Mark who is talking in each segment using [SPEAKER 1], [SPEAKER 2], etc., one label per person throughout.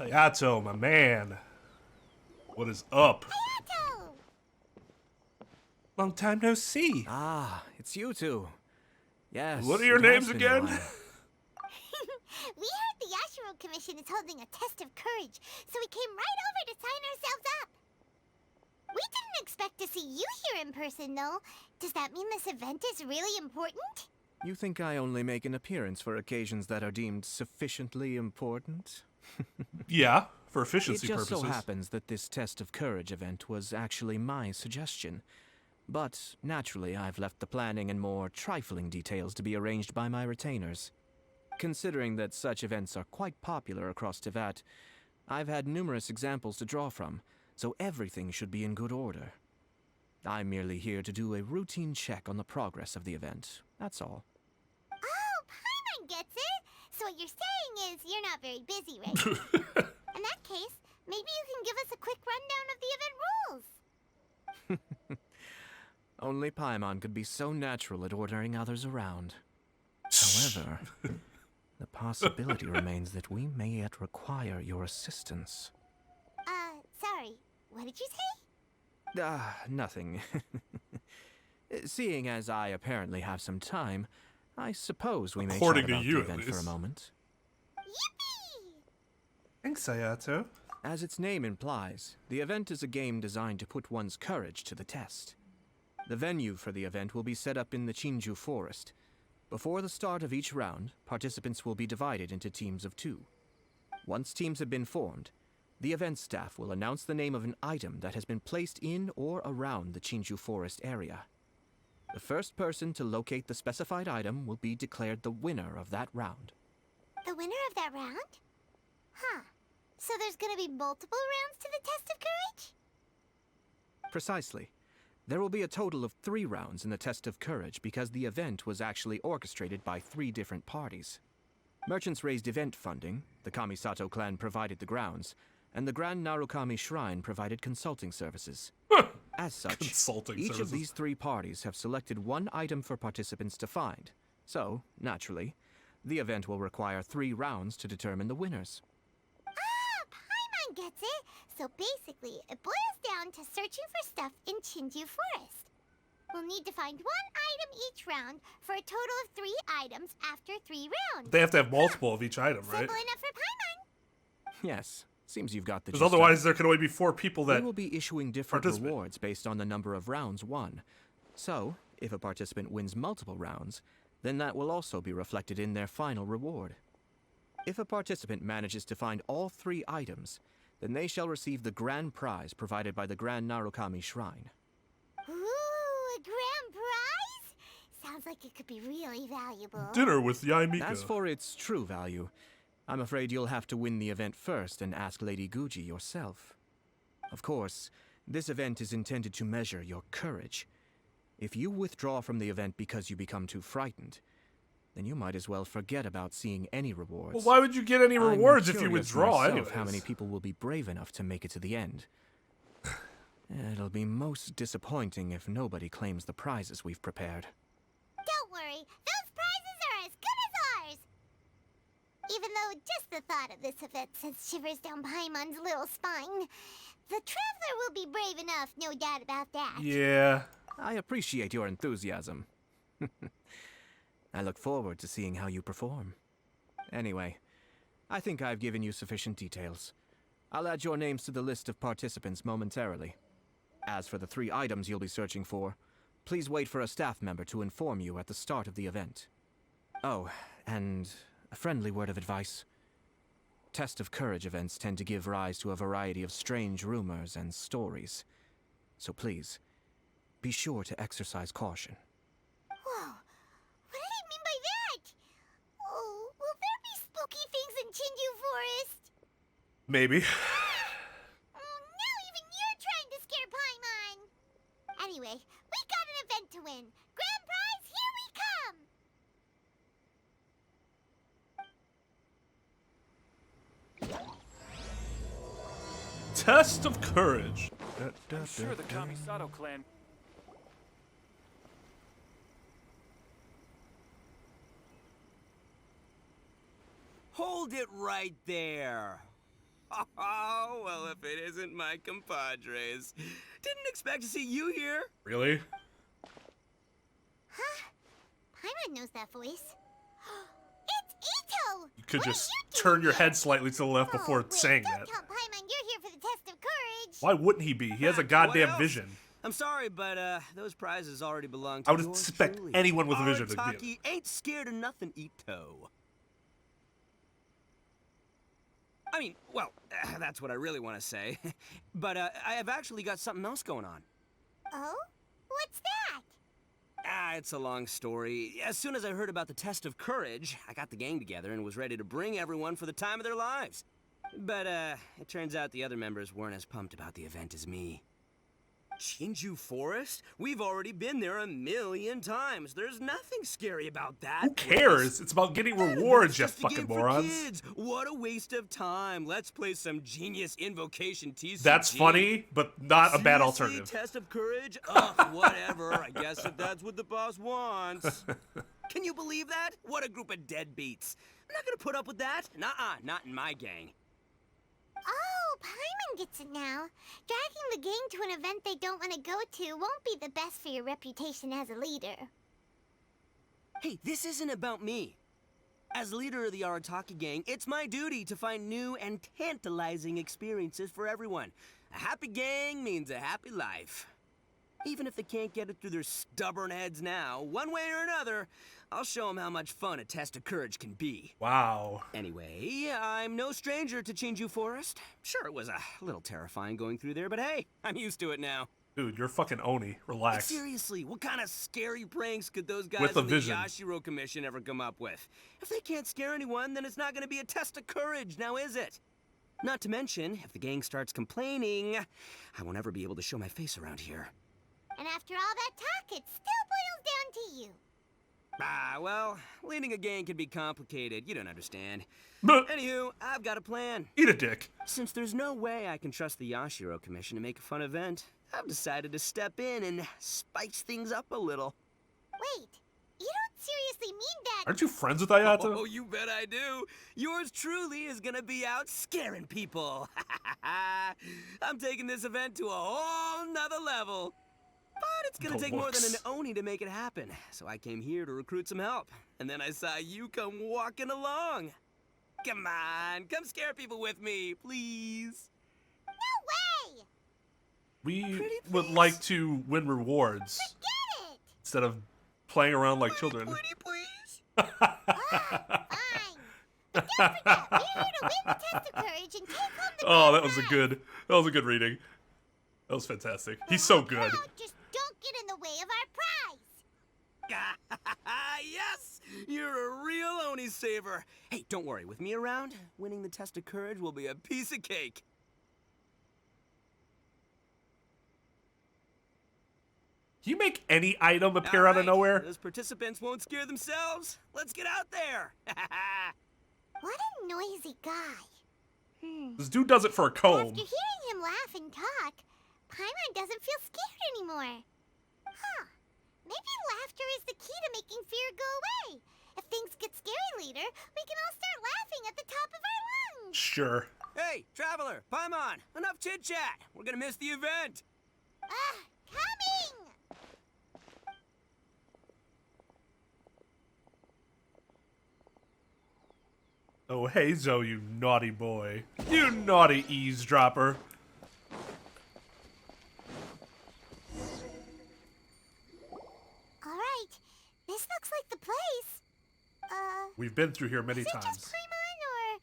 [SPEAKER 1] Hayato, my man. What is up?
[SPEAKER 2] Hayato!
[SPEAKER 1] Long time no see.
[SPEAKER 3] Ah, it's you two. Yes.
[SPEAKER 1] What are your
[SPEAKER 3] it has
[SPEAKER 1] names
[SPEAKER 3] been a
[SPEAKER 1] again?
[SPEAKER 3] while.
[SPEAKER 2] We heard the Yashiro Commission is holding a test of courage, so we came right over to sign ourselves up. We didn't expect to see you here in person, though. Does that mean this event is really important?
[SPEAKER 3] You think I only make an appearance for occasions that are deemed sufficiently important?
[SPEAKER 1] Yeah, for efficiency
[SPEAKER 3] It just
[SPEAKER 1] purposes.
[SPEAKER 3] so happens that this test of courage event was actually my suggestion. But naturally, I've left the planning and more trifling details to be arranged by my retainers. Considering that such events are quite popular across Teyvat, I've had numerous examples to draw from, so everything should be in good order. I'm merely here to do a routine check on the progress of the event, that's all.
[SPEAKER 2] Oh, Paimon gets it! So what you're saying is you're not very busy right now. In that case, maybe you can give us a quick rundown of the event rules.
[SPEAKER 3] Only Paimon could be so natural at ordering others around. However, the possibility remains that we may yet require your assistance.
[SPEAKER 2] Sorry, what did you say?
[SPEAKER 3] Nothing. Seeing as I apparently have some time, I suppose we may
[SPEAKER 1] According
[SPEAKER 3] chat
[SPEAKER 1] to
[SPEAKER 3] about
[SPEAKER 1] you,
[SPEAKER 3] the
[SPEAKER 1] at
[SPEAKER 3] event for a
[SPEAKER 1] least.
[SPEAKER 3] moment.
[SPEAKER 2] Yippee!
[SPEAKER 1] Thanks, Hayato.
[SPEAKER 3] As its name implies, the event is a game designed to put one's courage to the test. The venue for the event will be set up in the Chinju Forest. Before the start of each round, participants will be divided into teams of 2. Once teams have been formed, the event staff will announce the name of an item that has been placed in or around the Chinju Forest area. The first person to locate the specified item will be declared the winner of that round.
[SPEAKER 2] The winner of that round? Huh. So there's gonna be multiple rounds to the test of courage?
[SPEAKER 3] Precisely. There will be a total of 3 rounds in the test of courage because the event was actually orchestrated by 3 different parties. Merchants raised event funding, the Kamisato clan provided the grounds, and the Grand Narukami Shrine provided consulting services. As such,
[SPEAKER 1] Consulting
[SPEAKER 3] each
[SPEAKER 1] services.
[SPEAKER 3] of these 3 parties have selected one item for participants to find. So, naturally, the event will require 3 rounds to determine the winners.
[SPEAKER 2] Ah, Paimon gets it. So basically, it boils down to searching for stuff in Chinju Forest. We'll need to find 1 item each round for a total of 3 items after 3 rounds.
[SPEAKER 1] They have to have multiple of each item, right?
[SPEAKER 2] Simple enough for Paimon.
[SPEAKER 3] Yes, seems you've got the
[SPEAKER 1] Because
[SPEAKER 3] gist of
[SPEAKER 1] otherwise
[SPEAKER 3] it.
[SPEAKER 1] there can only be 4 people
[SPEAKER 3] We
[SPEAKER 1] that...
[SPEAKER 3] will be issuing different
[SPEAKER 1] participate.
[SPEAKER 3] rewards based on the number of rounds won. So, if a participant wins multiple rounds, then that will also be reflected in their final reward. If a participant manages to find all 3 items, then they shall receive the grand prize provided by the Grand Narukami Shrine.
[SPEAKER 2] Ooh, a grand prize? Sounds like it could be really valuable.
[SPEAKER 1] Dinner with Yaimika.
[SPEAKER 3] As for its true value, I'm afraid you'll have to win the event first and ask Lady Guji yourself. Of course, this event is intended to measure your courage. If you withdraw from the event because you become too frightened, then you might as well forget about seeing any rewards.
[SPEAKER 1] Well, why would you get any rewards if you
[SPEAKER 3] I'm curious
[SPEAKER 1] withdraw
[SPEAKER 3] myself
[SPEAKER 1] anyways?
[SPEAKER 3] how many people will be brave enough to make it to the end. It'll be most disappointing if nobody claims the prizes we've prepared.
[SPEAKER 2] Don't worry, those prizes are as good as ours. Even though just the thought of this event sends shivers down Paimon's little spine. The Traveler will be brave enough, no doubt about that.
[SPEAKER 1] Yeah.
[SPEAKER 3] I appreciate your enthusiasm. I look forward to seeing how you perform. Anyway, I think I've given you sufficient details. I'll add your names to the list of participants momentarily. As for the 3 items you'll be searching for, please wait for a staff member to inform you at the start of the event. Oh, and a friendly word of advice. Test of courage events tend to give rise to a variety of strange rumors and stories. So please, be sure to exercise caution.
[SPEAKER 2] Whoa, what did he mean by that? Oh, will there be spooky things in Chinju Forest?
[SPEAKER 1] Maybe.
[SPEAKER 2] Oh, now even you're trying to scare Paimon. Anyway, we got an event to win. Grand prize, here we come.
[SPEAKER 1] Test of courage.
[SPEAKER 4] I'm sure the Kamisato clan.
[SPEAKER 5] Hold it right there. Oh, well, if it isn't my compadres. Didn't expect to see you here.
[SPEAKER 1] Really?
[SPEAKER 2] Huh? Paimon knows that voice. It's Ito!
[SPEAKER 1] You could
[SPEAKER 2] What are
[SPEAKER 1] just
[SPEAKER 2] you doing
[SPEAKER 1] turn your
[SPEAKER 2] here?
[SPEAKER 1] head slightly to the left before
[SPEAKER 2] Wait,
[SPEAKER 1] saying
[SPEAKER 2] don't
[SPEAKER 1] that.
[SPEAKER 2] tell Paimon you're here for the test of courage.
[SPEAKER 1] Why wouldn't he be? He has a
[SPEAKER 5] What
[SPEAKER 1] goddamn
[SPEAKER 5] else?
[SPEAKER 1] vision.
[SPEAKER 5] I'm sorry, but those prizes already belong to
[SPEAKER 1] I would
[SPEAKER 5] yours
[SPEAKER 1] expect
[SPEAKER 5] truly.
[SPEAKER 1] anyone with a vision to be
[SPEAKER 5] Arataki ain't scared of nothing, Ito. I mean, well, that's what I really want to say. But I have actually got something else going on.
[SPEAKER 2] Oh? What's that?
[SPEAKER 5] It's a long story. As soon as I heard about the test of courage, I got the gang together and was ready to bring everyone for the time of their lives. But it turns out the other members weren't as pumped about the event as me. Shinju Forest? We've already been there 1,000,000 times. There's nothing scary about that.
[SPEAKER 1] Who cares? It's about getting rewards, you
[SPEAKER 5] Just a
[SPEAKER 1] fucking
[SPEAKER 5] game for
[SPEAKER 1] morons.
[SPEAKER 5] kids. What a waste of time. Let's play some genius invocation TCG.
[SPEAKER 1] That's funny, but not a bad
[SPEAKER 5] Seriously,
[SPEAKER 1] alternative.
[SPEAKER 5] Test of courage? Ugh, whatever. I guess if that's what the boss wants. Can you believe that? What a group of deadbeats. I'm not gonna put up with that. Nuh-uh, not in my gang.
[SPEAKER 2] Oh, Paimon gets it now. Dragging the gang to an event they don't want to go to won't be the best for your reputation as a leader.
[SPEAKER 5] Hey, this isn't about me. As leader of the Arataki gang, it's my duty to find new and tantalizing experiences for everyone. A happy gang means a happy life. Even if they can't get it through their stubborn heads now, one way or another, I'll show them how much fun a test of courage can be.
[SPEAKER 1] Wow.
[SPEAKER 5] Anyway, I'm no stranger to Shinju Forest. Sure, it was a little terrifying going through there, but hey, I'm used to it now.
[SPEAKER 1] Dude, you're fucking Oni. Relax.
[SPEAKER 5] Seriously, what kind of scary pranks could those guys
[SPEAKER 1] With a
[SPEAKER 5] in the
[SPEAKER 1] vision.
[SPEAKER 5] Yashiro Commission ever come up with? If they can't scare anyone, then it's not gonna be a test of courage, now is it? Not to mention, if the gang starts complaining, I won't ever be able to show my face around here.
[SPEAKER 2] And after all that talk, it still boils down to you.
[SPEAKER 5] Well, leading a gang can be complicated, you don't understand.
[SPEAKER 1] But
[SPEAKER 5] Anywho, I've got a plan.
[SPEAKER 1] eat a dick.
[SPEAKER 5] Since there's no way I can trust the Yashiro Commission to make a fun event, I've decided to step in and spice things up a little.
[SPEAKER 2] Wait, you don't seriously mean that?
[SPEAKER 1] Aren't you friends with Ayato?
[SPEAKER 5] Oh, you bet I do. Yours truly is gonna be out scaring people. I'm taking this event to a whole nother level. But it's gonna
[SPEAKER 1] The
[SPEAKER 5] take more than an
[SPEAKER 1] looks.
[SPEAKER 5] Oni to make it happen. So I came here to recruit some help. And then I saw you come walking along. Come on, come scare people with me, please.
[SPEAKER 2] No way!
[SPEAKER 1] We
[SPEAKER 5] Pretty
[SPEAKER 1] would
[SPEAKER 5] please.
[SPEAKER 1] like to win rewards
[SPEAKER 2] Get it!
[SPEAKER 1] instead of playing around like children.
[SPEAKER 5] Pretty please.
[SPEAKER 2] Fine. But don't forget, we're here to win the test of courage and take home the
[SPEAKER 1] Oh,
[SPEAKER 2] grand
[SPEAKER 1] that was a
[SPEAKER 2] prize.
[SPEAKER 1] good reading. That was fantastic. He's so good.
[SPEAKER 2] Now, just don't get in the way of our prize.
[SPEAKER 5] Yes! You're a real Oni saver. Hey, don't worry. With me around, winning the test of courage will be a piece of cake.
[SPEAKER 1] Can you make any item appear out of
[SPEAKER 5] Alright,
[SPEAKER 1] nowhere?
[SPEAKER 5] Those participants won't scare themselves. Let's get out there.
[SPEAKER 2] What a noisy guy.
[SPEAKER 1] This dude does it for a comb.
[SPEAKER 2] After hearing him laugh and talk, Paimon doesn't feel scared anymore. Huh. Maybe laughter is the key to making fear go away. If things get scary later, we can all start laughing at the top of our lungs.
[SPEAKER 1] Sure.
[SPEAKER 5] Hey, Traveler, Paimon, enough chit-chat. We're gonna miss the event.
[SPEAKER 2] Coming!
[SPEAKER 1] Oh, hey, Zoe, you naughty boy. You naughty eavesdropper.
[SPEAKER 2] Alright, this looks like the place.
[SPEAKER 1] We've been through here many
[SPEAKER 2] Is it
[SPEAKER 1] times.
[SPEAKER 2] just Paimon, or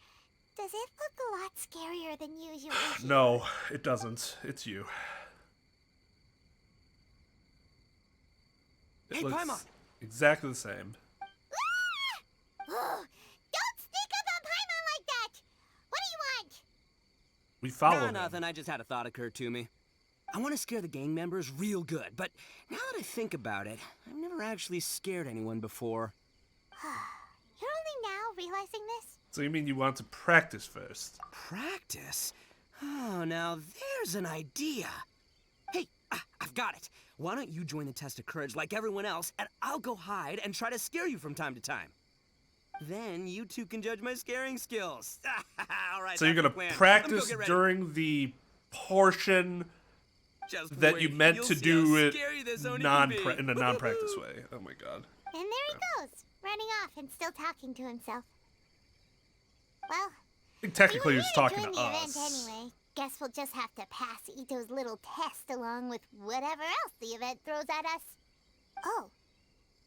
[SPEAKER 2] does it look a lot scarier than usual?
[SPEAKER 1] No, it doesn't. It's you. It
[SPEAKER 5] Hey,
[SPEAKER 1] looks
[SPEAKER 5] Paimon.
[SPEAKER 1] exactly the same.
[SPEAKER 2] Don't sneak up on Paimon like that! What do you want?
[SPEAKER 1] We follow
[SPEAKER 5] Nah,
[SPEAKER 1] him.
[SPEAKER 5] nothing. I just had a thought occur to me. I want to scare the gang members real good, but now that I think about it, I've never actually scared anyone before.
[SPEAKER 2] You're only now realizing this?
[SPEAKER 1] So you mean you want to practice first?
[SPEAKER 5] Practice? Oh, now there's an idea. Hey, I've got it. Why don't you join the test of courage like everyone else, and I'll go hide and try to scare you from time to time. Then you two can judge my scaring skills. All right.
[SPEAKER 1] So you're
[SPEAKER 5] that's the
[SPEAKER 1] gonna
[SPEAKER 5] plan. Let me go
[SPEAKER 1] practice
[SPEAKER 5] get ready.
[SPEAKER 1] during the portion
[SPEAKER 5] Just
[SPEAKER 1] that
[SPEAKER 5] wait.
[SPEAKER 1] you meant
[SPEAKER 5] You'll
[SPEAKER 1] to
[SPEAKER 5] see
[SPEAKER 1] do
[SPEAKER 5] how
[SPEAKER 1] it
[SPEAKER 5] scary this Oni can be.
[SPEAKER 1] in a non-practice way. Oh my god.
[SPEAKER 2] And there he goes, running off and still talking to himself. Well,
[SPEAKER 1] I think technically
[SPEAKER 2] we
[SPEAKER 1] he was
[SPEAKER 2] were here
[SPEAKER 1] talking to
[SPEAKER 2] during the
[SPEAKER 1] us.
[SPEAKER 2] event anyway. Guess we'll just have to pass Ito's little test along with whatever else the event throws at us. Oh,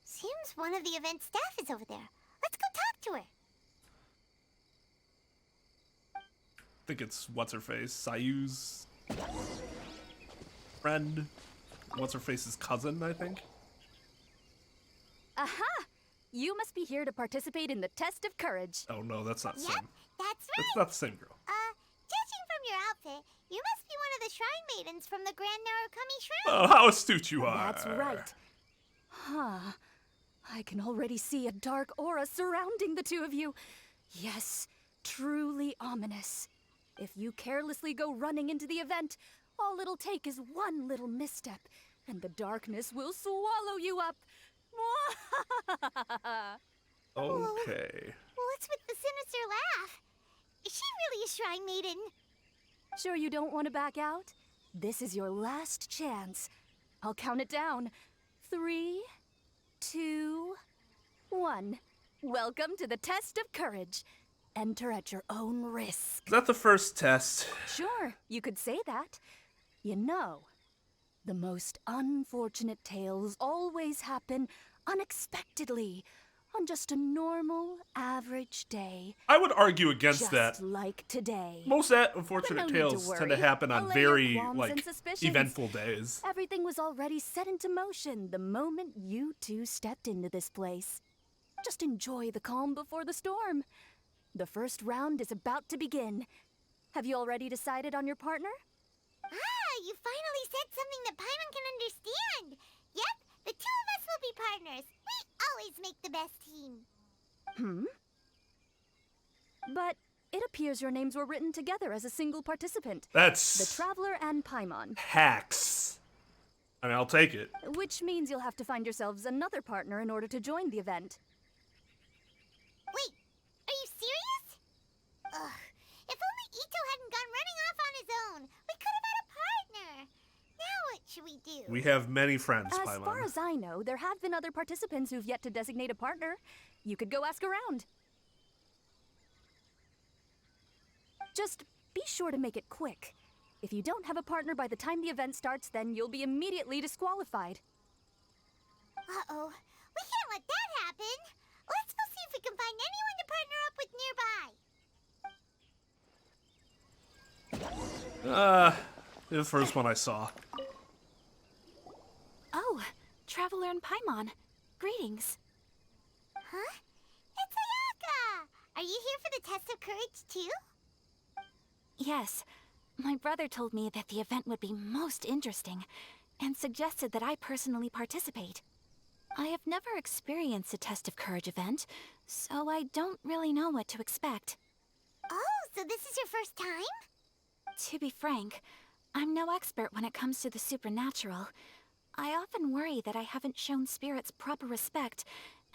[SPEAKER 2] seems one of the event staff is over there. Let's go talk to her.
[SPEAKER 1] I think it's what's-her-face, Sayu's friend. What's-her-face's cousin, I think.
[SPEAKER 6] Aha! You must be here to participate in the test of courage.
[SPEAKER 1] Oh no, that's not the
[SPEAKER 2] Yep,
[SPEAKER 1] same.
[SPEAKER 2] that's right.
[SPEAKER 1] That's not the same girl.
[SPEAKER 2] Judging from your outfit, you must be one of the shrine maidens from the Grand Narukami Shrine.
[SPEAKER 1] Oh, how astute you are.
[SPEAKER 6] That's right. Huh. I can already see a dark aura surrounding the two of you. Yes, truly ominous. If you carelessly go running into the event, all it'll take is one little misstep, and the darkness will swallow you up.
[SPEAKER 1] Okay.
[SPEAKER 2] What's with the sinister laugh? Is she really a shrine maiden?
[SPEAKER 6] Sure you don't want to back out? This is your last chance. I'll count it down. 3, 2, 1. Welcome to the test of courage. Enter at your own risk.
[SPEAKER 1] Is that the first test?
[SPEAKER 6] Sure, you could say that. You know, the most unfortunate tales always happen unexpectedly on just a normal, average day.
[SPEAKER 1] I would argue against
[SPEAKER 6] Just
[SPEAKER 1] that.
[SPEAKER 6] like today.
[SPEAKER 1] Most unfortunate
[SPEAKER 6] But no need to
[SPEAKER 1] tales tend to
[SPEAKER 6] worry.
[SPEAKER 1] happen on
[SPEAKER 6] Allay your
[SPEAKER 1] very,
[SPEAKER 6] qualms and
[SPEAKER 1] like,
[SPEAKER 6] suspicions.
[SPEAKER 1] eventful days.
[SPEAKER 6] Everything was already set into motion the moment you two stepped into this place. Just enjoy the calm before the storm. The first round is about to begin. Have you already decided on your partner?
[SPEAKER 2] Ah, you finally said something that Paimon can understand. Yep, the two of us will be partners. We always make the best team.
[SPEAKER 6] But it appears your names were written together as a single participant.
[SPEAKER 1] That's
[SPEAKER 6] The Traveler and Paimon.
[SPEAKER 1] hacks. I mean, I'll take it.
[SPEAKER 6] Which means you'll have to find yourselves another partner in order to join the event.
[SPEAKER 2] Wait, are you serious? Ugh, if only Ito hadn't gone running off on his own. We could have had a partner. Now what should we do?
[SPEAKER 1] We have many friends,
[SPEAKER 6] As
[SPEAKER 1] Paimon.
[SPEAKER 6] far as I know, there have been other participants who've yet to designate a partner. You could go ask around. Just be sure to make it quick. If you don't have a partner by the time the event starts, then you'll be immediately disqualified.
[SPEAKER 2] Uh-oh, we can't let that happen. Let's go see if we can find anyone to partner up with nearby.
[SPEAKER 1] The first one I saw.
[SPEAKER 6] Oh, Traveler and Paimon. Greetings.
[SPEAKER 2] Huh? It's Ayaka! Are you here for the test of courage, too?
[SPEAKER 7] Yes. My brother told me that the event would be most interesting, and suggested that I personally participate. I have never experienced a Test of Courage event, so I don't really know what to expect.
[SPEAKER 2] Oh, so this is your first time?
[SPEAKER 7] To be frank, I'm no expert when it comes to the supernatural. I often worry that I haven't shown spirits proper respect,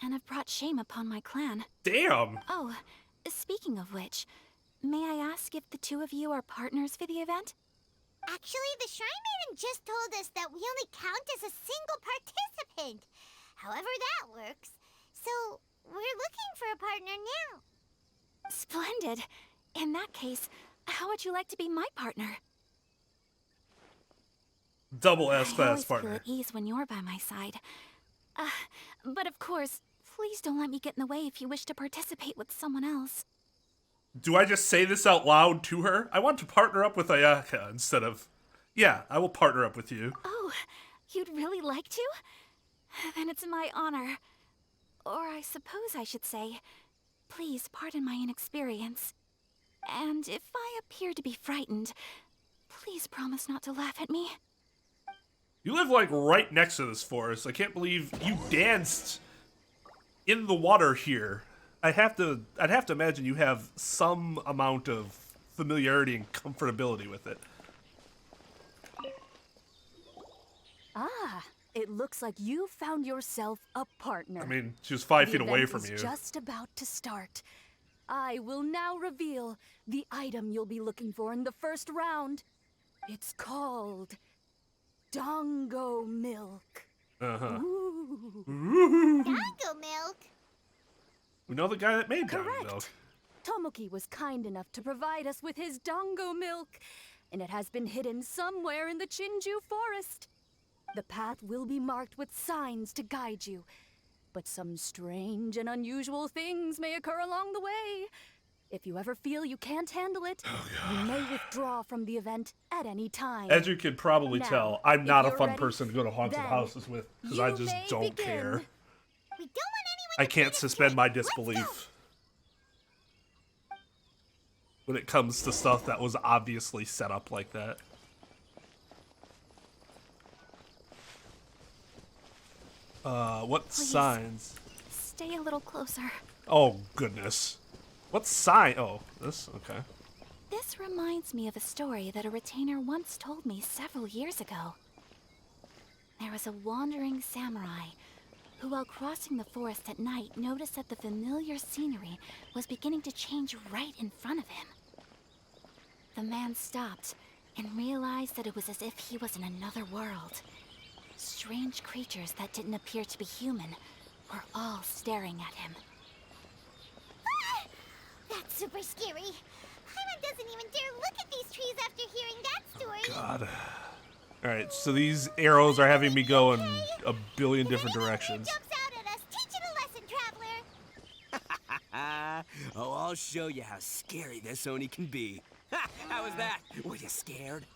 [SPEAKER 7] and have brought shame upon my clan.
[SPEAKER 1] Damn!
[SPEAKER 7] Oh, speaking of which, may I ask if the two of you are partners for the event?
[SPEAKER 2] Actually, the Shrine Maiden just told us that we only count as a single participant. However that works. So, we're looking for a partner now.
[SPEAKER 7] Splendid. In that case, how would you like to be my partner?
[SPEAKER 1] Double S
[SPEAKER 7] I
[SPEAKER 1] class
[SPEAKER 7] always feel
[SPEAKER 1] partner.
[SPEAKER 7] at ease when you're by my side. But of course, please don't let me get in the way if you wish to participate with someone else.
[SPEAKER 1] Do I just say this out loud to her? I want to partner up with Ayaka instead of... Yeah, I will partner up with you.
[SPEAKER 7] Oh, you'd really like to? Then it's my honor. Or I suppose I should say, please pardon my inexperience. And if I appear to be frightened, please promise not to laugh at me.
[SPEAKER 1] You live, like, right next to this forest. I can't believe you danced in the water here. I'd have to imagine you have some amount of familiarity and comfortability with it.
[SPEAKER 6] Ah, it looks like you found yourself a partner.
[SPEAKER 1] I mean, she was 5
[SPEAKER 6] The
[SPEAKER 1] feet away
[SPEAKER 6] event
[SPEAKER 1] from
[SPEAKER 6] is
[SPEAKER 1] you.
[SPEAKER 6] just about to start. I will now reveal the item you'll be looking for in the first round. It's called Dongo Milk.
[SPEAKER 1] Uh-huh.
[SPEAKER 6] Ooh.
[SPEAKER 2] Dango milk?
[SPEAKER 1] We know the guy that made Dongo
[SPEAKER 6] Correct.
[SPEAKER 1] Milk.
[SPEAKER 6] Tomoki was kind enough to provide us with his Dongo Milk, and it has been hidden somewhere in the Chinju forest. The path will be marked with signs to guide you, but some strange and unusual things may occur along the way. If you ever feel you can't handle it, you may withdraw from the event at any time.
[SPEAKER 1] As you can probably
[SPEAKER 6] Now,
[SPEAKER 1] tell, I'm not a
[SPEAKER 6] if you're
[SPEAKER 1] fun
[SPEAKER 6] ready,
[SPEAKER 1] person to go to haunted
[SPEAKER 6] then
[SPEAKER 1] houses with because
[SPEAKER 6] you
[SPEAKER 1] I just
[SPEAKER 6] may
[SPEAKER 1] don't
[SPEAKER 6] begin.
[SPEAKER 1] care.
[SPEAKER 2] We don't want anyone
[SPEAKER 1] I
[SPEAKER 2] to
[SPEAKER 1] can't
[SPEAKER 2] beat us
[SPEAKER 1] suspend
[SPEAKER 2] to
[SPEAKER 1] my
[SPEAKER 2] it. Let's go.
[SPEAKER 1] disbelief when it comes to stuff that was obviously set up like that. What
[SPEAKER 7] Please.
[SPEAKER 1] signs?
[SPEAKER 7] Stay a little closer.
[SPEAKER 1] Oh, goodness. What sign? Oh, this? Okay.
[SPEAKER 7] This reminds me of a story that a retainer once told me several years ago. There was a wandering samurai who, while crossing the forest at night, noticed that the familiar scenery was beginning to change right in front of him. The man stopped and realized that it was as if he was in another world. Strange creatures that didn't appear to be human were all staring at him.
[SPEAKER 2] Ah, that's super scary. Paimon doesn't even dare look at these trees after hearing that story.
[SPEAKER 1] God. Alright, so these arrows are having me go in a billion different
[SPEAKER 2] If anyone
[SPEAKER 1] directions.
[SPEAKER 2] here jumps out at us, teach it a lesson, traveler.
[SPEAKER 5] Oh, I'll show you how scary this Oni can be. Ha! How was that? Were you scared?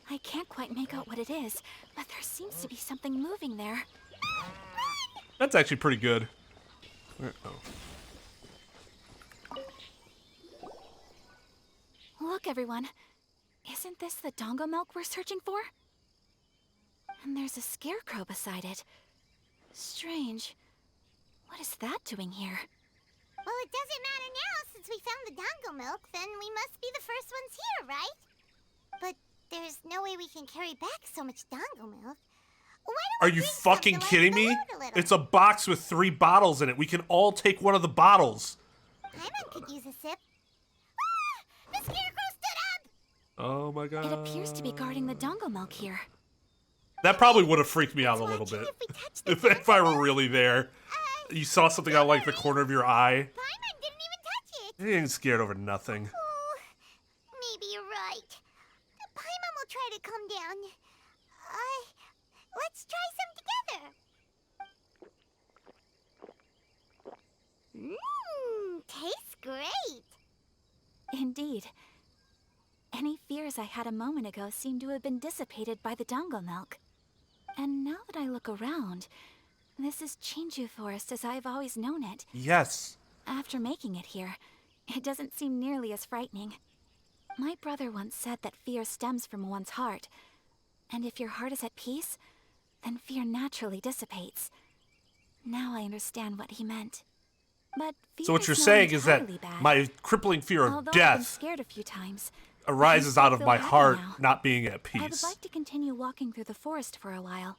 [SPEAKER 7] I can't quite make out what it is, but there seems to be something moving there.
[SPEAKER 1] That's actually pretty good. Oh.
[SPEAKER 7] Look, everyone. Isn't this the Dongo milk we're searching for? And there's a scarecrow beside it. Strange. What is that doing here?
[SPEAKER 2] Well, it doesn't matter now since we found the Dongo milk, then we must be the first ones here, right? But there's no way we can carry back so much Dongo milk. Why don't
[SPEAKER 1] Are
[SPEAKER 2] we
[SPEAKER 1] you
[SPEAKER 2] drink some
[SPEAKER 1] fucking
[SPEAKER 2] to lighten
[SPEAKER 1] kidding
[SPEAKER 2] the
[SPEAKER 1] me?
[SPEAKER 2] load a little?
[SPEAKER 1] It's a box with 3 bottles in it. We can all take one of the bottles.
[SPEAKER 2] Paimon could use a sip. Ah! The scarecrow stood up!
[SPEAKER 1] Oh my god.
[SPEAKER 7] It appears to be guarding the Dongo milk here.
[SPEAKER 1] That probably would have freaked me out a
[SPEAKER 2] It's
[SPEAKER 1] little
[SPEAKER 2] watching
[SPEAKER 1] bit.
[SPEAKER 2] if we touch the
[SPEAKER 1] If I were
[SPEAKER 2] Dongo.
[SPEAKER 1] really there. You saw something out like the corner of your eye.
[SPEAKER 2] Paimon didn't even touch it.
[SPEAKER 1] You ain't scared over nothing.
[SPEAKER 2] Oh, maybe you're right. Paimon will try to calm down. Let's try some together. Tastes great.
[SPEAKER 7] Indeed. Any fears I had a moment ago seem to have been dissipated by the Dongo milk. And now that I look around, this is Chinju Forest as I've always known it.
[SPEAKER 1] Yes.
[SPEAKER 7] After making it here, it doesn't seem nearly as frightening. My brother once said that fear stems from one's heart. And if your heart is at peace, then fear naturally dissipates. Now I understand what he meant. But fear
[SPEAKER 1] So what you're
[SPEAKER 7] is not
[SPEAKER 1] saying is that
[SPEAKER 7] entirely bad.
[SPEAKER 1] my crippling fear of
[SPEAKER 7] Although I've been
[SPEAKER 1] death
[SPEAKER 7] scared a few times,
[SPEAKER 1] arises out of
[SPEAKER 7] feel
[SPEAKER 1] my
[SPEAKER 7] happy
[SPEAKER 1] heart
[SPEAKER 7] now.
[SPEAKER 1] not being at
[SPEAKER 7] I would
[SPEAKER 1] peace.
[SPEAKER 7] like to continue walking through the forest for a while.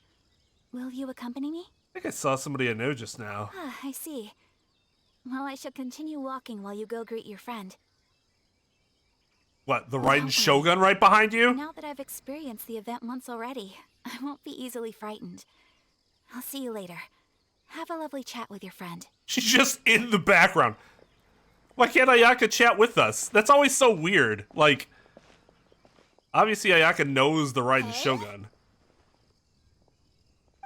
[SPEAKER 7] Will you accompany me?
[SPEAKER 1] I think I saw somebody I know just now.
[SPEAKER 7] Ah, I see. Well, I shall continue walking while you go greet your friend.
[SPEAKER 1] What, the
[SPEAKER 7] Without
[SPEAKER 1] Raiden
[SPEAKER 7] worry.
[SPEAKER 1] Shogun right behind you?
[SPEAKER 7] Now that I've experienced the event once already, I won't be easily frightened. I'll see you later. Have a lovely chat with your friend.
[SPEAKER 1] She's just in the background. Why can't Ayaka chat with us? That's always so weird. Like, obviously Ayaka knows the Raiden Shogun.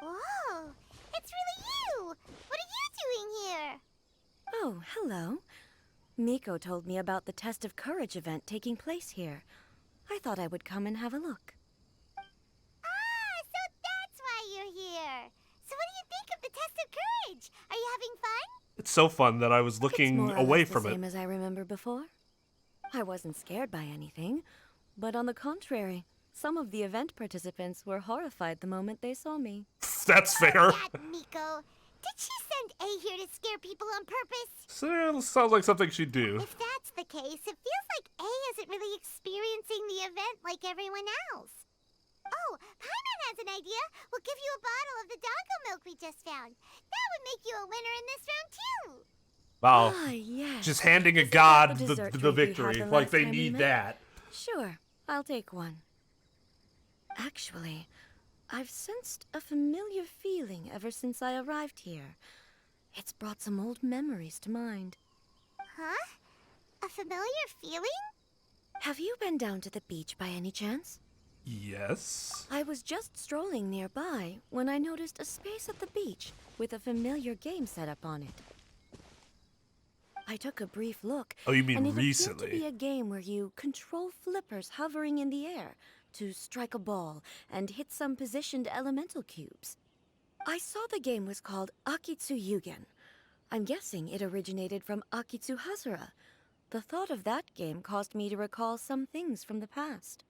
[SPEAKER 2] Whoa, it's really you. What are you doing here?
[SPEAKER 8] Oh, hello. Miko told me about the Test of Courage event taking place here. I thought I would come and have a look.
[SPEAKER 2] Ah, so that's why you're here. So what do you think of the test of courage? Are you having fun?
[SPEAKER 1] It's so fun that I was
[SPEAKER 8] It's
[SPEAKER 1] looking
[SPEAKER 8] more or
[SPEAKER 1] away
[SPEAKER 8] less
[SPEAKER 1] from
[SPEAKER 8] the
[SPEAKER 1] it.
[SPEAKER 8] same as I remember before. I wasn't scared by anything, but on the contrary, some of the event participants were horrified the moment they saw me.
[SPEAKER 1] That's fair.
[SPEAKER 2] That Miko. Did she send A here to scare people on purpose?
[SPEAKER 1] So, sounds like something she'd do.
[SPEAKER 2] If that's the case, it feels like A isn't really experiencing the event like everyone else. Oh, Paimon has an idea. We'll give you a bottle of the doggo milk we just found. That would make you a winner in this round, too.
[SPEAKER 1] Wow.
[SPEAKER 8] Ah, yes.
[SPEAKER 1] Just handing a
[SPEAKER 8] Isn't that
[SPEAKER 1] god
[SPEAKER 8] dessert
[SPEAKER 1] the
[SPEAKER 8] treat we had
[SPEAKER 1] victory.
[SPEAKER 8] the
[SPEAKER 1] Like,
[SPEAKER 8] last
[SPEAKER 1] they
[SPEAKER 8] time we
[SPEAKER 1] need
[SPEAKER 8] met?
[SPEAKER 1] that.
[SPEAKER 8] Sure, I'll take one. Actually, I've sensed a familiar feeling ever since I arrived here. It's brought some old memories to mind.
[SPEAKER 2] Huh? A familiar feeling?
[SPEAKER 8] Have you been down to the beach by any chance?
[SPEAKER 1] Yes.
[SPEAKER 8] I was just strolling nearby when I noticed a space at the beach with a familiar game set up on it. I took a brief look.
[SPEAKER 1] Oh, you mean
[SPEAKER 8] and it
[SPEAKER 1] recently?
[SPEAKER 8] appeared to be a game where you control flippers hovering in the air to strike a ball and hit some positioned elemental cubes. I saw the game was called Akitsu Yugen. I'm guessing it originated from Akitsu Hazura. The thought of that game caused me to recall some things from the past.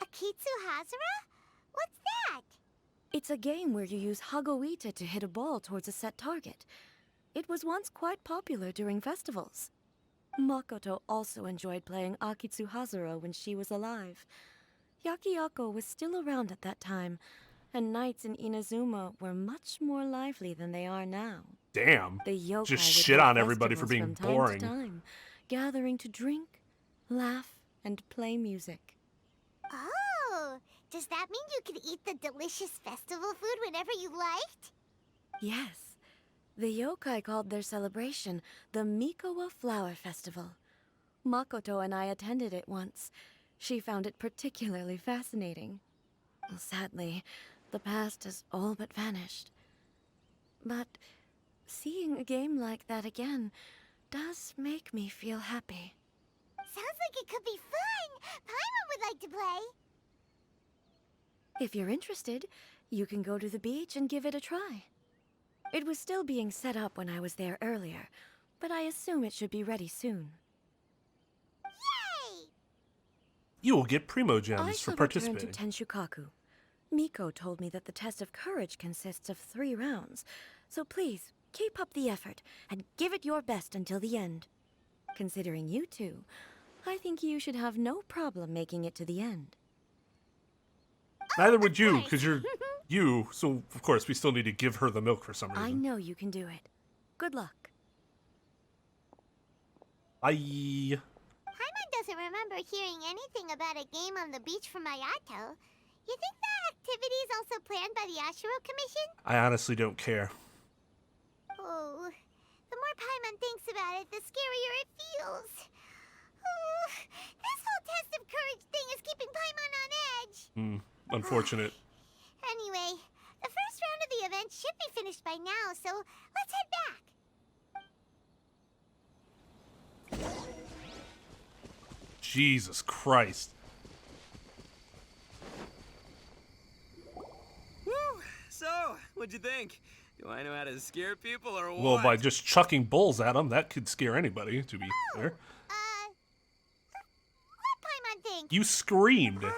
[SPEAKER 2] Akitsu Hazura? What's that?
[SPEAKER 8] It's a game where you use Hagoita to hit a ball towards a set target. It was once quite popular during festivals. Makoto also enjoyed playing Akitsu Hazura when she was alive. Yakiako was still around at that time, and nights in Inazuma were much more lively than they are now.
[SPEAKER 1] Damn.
[SPEAKER 8] The yokai
[SPEAKER 1] Just
[SPEAKER 8] would
[SPEAKER 1] shit
[SPEAKER 8] hold
[SPEAKER 1] on everybody for
[SPEAKER 8] festivals
[SPEAKER 1] being
[SPEAKER 8] from time
[SPEAKER 1] boring.
[SPEAKER 8] to time, gathering to drink, laugh, and play music.
[SPEAKER 2] Oh, does that mean you could eat the delicious festival food whenever you liked?
[SPEAKER 8] Yes. The yokai called their celebration the Mikowa Flower Festival. Makoto and I attended it once. She found it particularly fascinating. Sadly, the past has all but vanished. But seeing a game like that again does make me feel happy.
[SPEAKER 2] Sounds like it could be fun. Paimon would like to play.
[SPEAKER 8] If you're interested, you can go to the beach and give it a try. It was still being set up when I was there earlier, but I assume it should be ready soon.
[SPEAKER 2] Yay!
[SPEAKER 1] You will get Primo
[SPEAKER 8] I
[SPEAKER 1] Gems for
[SPEAKER 8] shall return
[SPEAKER 1] participating.
[SPEAKER 8] to Tenshukaku. Miko told me that the test of courage consists of 3 rounds, so please, keep up the effort and give it your best until the end. Considering you two, I think you should have no problem making it to the end.
[SPEAKER 1] Neither would you, because you're you, so of course we still need to give her the milk for some
[SPEAKER 8] I
[SPEAKER 1] reason.
[SPEAKER 8] know you can do it. Good luck.
[SPEAKER 1] Bye.
[SPEAKER 2] Paimon doesn't remember hearing anything about a game on the beach from Ayato. You think that activity is also planned by the Ashiro Commission?
[SPEAKER 1] I honestly don't care.
[SPEAKER 2] Oh, the more Paimon thinks about it, the scarier it feels. Oh, this whole test of courage thing is keeping Paimon on edge.
[SPEAKER 1] Unfortunate.
[SPEAKER 2] Anyway, the first round of the event should be finished by now, so let's head back.
[SPEAKER 1] Jesus Christ.
[SPEAKER 5] Woo! So, what'd you think? Do I know how to scare people or what?
[SPEAKER 1] Well, by just chucking bulls at them, that could scare anybody, to be fair.
[SPEAKER 2] What Paimon think?
[SPEAKER 1] You screamed.
[SPEAKER 2] Paimon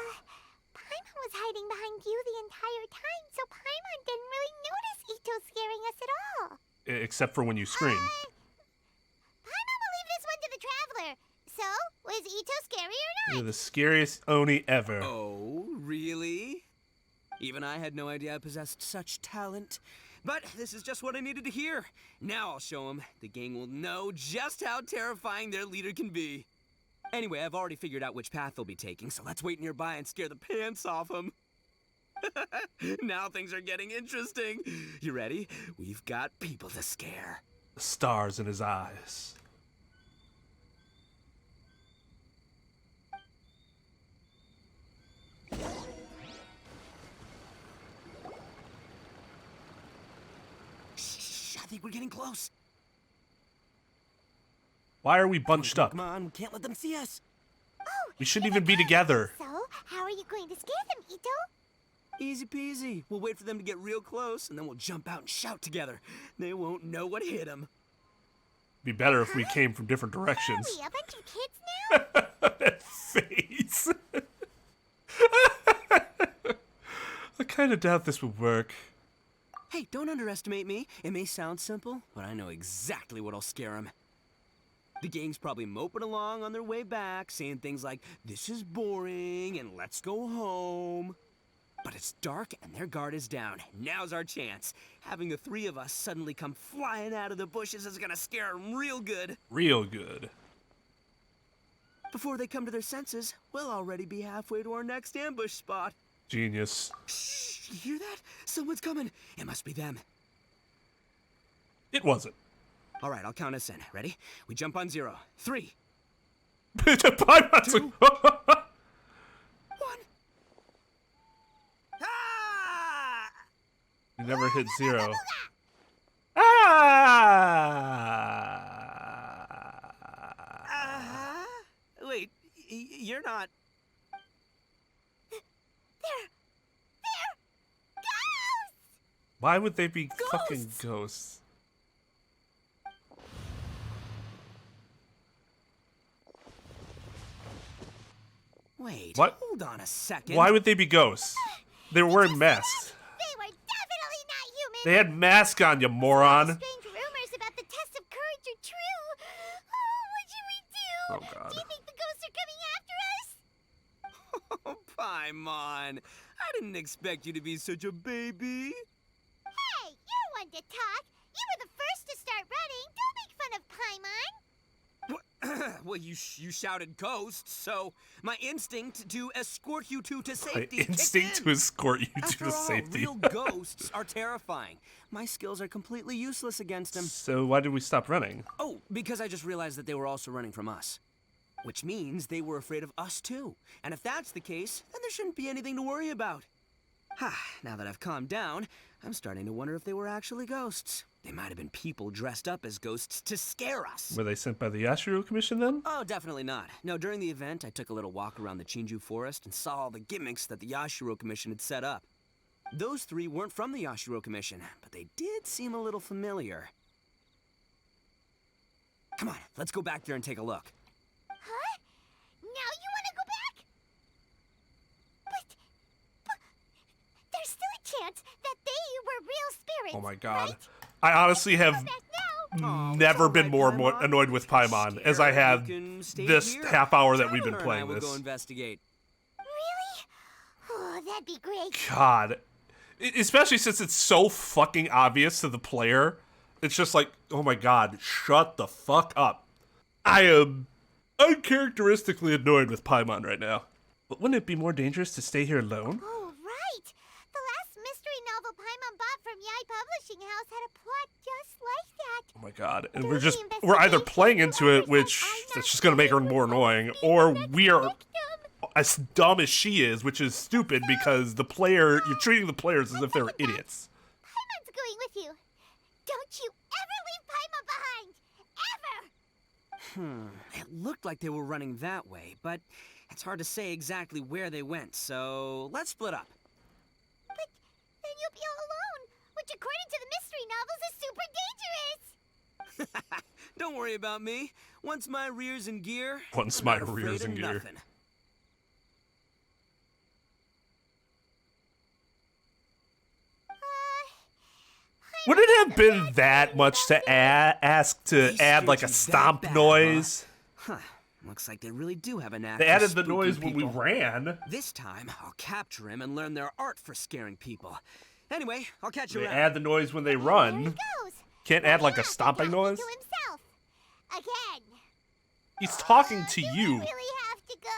[SPEAKER 2] was hiding behind you the entire time, so Paimon didn't really notice Ito scaring us at all.
[SPEAKER 1] Except for when you screamed.
[SPEAKER 2] Paimon will leave this one to the Traveler. So, was Ito scary or
[SPEAKER 1] You're
[SPEAKER 2] not?
[SPEAKER 1] the scariest Oni ever.
[SPEAKER 5] Oh, really? Even I had no idea I possessed such talent. But this is just what I needed to hear. Now I'll show them. The gang will know just how terrifying their leader can be. Anyway, I've already figured out which path they'll be taking, so let's wait nearby and scare the pants off them. Now things are getting interesting. You ready? We've got people to scare.
[SPEAKER 1] The stars in his eyes.
[SPEAKER 5] Shh, I think we're getting close.
[SPEAKER 1] Why are we bunched up?
[SPEAKER 5] Come on, we can't let them see us.
[SPEAKER 2] Oh,
[SPEAKER 1] We shouldn't
[SPEAKER 2] here
[SPEAKER 1] even
[SPEAKER 2] they
[SPEAKER 1] be
[SPEAKER 2] come.
[SPEAKER 1] together.
[SPEAKER 2] So, how are you going to scare them, Ito?
[SPEAKER 5] Easy peasy. We'll wait for them to get real close, and then we'll jump out and shout together. They won't know what hit them.
[SPEAKER 1] Be better if we came from different
[SPEAKER 2] Are
[SPEAKER 1] directions.
[SPEAKER 2] we a bunch of kids now?
[SPEAKER 1] That face. I kind of doubt this would work.
[SPEAKER 5] Hey, don't underestimate me. It may sound simple, but I know exactly what'll scare them. The gang's probably moping along on their way back, saying things like, "This is boring," and "Let's go home." But it's dark and their guard is down. Now's our chance. Having the three of us suddenly come flying out of the bushes is gonna scare them real good.
[SPEAKER 1] Real good.
[SPEAKER 5] Before they come to their senses, we'll already be halfway to our next ambush spot.
[SPEAKER 1] Genius.
[SPEAKER 5] Shh, you hear that? Someone's coming. It must be them.
[SPEAKER 1] It wasn't.
[SPEAKER 5] All right, I'll count us in. Ready? We jump on 0. 3.
[SPEAKER 1] Paimon's
[SPEAKER 5] Two. 1. Ah!
[SPEAKER 1] You never hit 0. Ah!
[SPEAKER 5] Wait, you're not...
[SPEAKER 2] They're ghosts!
[SPEAKER 1] Why would they be fucking ghosts?
[SPEAKER 5] Wait,
[SPEAKER 1] What?
[SPEAKER 5] hold on a second.
[SPEAKER 1] Why would they be ghosts? They were wearing masks.
[SPEAKER 2] They were definitely not human!
[SPEAKER 1] They had masks on, you moron.
[SPEAKER 2] Strange rumors about the test of courage are true. Oh, what should we do?
[SPEAKER 1] Oh, God.
[SPEAKER 2] Do you think the ghosts are coming after us?
[SPEAKER 5] Oh, Paimon. I didn't expect you to be such a baby.
[SPEAKER 2] Hey, you're one to talk. You were the first to start running. Don't make fun of Paimon.
[SPEAKER 5] Well, you shouted ghosts, so my instinct to escort you two to
[SPEAKER 1] My
[SPEAKER 5] safety kicked
[SPEAKER 1] instinct
[SPEAKER 5] in.
[SPEAKER 1] to escort you
[SPEAKER 5] After
[SPEAKER 1] to
[SPEAKER 5] all,
[SPEAKER 1] safety.
[SPEAKER 5] real ghosts are terrifying. My skills are completely useless against them.
[SPEAKER 1] So why did we stop running?
[SPEAKER 5] Oh, because I just realized that they were also running from us. Which means they were afraid of us too. And if that's the case, then there shouldn't be anything to worry about. Now that I've calmed down, I'm starting to wonder if they were actually ghosts. They might have been people dressed up as ghosts to scare us.
[SPEAKER 1] Were they sent by the Yashiro Commission then?
[SPEAKER 5] Oh, definitely not. No, during the event, I took a little walk around the Chinju forest and saw all the gimmicks that the Yashiro Commission had set up. Those three weren't from the Yashiro Commission, but they did seem a little familiar. Come on, let's go back there and take a look.
[SPEAKER 2] Huh? Now you want to go back? But there's still a chance that they were real spirits.
[SPEAKER 1] Oh my god.
[SPEAKER 2] Right?
[SPEAKER 1] I honestly have
[SPEAKER 2] Come back now.
[SPEAKER 1] never
[SPEAKER 5] it's
[SPEAKER 1] been
[SPEAKER 5] all right,
[SPEAKER 1] more
[SPEAKER 5] Paimon.
[SPEAKER 1] annoyed with Paimon as I
[SPEAKER 5] Scared,
[SPEAKER 1] have
[SPEAKER 5] you can stay
[SPEAKER 1] this
[SPEAKER 5] here.
[SPEAKER 1] half hour that we've
[SPEAKER 5] Traveler
[SPEAKER 1] been
[SPEAKER 5] and I
[SPEAKER 1] playing
[SPEAKER 5] will
[SPEAKER 1] this.
[SPEAKER 5] go investigate.
[SPEAKER 2] Really? Oh, that'd be great.
[SPEAKER 1] God. Especially since it's so fucking obvious to the player. It's just like, oh my god, shut the fuck up. I am uncharacteristically annoyed with Paimon right now. But wouldn't it be more dangerous to stay here alone?
[SPEAKER 2] Oh, right. The last mystery novel Paimon bought from Yai Publishing House had a plot just like that.
[SPEAKER 1] Oh my god. And
[SPEAKER 2] Through
[SPEAKER 1] we're
[SPEAKER 2] the
[SPEAKER 1] either
[SPEAKER 2] investigation,
[SPEAKER 1] playing into it,
[SPEAKER 2] whoever
[SPEAKER 1] which
[SPEAKER 2] said I'm
[SPEAKER 1] that's
[SPEAKER 2] not
[SPEAKER 1] just gonna make her
[SPEAKER 2] guilty
[SPEAKER 1] more
[SPEAKER 2] will
[SPEAKER 1] annoying,
[SPEAKER 2] be
[SPEAKER 1] or
[SPEAKER 2] the next
[SPEAKER 1] we are
[SPEAKER 2] victim.
[SPEAKER 1] as dumb as she is, which is stupid because the player, you're treating the players as if they're idiots.
[SPEAKER 2] Paimon's going with you. Don't you ever leave Paimon behind. Ever.
[SPEAKER 5] It looked like they were running that way, but it's hard to say exactly where they went, so let's split up.
[SPEAKER 2] But then you'll be all alone, which according to the mystery novels is super dangerous.
[SPEAKER 5] Don't worry about me. Once my rear's in gear,
[SPEAKER 1] Once
[SPEAKER 5] I'm
[SPEAKER 1] my
[SPEAKER 5] not afraid
[SPEAKER 1] rear's
[SPEAKER 5] of
[SPEAKER 1] in gear.
[SPEAKER 5] nothing.
[SPEAKER 1] Would it have been that much to ask to
[SPEAKER 5] They
[SPEAKER 1] add like a
[SPEAKER 5] scared you that
[SPEAKER 1] stomp
[SPEAKER 5] bad,
[SPEAKER 1] noise?
[SPEAKER 5] Huh? Looks like they really do have a knack
[SPEAKER 1] They
[SPEAKER 5] for
[SPEAKER 1] added the
[SPEAKER 5] spooking
[SPEAKER 1] noise when we
[SPEAKER 5] people.
[SPEAKER 1] ran.
[SPEAKER 5] This time, I'll capture him and learn their art for scaring people. Anyway, I'll catch you
[SPEAKER 1] They
[SPEAKER 5] around.
[SPEAKER 1] add the noise when they
[SPEAKER 2] There he
[SPEAKER 1] run.
[SPEAKER 2] goes.
[SPEAKER 1] Can't add like a stomping
[SPEAKER 2] Talking
[SPEAKER 1] noise?
[SPEAKER 2] to himself. Again.
[SPEAKER 1] He's talking to
[SPEAKER 2] Do we
[SPEAKER 1] you.
[SPEAKER 2] really have to go?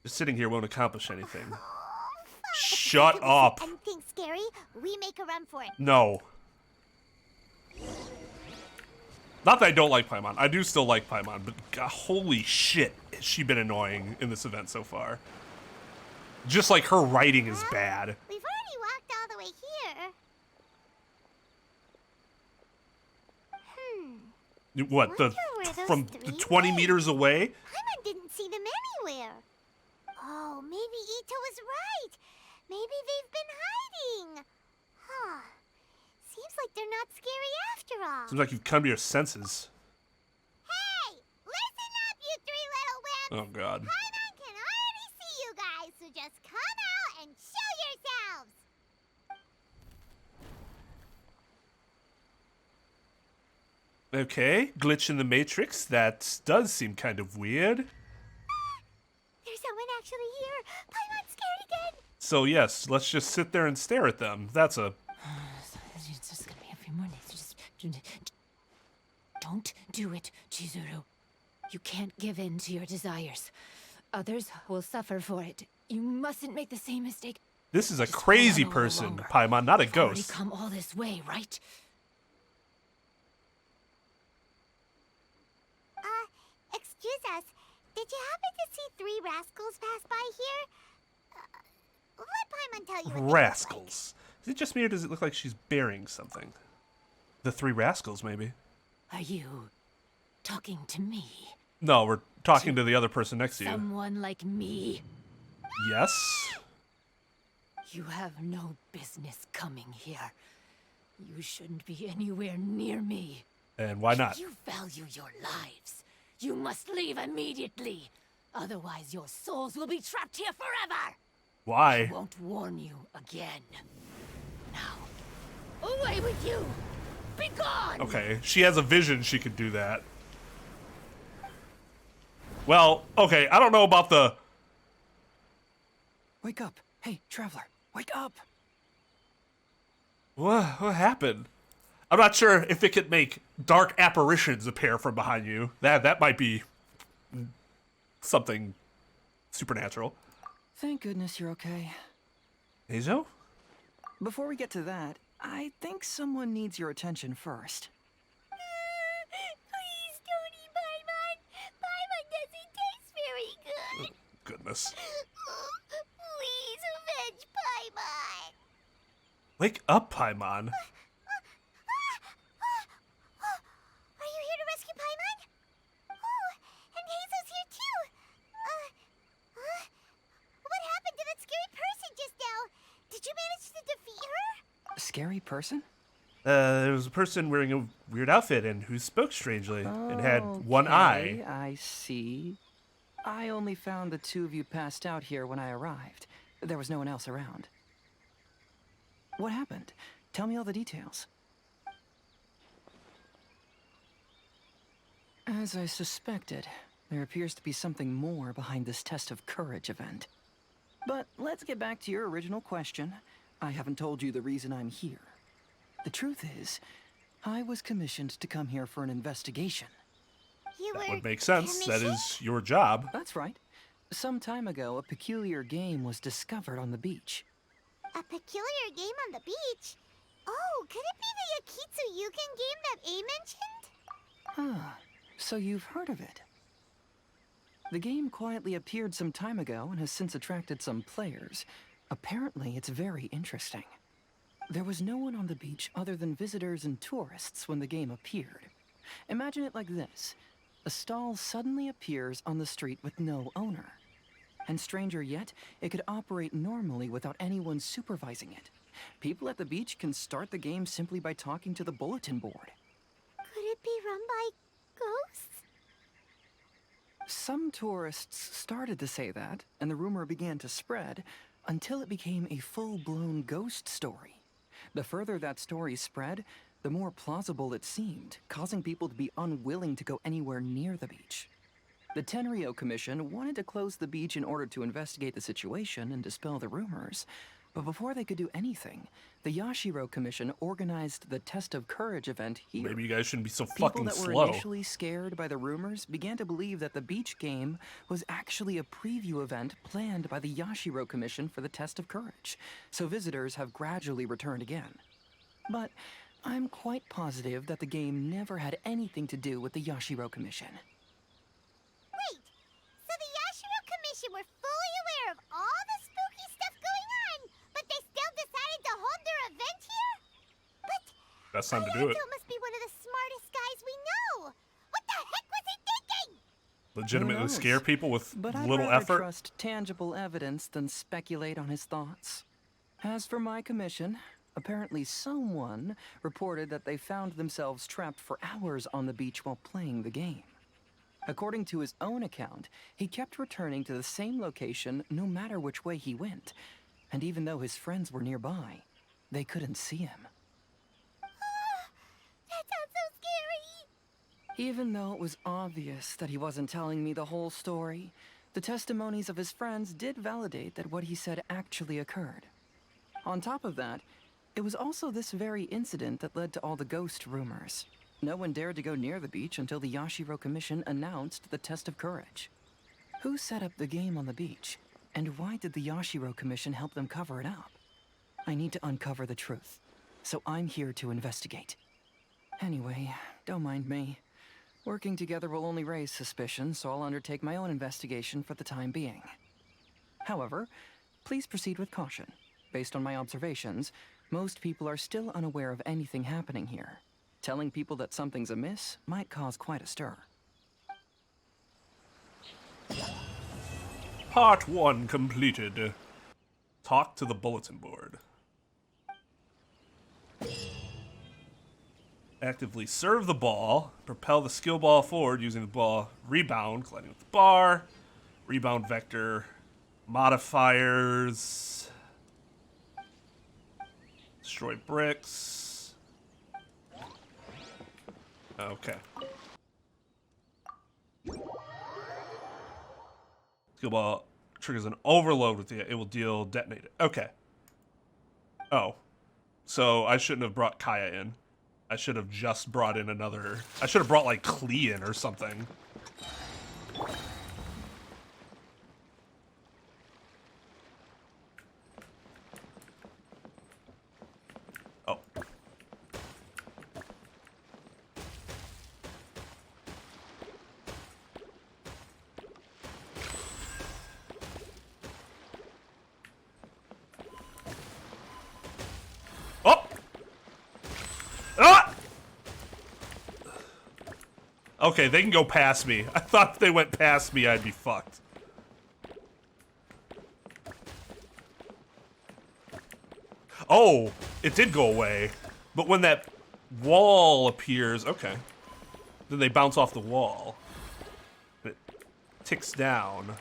[SPEAKER 1] Just sitting here won't accomplish anything.
[SPEAKER 2] Oh, fine.
[SPEAKER 1] Shut
[SPEAKER 2] If we see
[SPEAKER 1] up.
[SPEAKER 2] anything scary, we make a run for it.
[SPEAKER 1] No. Not that I don't like Paimon. I do still like Paimon, but God, holy shit, has she been annoying in this event so far. Just like her writing is bad.
[SPEAKER 2] We've already walked all the way here.
[SPEAKER 1] What,
[SPEAKER 2] Wonder where those
[SPEAKER 1] from
[SPEAKER 2] three
[SPEAKER 1] the 20
[SPEAKER 2] went.
[SPEAKER 1] meters away?
[SPEAKER 2] Paimon didn't see them anywhere. Oh, maybe Ito was right. Maybe they've been hiding. Huh. Seems like they're not scary after all.
[SPEAKER 1] Seems like you've come to your senses.
[SPEAKER 2] Hey! Listen up, you three little wimps!
[SPEAKER 1] Oh god.
[SPEAKER 2] Paimon can already see you guys, so just come out and show yourselves!
[SPEAKER 1] Okay, glitch in the matrix. That does seem kind of weird.
[SPEAKER 2] There's someone actually here. Paimon's scared again.
[SPEAKER 1] So yes, let's just sit there and stare at them. That's a...
[SPEAKER 9] It's just gonna be a few more days. Just don't do it, Chizuru. You can't give in to your desires. Others will suffer for it. You mustn't make the same mistake.
[SPEAKER 1] This is a
[SPEAKER 9] Just hold
[SPEAKER 1] crazy
[SPEAKER 9] on a little
[SPEAKER 1] person,
[SPEAKER 9] longer.
[SPEAKER 1] Paimon, not a
[SPEAKER 9] You've already
[SPEAKER 1] ghost.
[SPEAKER 9] come all this way, right?
[SPEAKER 2] Excuse us. Did you happen to see 3 rascals pass by here? Let Paimon tell you what they look like.
[SPEAKER 1] Rascals. Is it just me or does it look like she's burying something? The 3 rascals, maybe.
[SPEAKER 9] Are you talking to me?
[SPEAKER 1] No, we're talking to the other person next to you.
[SPEAKER 9] Someone like me?
[SPEAKER 1] Yes?
[SPEAKER 9] You have no business coming here. You shouldn't be anywhere near me.
[SPEAKER 1] And why not?
[SPEAKER 9] If you value your lives, you must leave immediately. Otherwise, your souls will be trapped here forever.
[SPEAKER 1] Why?
[SPEAKER 9] I won't warn you again. Now, away with you! Be gone!
[SPEAKER 1] Okay, she has a vision she could do that. Well, okay, I don't know about the...
[SPEAKER 10] Wake up. Hey, traveler, wake up.
[SPEAKER 1] What happened? I'm not sure if it could make dark apparitions appear from behind you. That might be something supernatural.
[SPEAKER 10] Thank goodness you're okay.
[SPEAKER 1] Heizo?
[SPEAKER 10] Before we get to that, I think someone needs your attention first.
[SPEAKER 2] Please don't eat Paimon. Paimon doesn't taste very good.
[SPEAKER 1] Goodness.
[SPEAKER 2] Please avenge Paimon.
[SPEAKER 1] Wake up, Paimon.
[SPEAKER 2] Are you here to rescue Paimon? Oh, and Hazel's here too. What happened to that scary person just now? Did you manage to defeat her?
[SPEAKER 10] A scary person?
[SPEAKER 1] There was a person wearing a weird outfit and who spoke strangely and had one eye.
[SPEAKER 10] Okay, I see. I only found the 2 of you passed out here when I arrived. There was no one else around. What happened? Tell me all the details. As I suspected, there appears to be something more behind this test of courage event. But let's get back to your original question. I haven't told you the reason I'm here. The truth is, I was commissioned to come here for an investigation.
[SPEAKER 2] You
[SPEAKER 1] That
[SPEAKER 2] were
[SPEAKER 1] would make sense. That
[SPEAKER 2] commissioned?
[SPEAKER 1] is your job.
[SPEAKER 10] That's right. Some time ago, a peculiar game was discovered on the beach.
[SPEAKER 2] A peculiar game on the beach? Oh, could it be the Akitsu Yugen game that A mentioned?
[SPEAKER 10] Ah, so you've heard of it. The game quietly appeared some time ago and has since attracted some players. Apparently, it's very interesting. There was no one on the beach other than visitors and tourists when the game appeared. Imagine it like this. A stall suddenly appears on the street with no owner. And stranger yet, it could operate normally without anyone supervising it. People at the beach can start the game simply by talking to the bulletin board.
[SPEAKER 2] Could it be run by ghosts?
[SPEAKER 10] Some tourists started to say that, and the rumor began to spread, until it became a full-blown ghost story. The further that story spread, the more plausible it seemed, causing people to be unwilling to go anywhere near the beach. The Tenryo Commission wanted to close the beach in order to investigate the situation and dispel the rumors, but before they could do anything, the Yashiro Commission organized the Test of Courage event here.
[SPEAKER 1] Maybe you guys shouldn't be so
[SPEAKER 10] People
[SPEAKER 1] fucking
[SPEAKER 10] that were
[SPEAKER 1] slow.
[SPEAKER 10] initially scared by the rumors began to believe that the beach game was actually a preview event planned by the Yashiro Commission for the Test of Courage, so visitors have gradually returned again. But I'm quite positive that the game never had anything to do with the Yashiro Commission.
[SPEAKER 2] Wait, so the Yashiro Commission were fully aware of all the spooky stuff going on, but they still decided to hold their event here? But
[SPEAKER 1] That's time to do it.
[SPEAKER 2] Hayato must be one of the smartest guys we know. What the heck was he thinking?
[SPEAKER 1] Legitimately
[SPEAKER 10] Who knows?
[SPEAKER 1] scare people with
[SPEAKER 10] But I'd
[SPEAKER 1] little
[SPEAKER 10] rather
[SPEAKER 1] effort.
[SPEAKER 10] trust tangible evidence than speculate on his thoughts. As for my commission, apparently someone reported that they found themselves trapped for hours on the beach while playing the game. According to his own account, he kept returning to the same location no matter which way he went, and even though his friends were nearby, they couldn't see him.
[SPEAKER 2] That sounds so scary.
[SPEAKER 10] Even though it was obvious that he wasn't telling me the whole story, The testimonies of his friends did validate that what he said actually occurred. On top of that, it was also this very incident that led to all the ghost rumors. No one dared to go near the beach until the Yashiro Commission announced the test of courage. Who set up the game on the beach? And why did the Yashiro Commission help them cover it up? I need to uncover the truth, so I'm here to investigate. Anyway, don't mind me. Working together will only raise suspicion, so I'll undertake my own investigation for the time being. However, please proceed with caution. Based on my observations, most people are still unaware of anything happening here. Telling people that something's amiss might cause quite a stir.
[SPEAKER 1] Part 1 completed. Talk to the bulletin board. Actively serve the ball. Propel the skill ball forward using the ball. Rebound, colliding with the bar. Rebound vector. Modifiers. Destroy bricks. Okay. Skill ball triggers an overload with it. It will deal detonated. Okay. Oh. So I shouldn't have brought Kaya in. I should have just brought in another... I should have brought, like, Klee in or something. Oh. Oh! Ah! Okay, they can go past me. I thought if they went past me, I'd be fucked. Oh, it did go away. But when that wall appears, okay. Then they bounce off the wall. It ticks down.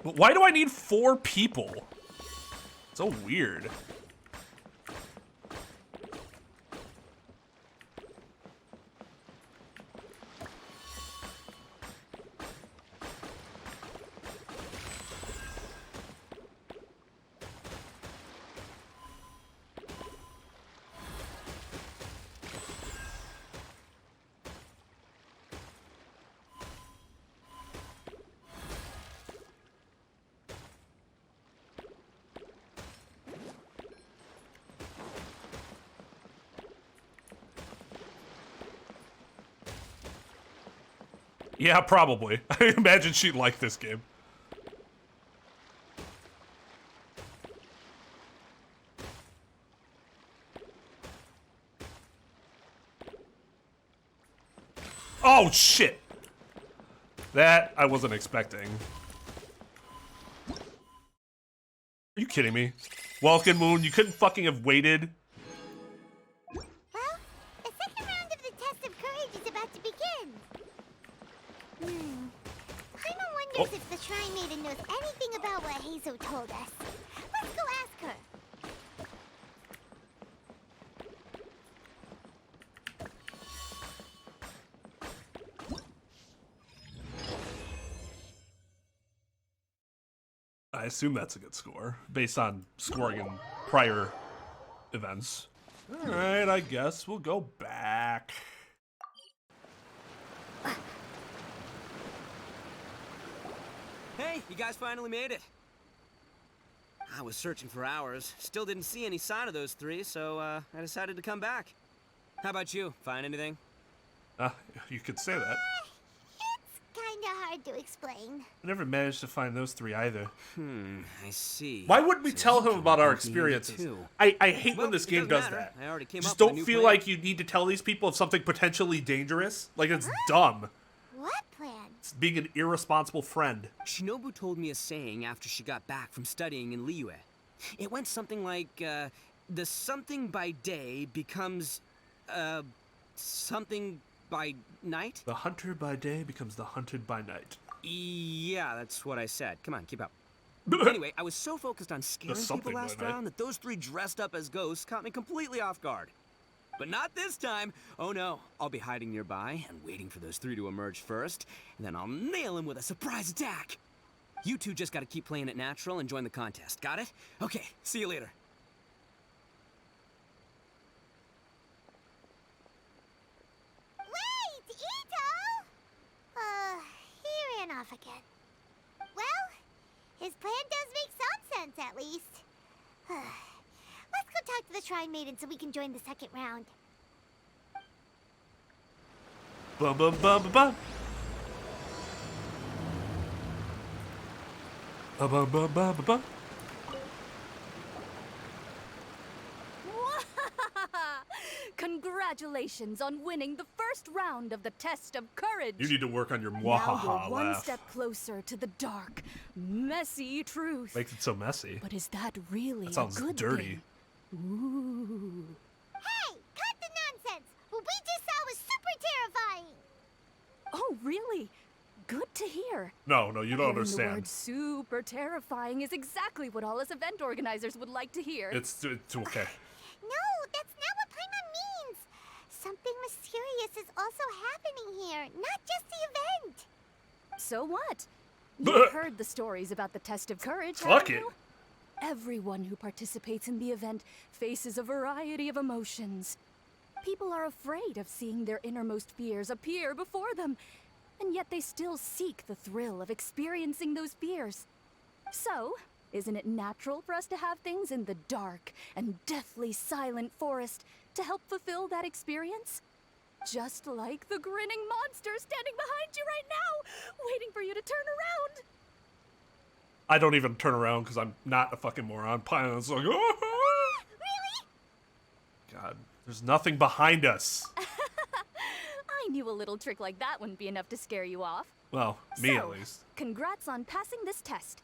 [SPEAKER 1] But why do I need 4 people? So weird. Yeah, probably. I imagine she'd like this game. Oh, shit! That I wasn't expecting. Are you kidding me? Welkin Moon, you couldn't fucking have waited?
[SPEAKER 2] Well, the second round of the test of courage is about to begin. Paimon wonders if the Shrine Maiden knows anything about what Hazel told us. Let's go ask her.
[SPEAKER 1] I assume that's a good score, based on scoring in prior events. Alright, I guess we'll go back.
[SPEAKER 5] Hey, you guys finally made it. I was searching for hours, still didn't see any sign of those 3, so I decided to come back. How about you? Find anything?
[SPEAKER 1] You could say that.
[SPEAKER 2] It's kinda hard to explain.
[SPEAKER 1] I never managed to find those 3 either.
[SPEAKER 5] I see.
[SPEAKER 1] Why wouldn't we
[SPEAKER 5] So
[SPEAKER 1] tell
[SPEAKER 5] you
[SPEAKER 1] him
[SPEAKER 5] can
[SPEAKER 1] about our
[SPEAKER 5] look into it
[SPEAKER 1] experiences?
[SPEAKER 5] too.
[SPEAKER 1] I hate
[SPEAKER 5] Well,
[SPEAKER 1] when this
[SPEAKER 5] it
[SPEAKER 1] game
[SPEAKER 5] doesn't
[SPEAKER 1] does
[SPEAKER 5] matter.
[SPEAKER 1] that.
[SPEAKER 5] I already came
[SPEAKER 1] Just
[SPEAKER 5] up with a
[SPEAKER 1] don't
[SPEAKER 5] new
[SPEAKER 1] feel
[SPEAKER 5] plan.
[SPEAKER 1] like you need to tell these people of something potentially dangerous. Like, it's dumb.
[SPEAKER 2] What plan?
[SPEAKER 1] It's being an irresponsible friend.
[SPEAKER 5] Shinobu told me a saying after she got back from studying in Liyue. It went something like, the something by day becomes, something by night?
[SPEAKER 1] The hunter by day becomes the hunted by night.
[SPEAKER 5] Yeah, that's what I said. Come on, keep up. Anyway, I was so focused on scaring people
[SPEAKER 1] something by
[SPEAKER 5] last
[SPEAKER 1] night.
[SPEAKER 5] round that those 3 dressed up as ghosts caught me completely off guard. But not this time. Oh no, I'll be hiding nearby and waiting for those three to emerge first, and then I'll nail him with a surprise attack. You two just gotta keep playing it natural and join the contest. Got it? Okay, see you later.
[SPEAKER 2] Wait, Ito! He ran off again. Well, his plan does make some sense, at least. Let's go talk to the Shrine Maiden so we can join the second round.
[SPEAKER 1] Bum bum bum bum bum. Bum bum bum bum bum bum.
[SPEAKER 6] Congratulations on winning the first round of the test of courage.
[SPEAKER 1] You need to work on your
[SPEAKER 6] Now
[SPEAKER 1] mwahaha
[SPEAKER 6] you're one
[SPEAKER 1] laugh.
[SPEAKER 6] step closer to the dark, messy truth.
[SPEAKER 1] Makes it so messy.
[SPEAKER 6] But is that really
[SPEAKER 1] That sounds
[SPEAKER 6] a good
[SPEAKER 1] dirty.
[SPEAKER 6] thing? Ooh.
[SPEAKER 2] Hey, cut the nonsense! What we just saw was super terrifying!
[SPEAKER 6] Oh, really? Good to hear.
[SPEAKER 1] No, you don't
[SPEAKER 6] Hearing the
[SPEAKER 1] understand.
[SPEAKER 6] word super terrifying is exactly what all us event organizers would like to hear.
[SPEAKER 1] It's okay.
[SPEAKER 2] No, that's not what Paimon means! Something mysterious is also happening here, not just the event!
[SPEAKER 6] So what? You've heard the stories about the test of courage,
[SPEAKER 1] Fuck
[SPEAKER 6] haven't
[SPEAKER 1] it.
[SPEAKER 6] you? Everyone who participates in the event faces a variety of emotions. People are afraid of seeing their innermost fears appear before them, and yet they still seek the thrill of experiencing those fears. So, isn't it natural for us to have things in the dark and deathly silent forest to help fulfill that experience? Just like the grinning monster standing behind you right now, waiting for you to turn around.
[SPEAKER 1] I don't even turn around because I'm not a fucking moron. Pion's like, oh!
[SPEAKER 2] Really?
[SPEAKER 1] God, there's nothing behind us.
[SPEAKER 6] I knew a little trick like that wouldn't be enough to scare you off.
[SPEAKER 1] Well, me
[SPEAKER 6] So,
[SPEAKER 1] at least.
[SPEAKER 6] Congrats on passing this test.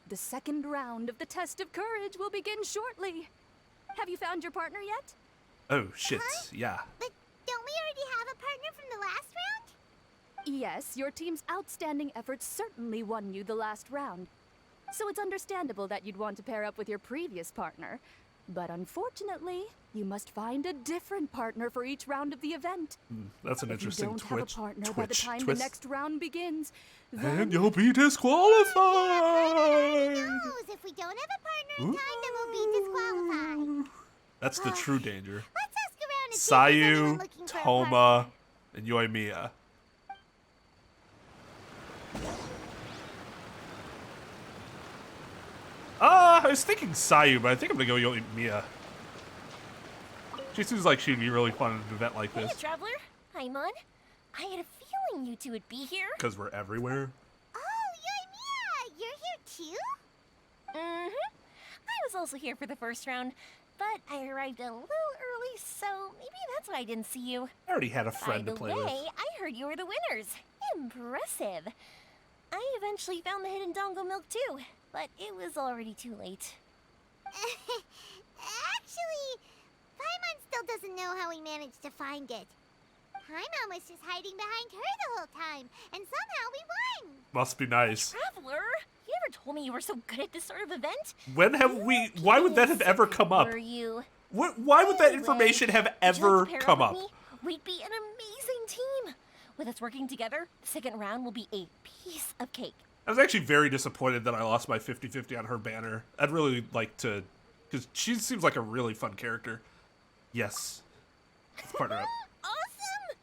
[SPEAKER 6] The second round of the test of courage will begin shortly. Have you found your partner yet?
[SPEAKER 1] Oh shit, yeah.
[SPEAKER 2] But don't we already have a partner from the last round?
[SPEAKER 6] Yes, your team's outstanding efforts certainly won you the last round. So it's understandable that you'd want to pair up with your previous partner. But unfortunately, you must find a different partner for each round of the event.
[SPEAKER 1] That's an
[SPEAKER 6] If you
[SPEAKER 1] interesting
[SPEAKER 6] don't have a partner by the time the
[SPEAKER 1] twist.
[SPEAKER 6] next round begins,
[SPEAKER 1] And
[SPEAKER 6] then
[SPEAKER 1] you'll be disqualified.
[SPEAKER 2] Knows if we don't have a partner in time, then we'll be disqualified.
[SPEAKER 1] That's the true danger.
[SPEAKER 2] Let's ask around and see if there's anyone
[SPEAKER 1] Sayu,
[SPEAKER 2] looking for a
[SPEAKER 1] Toma,
[SPEAKER 2] partner.
[SPEAKER 1] and Yoimiya. I was thinking Sayu, but I think I'm gonna go Yoimiya. She seems like she'd be really fun at an event like
[SPEAKER 11] Hey,
[SPEAKER 1] this.
[SPEAKER 11] Traveler. Paimon. I had a feeling you two would be here.
[SPEAKER 1] Because we're everywhere.
[SPEAKER 2] Oh, Yoimiya, you're here too?
[SPEAKER 11] Mm-hmm. I was also here for the first round, but I arrived a little early, so maybe that's why I didn't see you.
[SPEAKER 1] I already had a friend
[SPEAKER 11] By
[SPEAKER 1] to
[SPEAKER 11] the
[SPEAKER 1] play
[SPEAKER 11] way,
[SPEAKER 1] with.
[SPEAKER 11] I heard you were the winners. Impressive. I eventually found the hidden Dongo milk too, but it was already too late.
[SPEAKER 2] Actually, Paimon still doesn't know how we managed to find it. Paimon was just hiding behind her the whole time, and somehow we won!
[SPEAKER 1] Must be nice.
[SPEAKER 11] Traveler, you never told me you were so good at this sort of event.
[SPEAKER 1] When have we? Why would that have ever come up?
[SPEAKER 11] Were you?
[SPEAKER 1] Why would that
[SPEAKER 11] Anyway,
[SPEAKER 1] information have
[SPEAKER 11] would you
[SPEAKER 1] ever
[SPEAKER 11] like to pair
[SPEAKER 1] come
[SPEAKER 11] up
[SPEAKER 1] up?
[SPEAKER 11] with me? We'd be an amazing team. With us working together, the second round will be a piece of cake.
[SPEAKER 1] I was actually very disappointed that I lost my 50-50 on her banner. I'd really like to, because she seems like a really fun character. Yes. Let's partner up.
[SPEAKER 11] Awesome!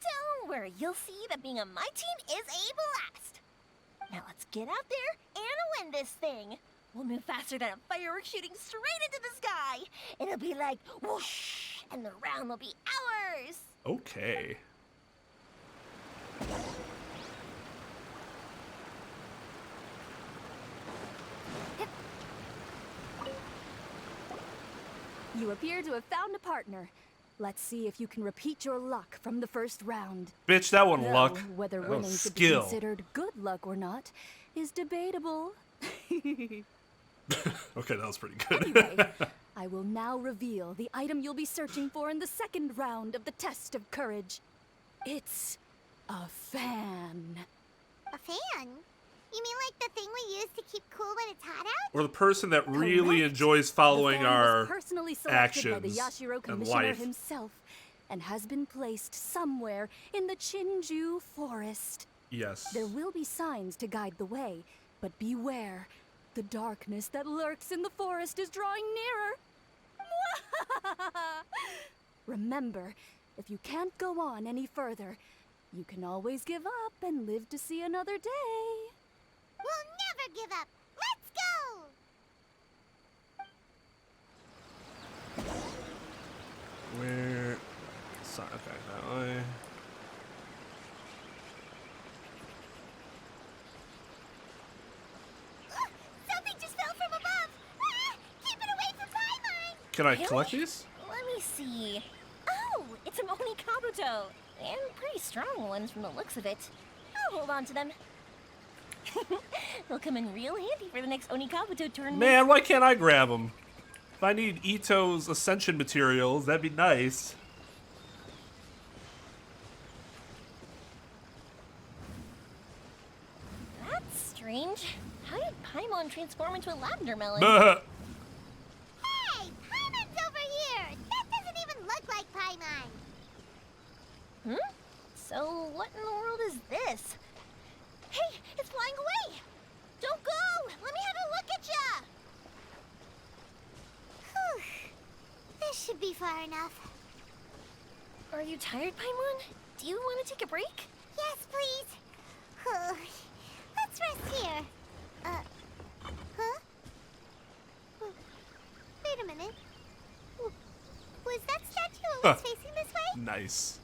[SPEAKER 11] Don't worry, you'll see that being on my team is a blast. Now let's get out there and win this thing. We'll move faster than a firework shooting straight into the sky. It'll be like whoosh, and the round will be ours.
[SPEAKER 1] Okay.
[SPEAKER 6] you appear to have found a partner. Let's see if you can repeat your luck from the first round.
[SPEAKER 1] Bitch, that one
[SPEAKER 6] Though
[SPEAKER 1] luck.
[SPEAKER 6] whether
[SPEAKER 1] That
[SPEAKER 6] winning
[SPEAKER 1] was
[SPEAKER 6] should be
[SPEAKER 1] skill.
[SPEAKER 6] considered good luck or not is debatable.
[SPEAKER 1] Okay, that was pretty good.
[SPEAKER 6] Anyway, I will now reveal the item you'll be searching for in the second round of the test of courage. It's a fan.
[SPEAKER 2] A fan? You mean like the thing we use to keep cool when it's hot out?
[SPEAKER 1] Or the person that really
[SPEAKER 6] Correct.
[SPEAKER 1] enjoys following
[SPEAKER 6] the fan
[SPEAKER 1] our
[SPEAKER 6] was personally selected
[SPEAKER 1] actions
[SPEAKER 6] by the Yashiro
[SPEAKER 1] and
[SPEAKER 6] Commissioner
[SPEAKER 1] life.
[SPEAKER 6] himself, and has been placed somewhere in the Chinju Forest.
[SPEAKER 1] Yes.
[SPEAKER 6] There will be signs to guide the way, but beware. The darkness that lurks in the forest is drawing nearer. Remember, if you can't go on any further, you can always give up and live to see another day.
[SPEAKER 2] We'll never give up. Let's go!
[SPEAKER 1] Where? Sorry, okay, that way.
[SPEAKER 2] Something just fell from above! Ah, keep it away from Paimon!
[SPEAKER 1] Can I
[SPEAKER 11] Really?
[SPEAKER 1] collect these?
[SPEAKER 11] Let me see. Oh, it's a Oni Kabuto. And pretty strong ones from the looks of it. I'll hold on to them. They'll come in real handy for the next Oni Kabuto tournament.
[SPEAKER 1] Man, why can't I grab them? If I need Ito's Ascension materials, that'd be nice.
[SPEAKER 11] That's strange. How did Paimon transform into a lavender melon?
[SPEAKER 1] Buh.
[SPEAKER 2] Hey! Paimon's over here! That doesn't even look like Paimon!
[SPEAKER 11] Hmm? So what in the world is this? Hey, it's flying away! Don't go! Let me have a look at ya!
[SPEAKER 2] Whew. This should be far enough.
[SPEAKER 11] Are you tired, Paimon? Do you want to take a break?
[SPEAKER 2] Yes, please. Let's rest here. Huh? Wait a minute. Was that statue always facing this way?
[SPEAKER 1] Nice.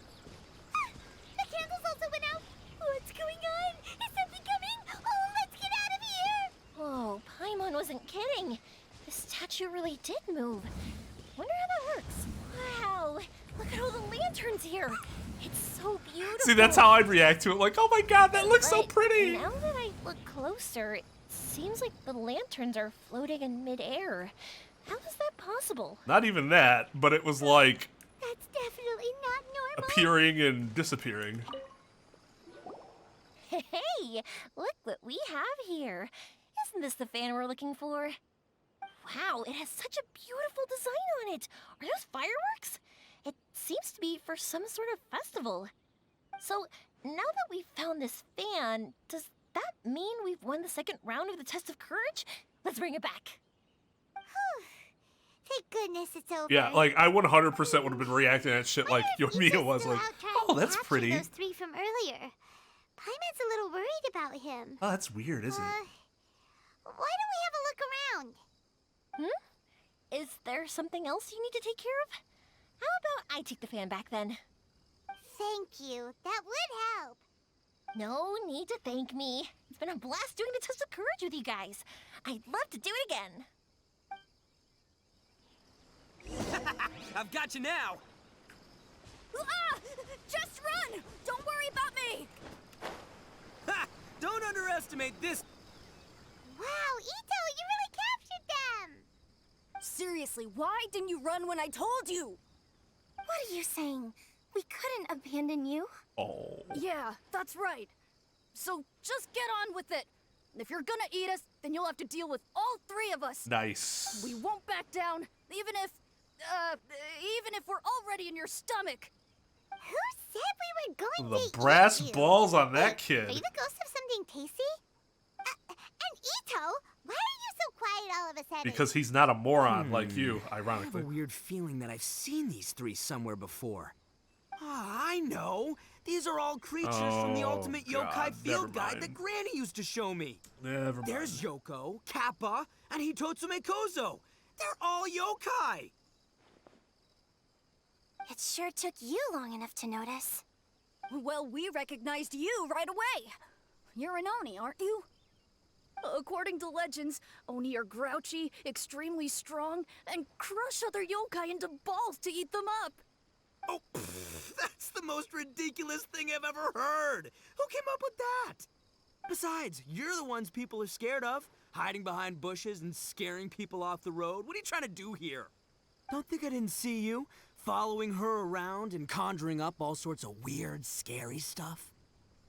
[SPEAKER 2] The candles also went out. What's going on? Is something coming? Oh, let's get out of here!
[SPEAKER 11] Oh, Paimon wasn't kidding. The statue really did move. Wonder how that works. Wow, look at all the lanterns here. It's so beautiful.
[SPEAKER 1] See, that's how I'd react to it. Like, oh my god, that looks so
[SPEAKER 11] Right,
[SPEAKER 1] pretty.
[SPEAKER 11] Now that I look closer, it seems like the lanterns are floating in midair. How is that possible?
[SPEAKER 1] Not even that, but it was like
[SPEAKER 2] That's definitely not normal.
[SPEAKER 1] appearing and disappearing.
[SPEAKER 11] Hey, look what we have here. Isn't this the fan we're looking for? Wow, it has such a beautiful design on it. Are those fireworks? It seems to be for some sort of festival. So, now that we've found this fan, does that mean we've won the second round of the test of courage? Let's bring it back.
[SPEAKER 2] Thank goodness it's over.
[SPEAKER 1] Yeah, like I 100% would have been reacting to that shit like Yomiya was like, oh, that's pretty.
[SPEAKER 2] Those three from earlier. Paimon's a little worried about him.
[SPEAKER 1] Oh, that's weird, isn't it?
[SPEAKER 2] Why don't we have a look around?
[SPEAKER 11] Is there something else you need to take care of? How about I take the fan back then?
[SPEAKER 2] Thank you. That would help.
[SPEAKER 11] No need to thank me. It's been a blast doing the test of courage with you guys. I'd love to do it again.
[SPEAKER 5] I've got you now.
[SPEAKER 6] Ah! Just run! Don't worry about me!
[SPEAKER 5] Ha! Don't underestimate this.
[SPEAKER 2] Wow, Ito, you really captured them!
[SPEAKER 6] Seriously, why didn't you run when I told you?
[SPEAKER 2] What are you saying? We couldn't abandon you?
[SPEAKER 1] Oh.
[SPEAKER 6] Yeah, that's right. So just get on with it. If you're gonna eat us, then you'll have to deal with all three of us.
[SPEAKER 1] Nice.
[SPEAKER 6] We won't back down, even if we're already in your stomach.
[SPEAKER 2] Who said we were going
[SPEAKER 1] The
[SPEAKER 2] to
[SPEAKER 1] brass
[SPEAKER 2] eat you?
[SPEAKER 1] balls on that
[SPEAKER 2] Are
[SPEAKER 1] kid.
[SPEAKER 2] you the ghost of something tasty? And Ito, why are you so quiet all of a sudden?
[SPEAKER 1] Because he's not a moron like you,
[SPEAKER 5] I have
[SPEAKER 1] ironically.
[SPEAKER 5] a weird feeling that I've seen these three somewhere before. Ah, I know. These are all creatures from the
[SPEAKER 1] Oh,
[SPEAKER 5] Ultimate
[SPEAKER 1] God,
[SPEAKER 5] Yokai Field
[SPEAKER 1] never
[SPEAKER 5] Guide
[SPEAKER 1] mind.
[SPEAKER 5] that Granny used to show me.
[SPEAKER 1] Never mind.
[SPEAKER 5] There's Yoko, Kappa, and Hitotsume Kozo. They're all yokai.
[SPEAKER 2] It sure took you long enough to notice.
[SPEAKER 6] Well, we recognized you right away. You're an Oni, aren't you? According to legends, Oni are grouchy, extremely strong, and crush other yokai into balls to eat them up.
[SPEAKER 5] Oh, that's the most ridiculous thing I've ever heard. Who came up with that? Besides, you're the ones people are scared of, hiding behind bushes and scaring people off the road. What are you trying to do here? Don't think I didn't see you, following her around and conjuring up all sorts of weird, scary stuff.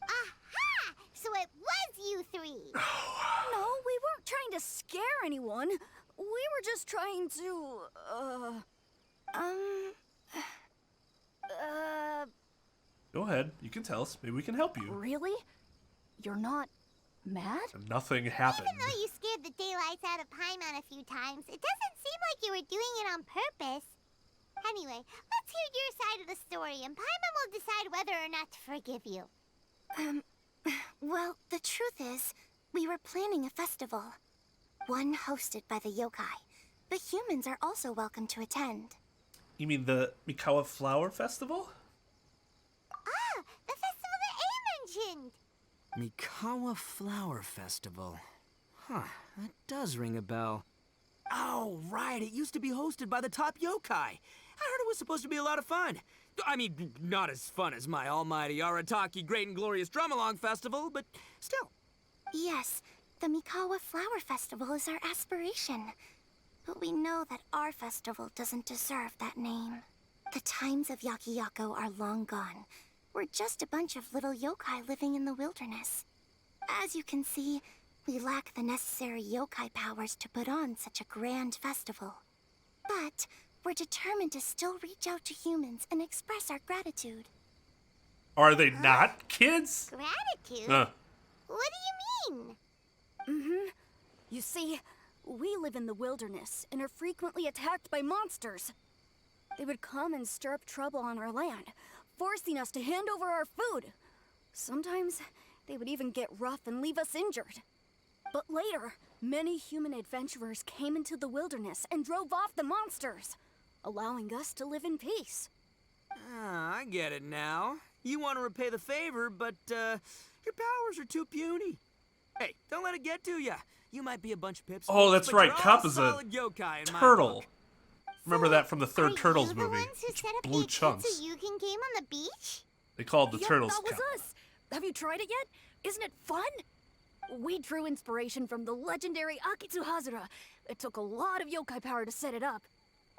[SPEAKER 2] Aha! So it was you you three?
[SPEAKER 6] No, we weren't trying to scare anyone. We were just trying to,
[SPEAKER 1] Go ahead. You can tell us. Maybe we can help you.
[SPEAKER 6] Really? You're not mad?
[SPEAKER 1] Nothing happened.
[SPEAKER 2] Even though you scared the daylights out of Paimon a few times, it doesn't seem like you were doing it on purpose. Anyway, let's hear your side of the story, and Paimon will decide whether or not to forgive you.
[SPEAKER 12] Well, the truth is, we were planning a festival. One hosted by the yokai. But humans are also welcome to attend.
[SPEAKER 1] You mean the Mikawa Flower Festival?
[SPEAKER 2] Ah, the festival that A mentioned!
[SPEAKER 5] Mikawa Flower Festival. Huh, that does ring a bell. Oh, right, it used to be hosted by the top yokai. I heard it was supposed to be a lot of fun. I mean, not as fun as my almighty Arataki Great and Glorious Drum-Along Festival, but still.
[SPEAKER 12] Yes, the Mikawa Flower Festival is our aspiration. But we know that our festival doesn't deserve that name. The times of Yakiyako are long gone. We're just a bunch of little yokai living in the wilderness. As you can see, we lack the necessary yokai powers to put on such a grand festival. But we're determined to still reach out to humans and express our gratitude.
[SPEAKER 1] Are they not kids?
[SPEAKER 2] Gratitude? What do you mean?
[SPEAKER 6] You see, we live in the wilderness and are frequently attacked by monsters. They would come and stir up trouble on our land, forcing us to hand over our food. Sometimes they would even get rough and leave us injured. But later, many human adventurers came into the wilderness and drove off the monsters, allowing us to live in peace.
[SPEAKER 5] Ah, I get it now. You want to repay the favor, but your powers are too puny. Hey, don't let it get to ya. You might be a bunch of pips.
[SPEAKER 1] Oh, that's
[SPEAKER 5] but
[SPEAKER 1] right.
[SPEAKER 5] you're all
[SPEAKER 1] Cup is a
[SPEAKER 5] solid yokai in my
[SPEAKER 1] turtle.
[SPEAKER 5] book.
[SPEAKER 1] Remember that from the third Turtles
[SPEAKER 2] Are
[SPEAKER 1] movie.
[SPEAKER 2] you the ones who
[SPEAKER 1] It's
[SPEAKER 2] set up
[SPEAKER 1] blue
[SPEAKER 2] the
[SPEAKER 1] chunks.
[SPEAKER 2] Akitsu Yugen game on the beach?
[SPEAKER 1] They called the
[SPEAKER 6] Yep,
[SPEAKER 1] turtles
[SPEAKER 6] that was
[SPEAKER 1] Cup.
[SPEAKER 6] us. Have you tried it yet? Isn't it fun? We drew inspiration from the legendary Akitsu Hazura. It took a lot of yokai power to set it up.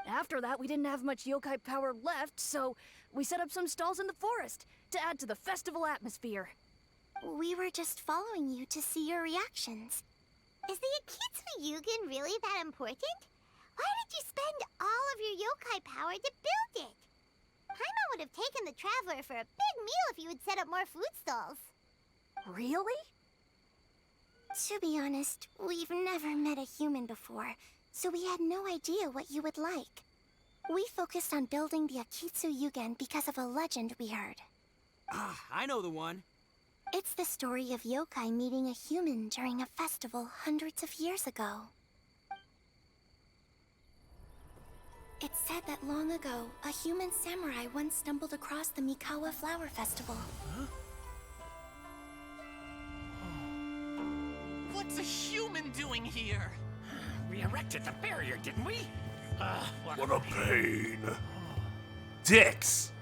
[SPEAKER 6] After that, we didn't have much yokai power left, so we set up some stalls in the forest to add to the festival atmosphere.
[SPEAKER 12] We were just following you to see your reactions.
[SPEAKER 2] Is the Akitsu Yugen really that important? Why did you spend all of your yokai power to build it? Paimon would have taken the Traveler for a big meal if you had set up more food stalls.
[SPEAKER 6] Really?
[SPEAKER 12] To be honest, we've never met a human before, so we had no idea what you would like. We focused on building the Akitsu Yugen because of a legend we heard.
[SPEAKER 5] Ah, I know the one.
[SPEAKER 12] It's the story of yokai meeting a human during a festival hundreds of years ago. It's said that long ago, a human samurai once stumbled across the Mikawa Flower Festival.
[SPEAKER 13] What's a human doing here? We erected the barrier, didn't we?
[SPEAKER 1] What a pain. Dicks!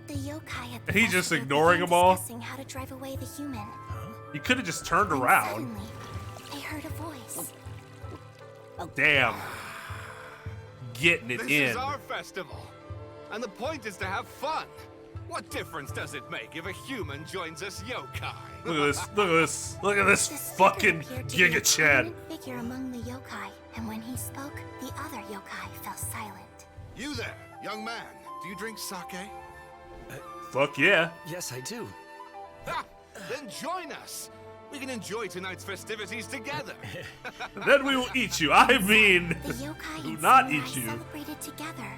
[SPEAKER 12] The yokai at the
[SPEAKER 1] And he's just
[SPEAKER 12] festival
[SPEAKER 1] ignoring
[SPEAKER 12] began
[SPEAKER 1] them all?
[SPEAKER 12] discussing how to drive away the human.
[SPEAKER 1] You could have just turned
[SPEAKER 12] When
[SPEAKER 1] around.
[SPEAKER 12] Suddenly, they heard a voice.
[SPEAKER 1] Damn. Getting it
[SPEAKER 14] This
[SPEAKER 1] in.
[SPEAKER 14] is our festival, and the point is to have fun. What difference does it make if a human joins us yokai?
[SPEAKER 1] Look at this. Look at this. Look at this
[SPEAKER 12] The speaker
[SPEAKER 1] fucking
[SPEAKER 12] appeared to be a
[SPEAKER 1] Giga Chad.
[SPEAKER 12] prominent figure among the yokai, and when he spoke, the other yokai fell silent.
[SPEAKER 14] You there, young man. Do you drink sake?
[SPEAKER 1] Fuck yeah.
[SPEAKER 10] Yes, I do.
[SPEAKER 14] Ha! Then join us. We can enjoy tonight's festivities together.
[SPEAKER 1] Then we will eat you. I mean,
[SPEAKER 12] The yokai
[SPEAKER 1] do
[SPEAKER 12] and
[SPEAKER 1] not
[SPEAKER 12] samurai
[SPEAKER 1] eat you.
[SPEAKER 12] celebrated together.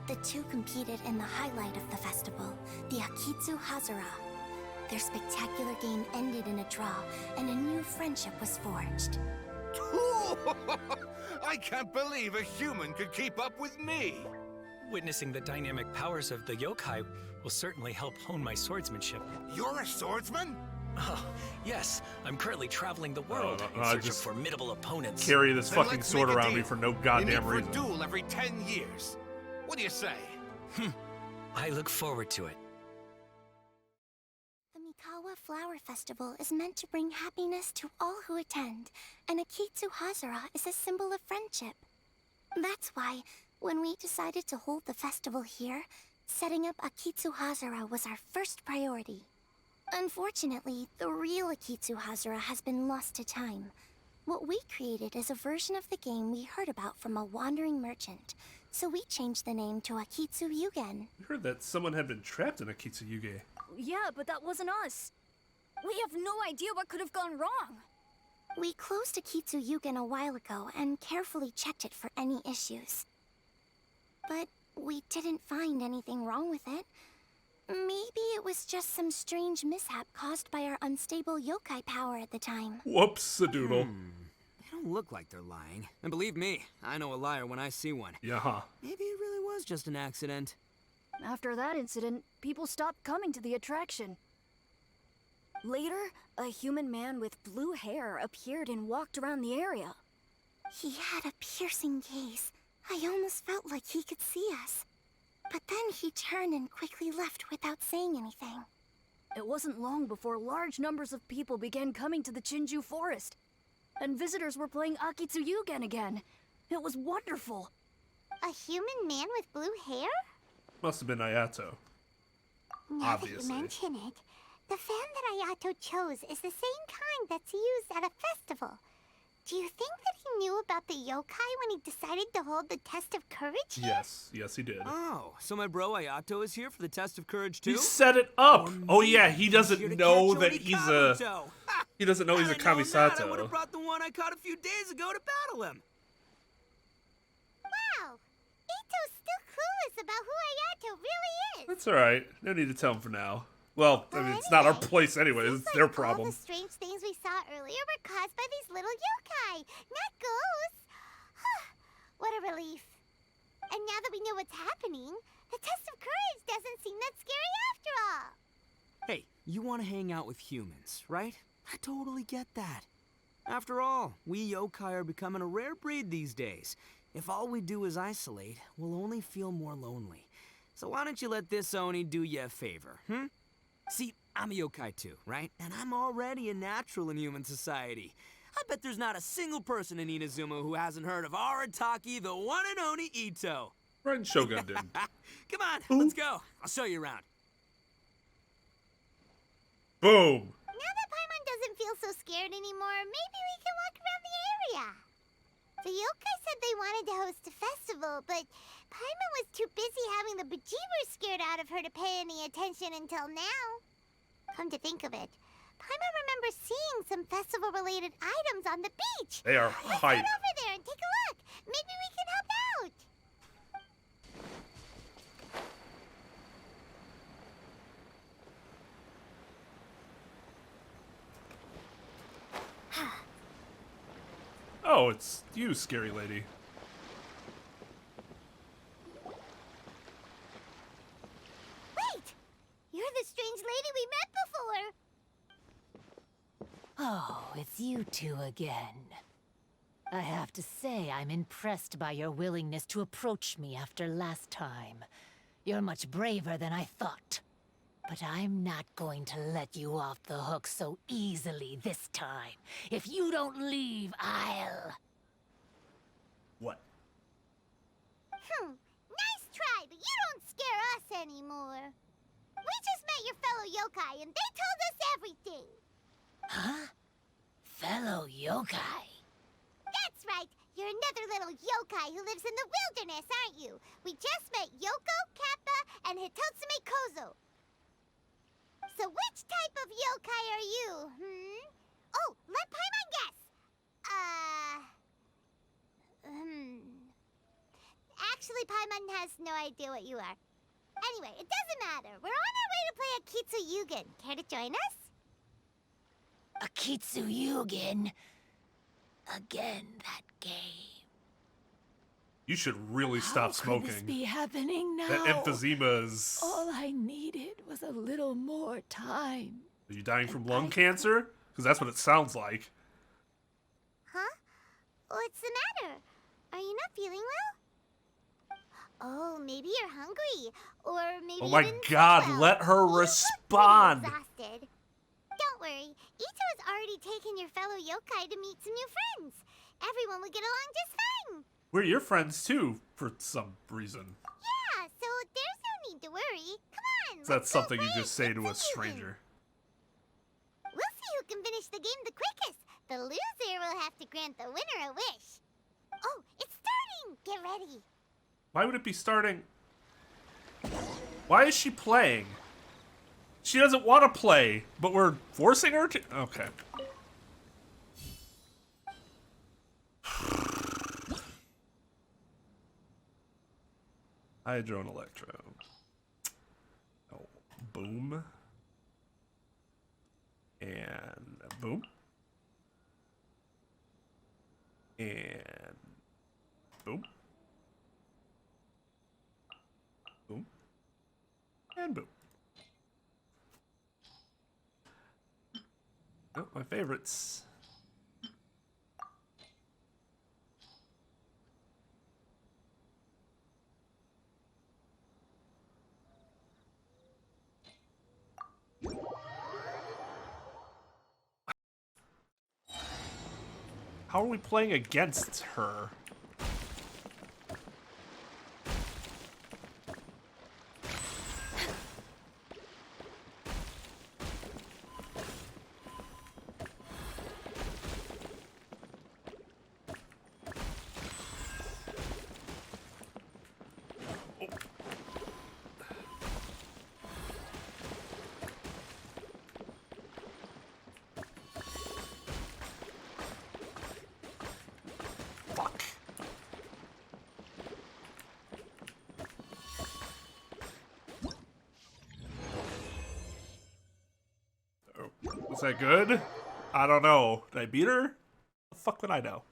[SPEAKER 12] The two competed in the highlight of the festival, the Akitsu Hazura. Their spectacular game ended in a draw, and a new friendship was forged.
[SPEAKER 14] I can't believe a human could keep up with me.
[SPEAKER 15] Witnessing the dynamic powers of the yokai will certainly help hone my swordsmanship.
[SPEAKER 14] You're a swordsman?
[SPEAKER 15] Oh, yes. I'm currently traveling the world in
[SPEAKER 1] I
[SPEAKER 15] search of
[SPEAKER 1] just
[SPEAKER 15] formidable opponents.
[SPEAKER 1] carry this
[SPEAKER 14] Then
[SPEAKER 1] fucking
[SPEAKER 14] let's
[SPEAKER 1] sword
[SPEAKER 14] make a
[SPEAKER 1] around me
[SPEAKER 14] deal.
[SPEAKER 1] for no
[SPEAKER 14] We
[SPEAKER 1] goddamn
[SPEAKER 14] meet for
[SPEAKER 1] reason.
[SPEAKER 14] a duel every 10 years. What do you say?
[SPEAKER 15] I look forward to it.
[SPEAKER 12] The Mikawa Flower Festival is meant to bring happiness to all who attend, and Akitsu Hazura is a symbol of friendship. That's why, when we decided to hold the festival here, setting up Akitsu Hazura was our first priority. Unfortunately, the real Akitsu Hazura has been lost to time. What we created is a version of the game we heard about from a wandering merchant, so we changed the name to Akitsu Yugen.
[SPEAKER 1] We heard that someone had been trapped in Akitsu Yuge.
[SPEAKER 6] Yeah, but that wasn't us. We have no idea what could have gone wrong.
[SPEAKER 12] We closed Akitsu Yugen a while ago and carefully checked it for any issues. But we didn't find anything wrong with it. Maybe it was just some strange mishap caused by our unstable yokai power at the time.
[SPEAKER 1] Whoops-a-doodle.
[SPEAKER 5] They don't look like they're lying. And believe me, I know a liar when I see one.
[SPEAKER 1] Yeah.
[SPEAKER 5] Maybe it really was just an accident.
[SPEAKER 6] After that incident, people stopped coming to the attraction. Later, a human man with blue hair appeared and walked around the area.
[SPEAKER 12] He had a piercing gaze. I almost felt like he could see us. But then he turned and quickly left without saying anything.
[SPEAKER 6] It wasn't long before large numbers of people began coming to the Chinju forest. And visitors were playing Akitsu Yugen again. It was wonderful.
[SPEAKER 2] A human man with blue hair?
[SPEAKER 1] Must have been Ayato.
[SPEAKER 2] Now
[SPEAKER 1] Obviously.
[SPEAKER 2] that you mention it, the fan that Ayato chose is the same kind that's used at a festival. Do you think that he knew about the yokai when he decided to hold the test of courage here?
[SPEAKER 1] Yes, yes he did.
[SPEAKER 5] Oh, so my bro Ayato is here for the test of courage too?
[SPEAKER 1] He set it up! Oh yeah, he
[SPEAKER 5] here
[SPEAKER 1] doesn't
[SPEAKER 5] to
[SPEAKER 1] know
[SPEAKER 5] catch
[SPEAKER 1] that
[SPEAKER 5] Oni
[SPEAKER 1] he's
[SPEAKER 5] Kabuto.
[SPEAKER 1] a... He doesn't know he's a
[SPEAKER 5] Had I known that, I would
[SPEAKER 1] Kamisato.
[SPEAKER 5] have brought the one I caught a few days ago to battle him.
[SPEAKER 2] Wow! Ito's still clueless about who Ayato really is!
[SPEAKER 1] That's alright. No need to tell him for now. Well, I mean, it's not our place anyway. It's their
[SPEAKER 2] All
[SPEAKER 1] problem.
[SPEAKER 2] the strange things we saw earlier were caused by these little yokai, not ghosts. What a relief. And now that we know what's happening, the test of courage doesn't seem that scary after all.
[SPEAKER 5] Hey, you want to hang out with humans, right? I totally get that. After all, we yokai are becoming a rare breed these days. If all we do is isolate, we'll only feel more lonely. So why don't you let this Oni do you a favor, See, I'm a yokai too, right? And I'm already a natural in human society. I bet there's not a single person in Inazuma who hasn't heard of Arataki, the one and only Ito.
[SPEAKER 1] Ren Shogun did.
[SPEAKER 5] Come on, let's go. I'll show you around.
[SPEAKER 1] Boom!
[SPEAKER 2] Now that Paimon doesn't feel so scared anymore, maybe we can walk around the area. The yokai said they wanted to host a festival, but Paimon was too busy having the bejeebers scared out of her to pay any attention until now. Come to think of it, Paimon remembers seeing some festival-related items on the beach.
[SPEAKER 1] They are
[SPEAKER 2] Let's
[SPEAKER 1] hype.
[SPEAKER 2] head over there and take a look. Maybe we can help out.
[SPEAKER 1] Oh, it's you, scary lady.
[SPEAKER 2] Wait! You're the strange lady we met before.
[SPEAKER 9] Oh, it's you two again. I have to say, I'm impressed by your willingness to approach me after last time. You're much braver than I thought. But I'm not going to let you off the hook so easily this time. If you don't leave, I'll...
[SPEAKER 1] What?
[SPEAKER 2] Nice try, but you don't scare us anymore. We just met your fellow yokai, and they told us everything.
[SPEAKER 9] Huh? Fellow yokai?
[SPEAKER 2] That's right. You're another little yokai who lives in the wilderness, aren't you? We just met Yoko, Kappa, and Hitotsume Kozo. So which type of yokai are you, Oh, let Paimon guess. Actually, Paimon has no idea what you are. Anyway, it doesn't matter. We're on our way to play Akitsu Yugen. Care to join us?
[SPEAKER 9] Akitsu Yugen. Again, that game.
[SPEAKER 1] You should really stop
[SPEAKER 9] How could this
[SPEAKER 1] smoking.
[SPEAKER 9] be happening now?
[SPEAKER 1] That emphysema is...
[SPEAKER 9] All I needed was a little more time.
[SPEAKER 1] Are you dying from lung cancer? Because that's what it sounds like.
[SPEAKER 2] Huh? What's the matter? Are you not feeling well? Oh, maybe you're hungry. Or maybe
[SPEAKER 1] Oh
[SPEAKER 2] you
[SPEAKER 1] my
[SPEAKER 2] didn't sleep
[SPEAKER 1] god,
[SPEAKER 2] well.
[SPEAKER 1] let her
[SPEAKER 2] You look
[SPEAKER 1] respond!
[SPEAKER 2] pretty exhausted. Don't worry. Ito has already taken your fellow yokai to meet some new friends. Everyone will get along just fine.
[SPEAKER 1] We're your friends too, for some reason.
[SPEAKER 2] Yeah, so there's no need to worry. Come on.
[SPEAKER 1] So that's something you just say to a stranger.
[SPEAKER 2] finish the game the quickest. The loser will have to grant the winner a wish. Oh, it's starting! Get ready.
[SPEAKER 1] Why would it be starting? Why is she playing? She doesn't want to play, but we're forcing her to. Okay. Hydro and Electro. Oh, boom. And boom. And boom. Boom. And boom. Oh, my favorites. How are we playing against her? Is that good? I don't know. Did I beat her? The fuck would I know?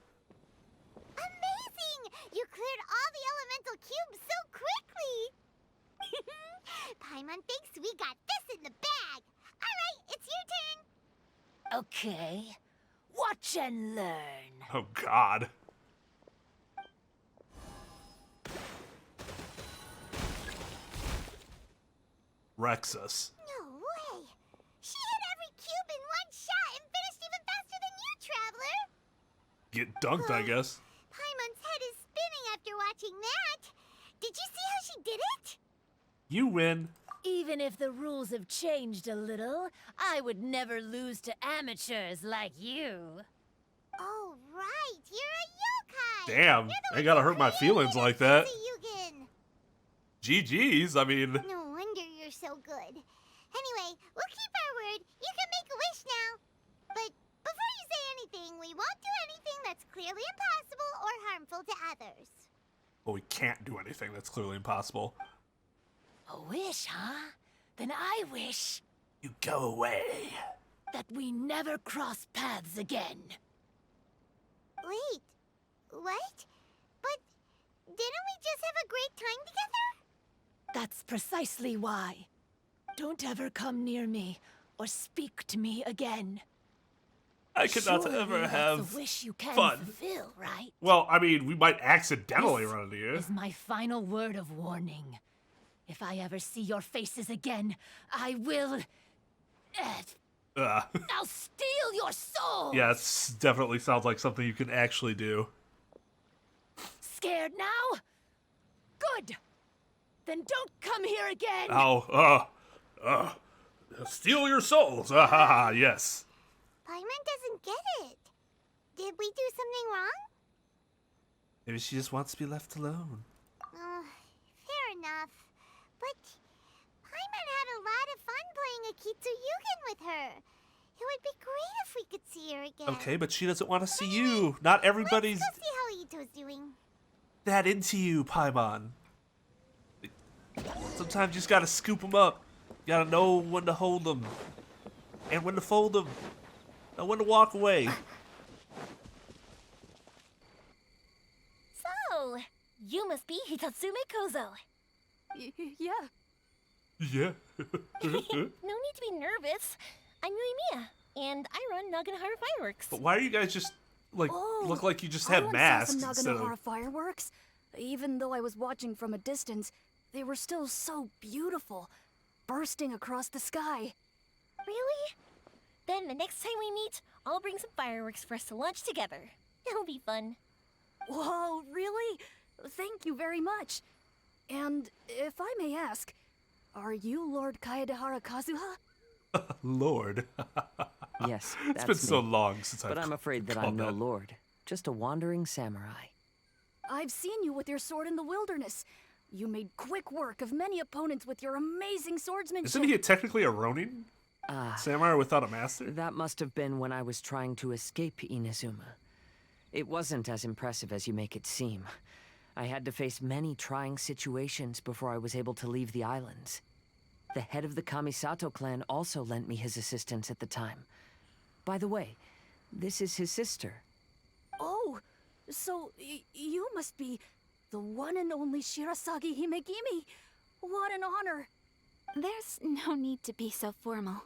[SPEAKER 2] Amazing! You cleared all the elemental cubes so quickly! Paimon thinks we got this in the bag. Alright, it's your turn.
[SPEAKER 9] Okay. Watch and learn.
[SPEAKER 1] Oh, God. Rexus.
[SPEAKER 2] No way! She hit every cube in one shot and finished even faster than you, Traveler!
[SPEAKER 1] Get dunked, I guess.
[SPEAKER 2] Paimon's head is spinning after watching that. Did you see how she did it?
[SPEAKER 1] You win.
[SPEAKER 9] Even if the rules have changed a little, I would never lose to amateurs like you.
[SPEAKER 2] Oh, right. You're a yokai.
[SPEAKER 1] Damn, ain't gotta hurt my feelings like that.
[SPEAKER 2] Yugen.
[SPEAKER 1] GG's, I mean.
[SPEAKER 2] No wonder you're so good. Anyway, we'll keep our word. You can make a wish now. But before you say anything, we won't do anything that's clearly impossible or harmful to others.
[SPEAKER 1] Well, we can't do anything that's clearly impossible.
[SPEAKER 9] A wish, huh? Then I wish
[SPEAKER 1] You go away.
[SPEAKER 9] that we never cross paths again.
[SPEAKER 2] Wait, what? But didn't we just have a great time together?
[SPEAKER 9] That's precisely why. Don't ever come near me or speak to me again.
[SPEAKER 1] I cannot
[SPEAKER 9] Surely
[SPEAKER 1] ever
[SPEAKER 9] that's
[SPEAKER 1] have
[SPEAKER 9] a wish you can
[SPEAKER 1] fun.
[SPEAKER 9] fulfill, right?
[SPEAKER 1] Well, I mean, we might accidentally
[SPEAKER 9] This
[SPEAKER 1] run into you.
[SPEAKER 9] is my final word of warning. If I ever see your faces again, I will... I'll steal your soul!
[SPEAKER 1] Yeah, it definitely sounds like something you can actually do.
[SPEAKER 9] Scared now? Good! Then don't come here again!
[SPEAKER 1] Steal your souls! Ah, yes.
[SPEAKER 2] Paimon doesn't get it. Did we do something wrong?
[SPEAKER 1] Maybe she just wants to be left alone.
[SPEAKER 2] Fair enough. But Paimon had a lot of fun playing Akitsu Yugen with her. It would be great if we could see her again.
[SPEAKER 1] Okay, but she doesn't want to see you. Not everybody's
[SPEAKER 2] Let's go see how Ito's doing.
[SPEAKER 1] that into you, Paimon. Sometimes you just gotta scoop them up. You gotta know when to hold them. And when to fold them. And when to walk away.
[SPEAKER 11] So, you must be Hitatsume Kozo.
[SPEAKER 6] Yeah.
[SPEAKER 1] Yeah.
[SPEAKER 11] No need to be nervous. I'm Yuimiya, and I run Naganohara Fireworks.
[SPEAKER 1] But why are you guys just, like, look like you just
[SPEAKER 6] I
[SPEAKER 1] have
[SPEAKER 6] once
[SPEAKER 1] masks
[SPEAKER 6] saw
[SPEAKER 1] instead
[SPEAKER 6] some
[SPEAKER 1] of...
[SPEAKER 6] Naganohara fireworks. Even though I was watching from a distance, they were still so beautiful, bursting across the sky.
[SPEAKER 11] Really? Then the next time we meet, I'll bring some fireworks for us to launch together. It'll be fun.
[SPEAKER 6] Whoa, really? Thank you very much. And if I may ask, are you Lord Kaedehara Kazuha?
[SPEAKER 1] Lord.
[SPEAKER 16] Yes,
[SPEAKER 1] It's
[SPEAKER 16] that's
[SPEAKER 1] been so
[SPEAKER 16] me.
[SPEAKER 1] long since I've
[SPEAKER 16] But I'm afraid that
[SPEAKER 1] called
[SPEAKER 16] I'm no
[SPEAKER 1] that.
[SPEAKER 16] lord, just a wandering samurai.
[SPEAKER 6] I've seen you with your sword in the wilderness. You made quick work of many opponents with your amazing swordsmanship.
[SPEAKER 1] Isn't he technically a Ronin? Samurai without a master?
[SPEAKER 16] That must have been when I was trying to escape Inazuma. It wasn't as impressive as you make it seem. I had to face many trying situations before I was able to leave the islands. The head of the Kamisato clan also lent me his assistance at the time. By the way, this is his sister.
[SPEAKER 6] Oh, so you must be the one and only Shirasagi Himegimi. What an honor.
[SPEAKER 7] There's no need to be so formal.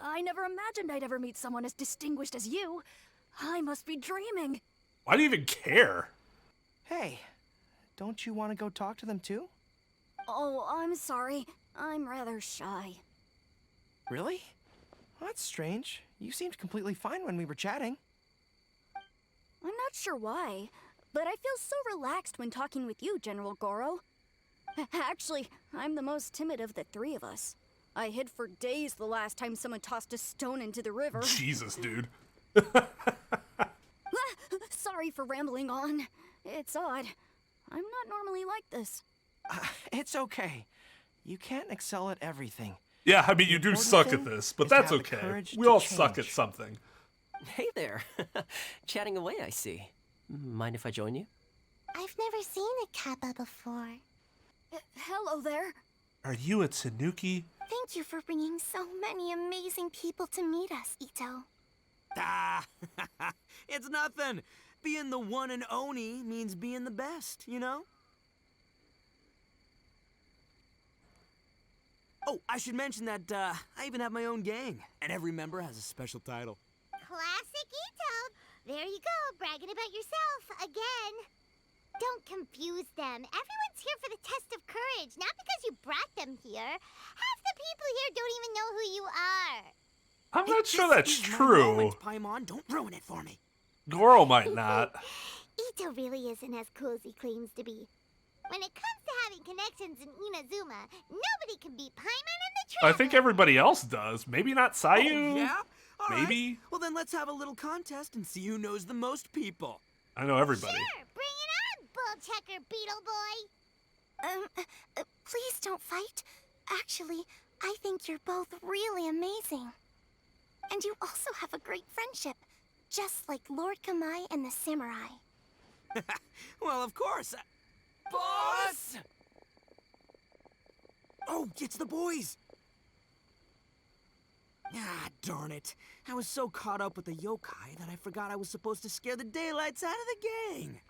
[SPEAKER 6] I never imagined I'd ever meet someone as distinguished as you. I must be dreaming.
[SPEAKER 1] Why do you even care?
[SPEAKER 17] Hey, don't you want to go talk to them too?
[SPEAKER 6] Oh, I'm sorry. I'm rather shy.
[SPEAKER 17] Really? Well, that's strange. You seemed completely fine when we were chatting.
[SPEAKER 6] I'm not sure why, but I feel so relaxed when talking with you, General Goro. Actually, I'm the most timid of the three of us. I hid for days the last time someone tossed a stone into the river.
[SPEAKER 1] Jesus, dude.
[SPEAKER 6] Sorry for rambling on. It's odd. I'm not normally like this.
[SPEAKER 17] It's okay. You can't excel at everything.
[SPEAKER 1] Yeah, I mean, you do
[SPEAKER 17] important
[SPEAKER 1] suck at
[SPEAKER 17] thing
[SPEAKER 1] this, but
[SPEAKER 17] is to
[SPEAKER 1] that's
[SPEAKER 17] have the
[SPEAKER 1] okay.
[SPEAKER 17] courage
[SPEAKER 1] We
[SPEAKER 17] to
[SPEAKER 1] all suck at
[SPEAKER 17] change.
[SPEAKER 1] something.
[SPEAKER 18] Hey there. Chatting away, I see. Mind if I join you?
[SPEAKER 2] I've never seen a Kappa before.
[SPEAKER 6] Hello there.
[SPEAKER 1] Are you a Tanuki?
[SPEAKER 12] Thank you for bringing so many amazing people to meet us, Ito.
[SPEAKER 5] Ah, it's nothing. Being the one and only means being the best, you know? Oh, I should mention that I even have my own gang, and every member has a special title.
[SPEAKER 2] Classic Ito. There you go, bragging about yourself again. Don't confuse them. Everyone's here for the test of courage, not because you brought them here. Half the people here don't even know who you are.
[SPEAKER 1] I'm not sure that's
[SPEAKER 5] This is my
[SPEAKER 1] true.
[SPEAKER 5] moment, Paimon. Don't ruin it for me.
[SPEAKER 1] Goro might not.
[SPEAKER 2] Ito really isn't as cool as he claims to be. When it comes to having connections in Inazuma, nobody can beat Paimon and the Trep.
[SPEAKER 1] I think everybody else does. Maybe not Sayu.
[SPEAKER 5] Oh, yeah? All right.
[SPEAKER 1] Maybe.
[SPEAKER 5] Well, then let's have a little contest and see who knows the most people.
[SPEAKER 1] I know everybody.
[SPEAKER 2] Sure, bring it on, bull checker beetle boy.
[SPEAKER 12] Please don't fight. Actually, I think you're both really amazing. And you also have a great friendship, just like Lord Kamai and the samurai.
[SPEAKER 5] Well, of course. Boss! Oh, it's the boys! Ah, darn it. I was so caught up with the yokai that I forgot I was supposed to scare the daylights out of the gang.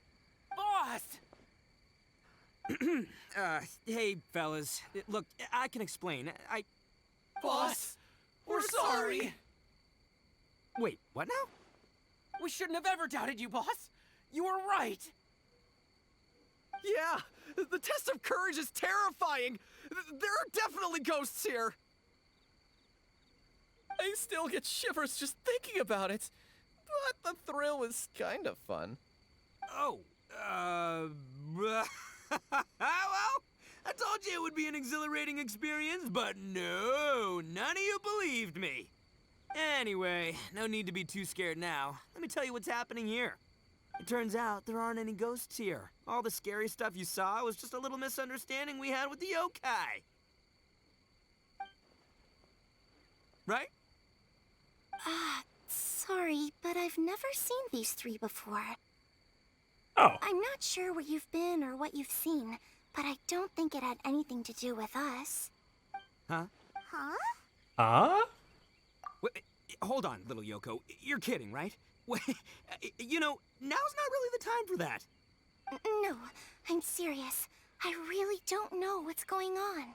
[SPEAKER 18] Boss!
[SPEAKER 5] Hey, fellas. Look, I can explain.
[SPEAKER 13] Boss, we're sorry.
[SPEAKER 5] Wait, what now?
[SPEAKER 13] We shouldn't have ever doubted you, boss. You were right.
[SPEAKER 17] Yeah, the test of courage is terrifying. There are definitely ghosts here. I still get shivers just thinking about it. But the thrill was kind of fun.
[SPEAKER 5] Oh, well, I told you it would be an exhilarating experience, but no, none of you believed me. Anyway, no need to be too scared now. Let me tell you what's happening here. It turns out there aren't any ghosts here. All the scary stuff you saw was just a little misunderstanding we had with the yokai. Right?
[SPEAKER 12] Sorry, but I've never seen these three before.
[SPEAKER 1] Oh.
[SPEAKER 12] I'm not sure where you've been or what you've seen, but I don't think it had anything to do with us.
[SPEAKER 5] Huh?
[SPEAKER 2] Huh?
[SPEAKER 1] Huh?
[SPEAKER 5] Wait, hold on, little Yoko. You're kidding, right? Wait, you know, now's not really the time for that.
[SPEAKER 12] No, I'm serious. I really don't know what's going on.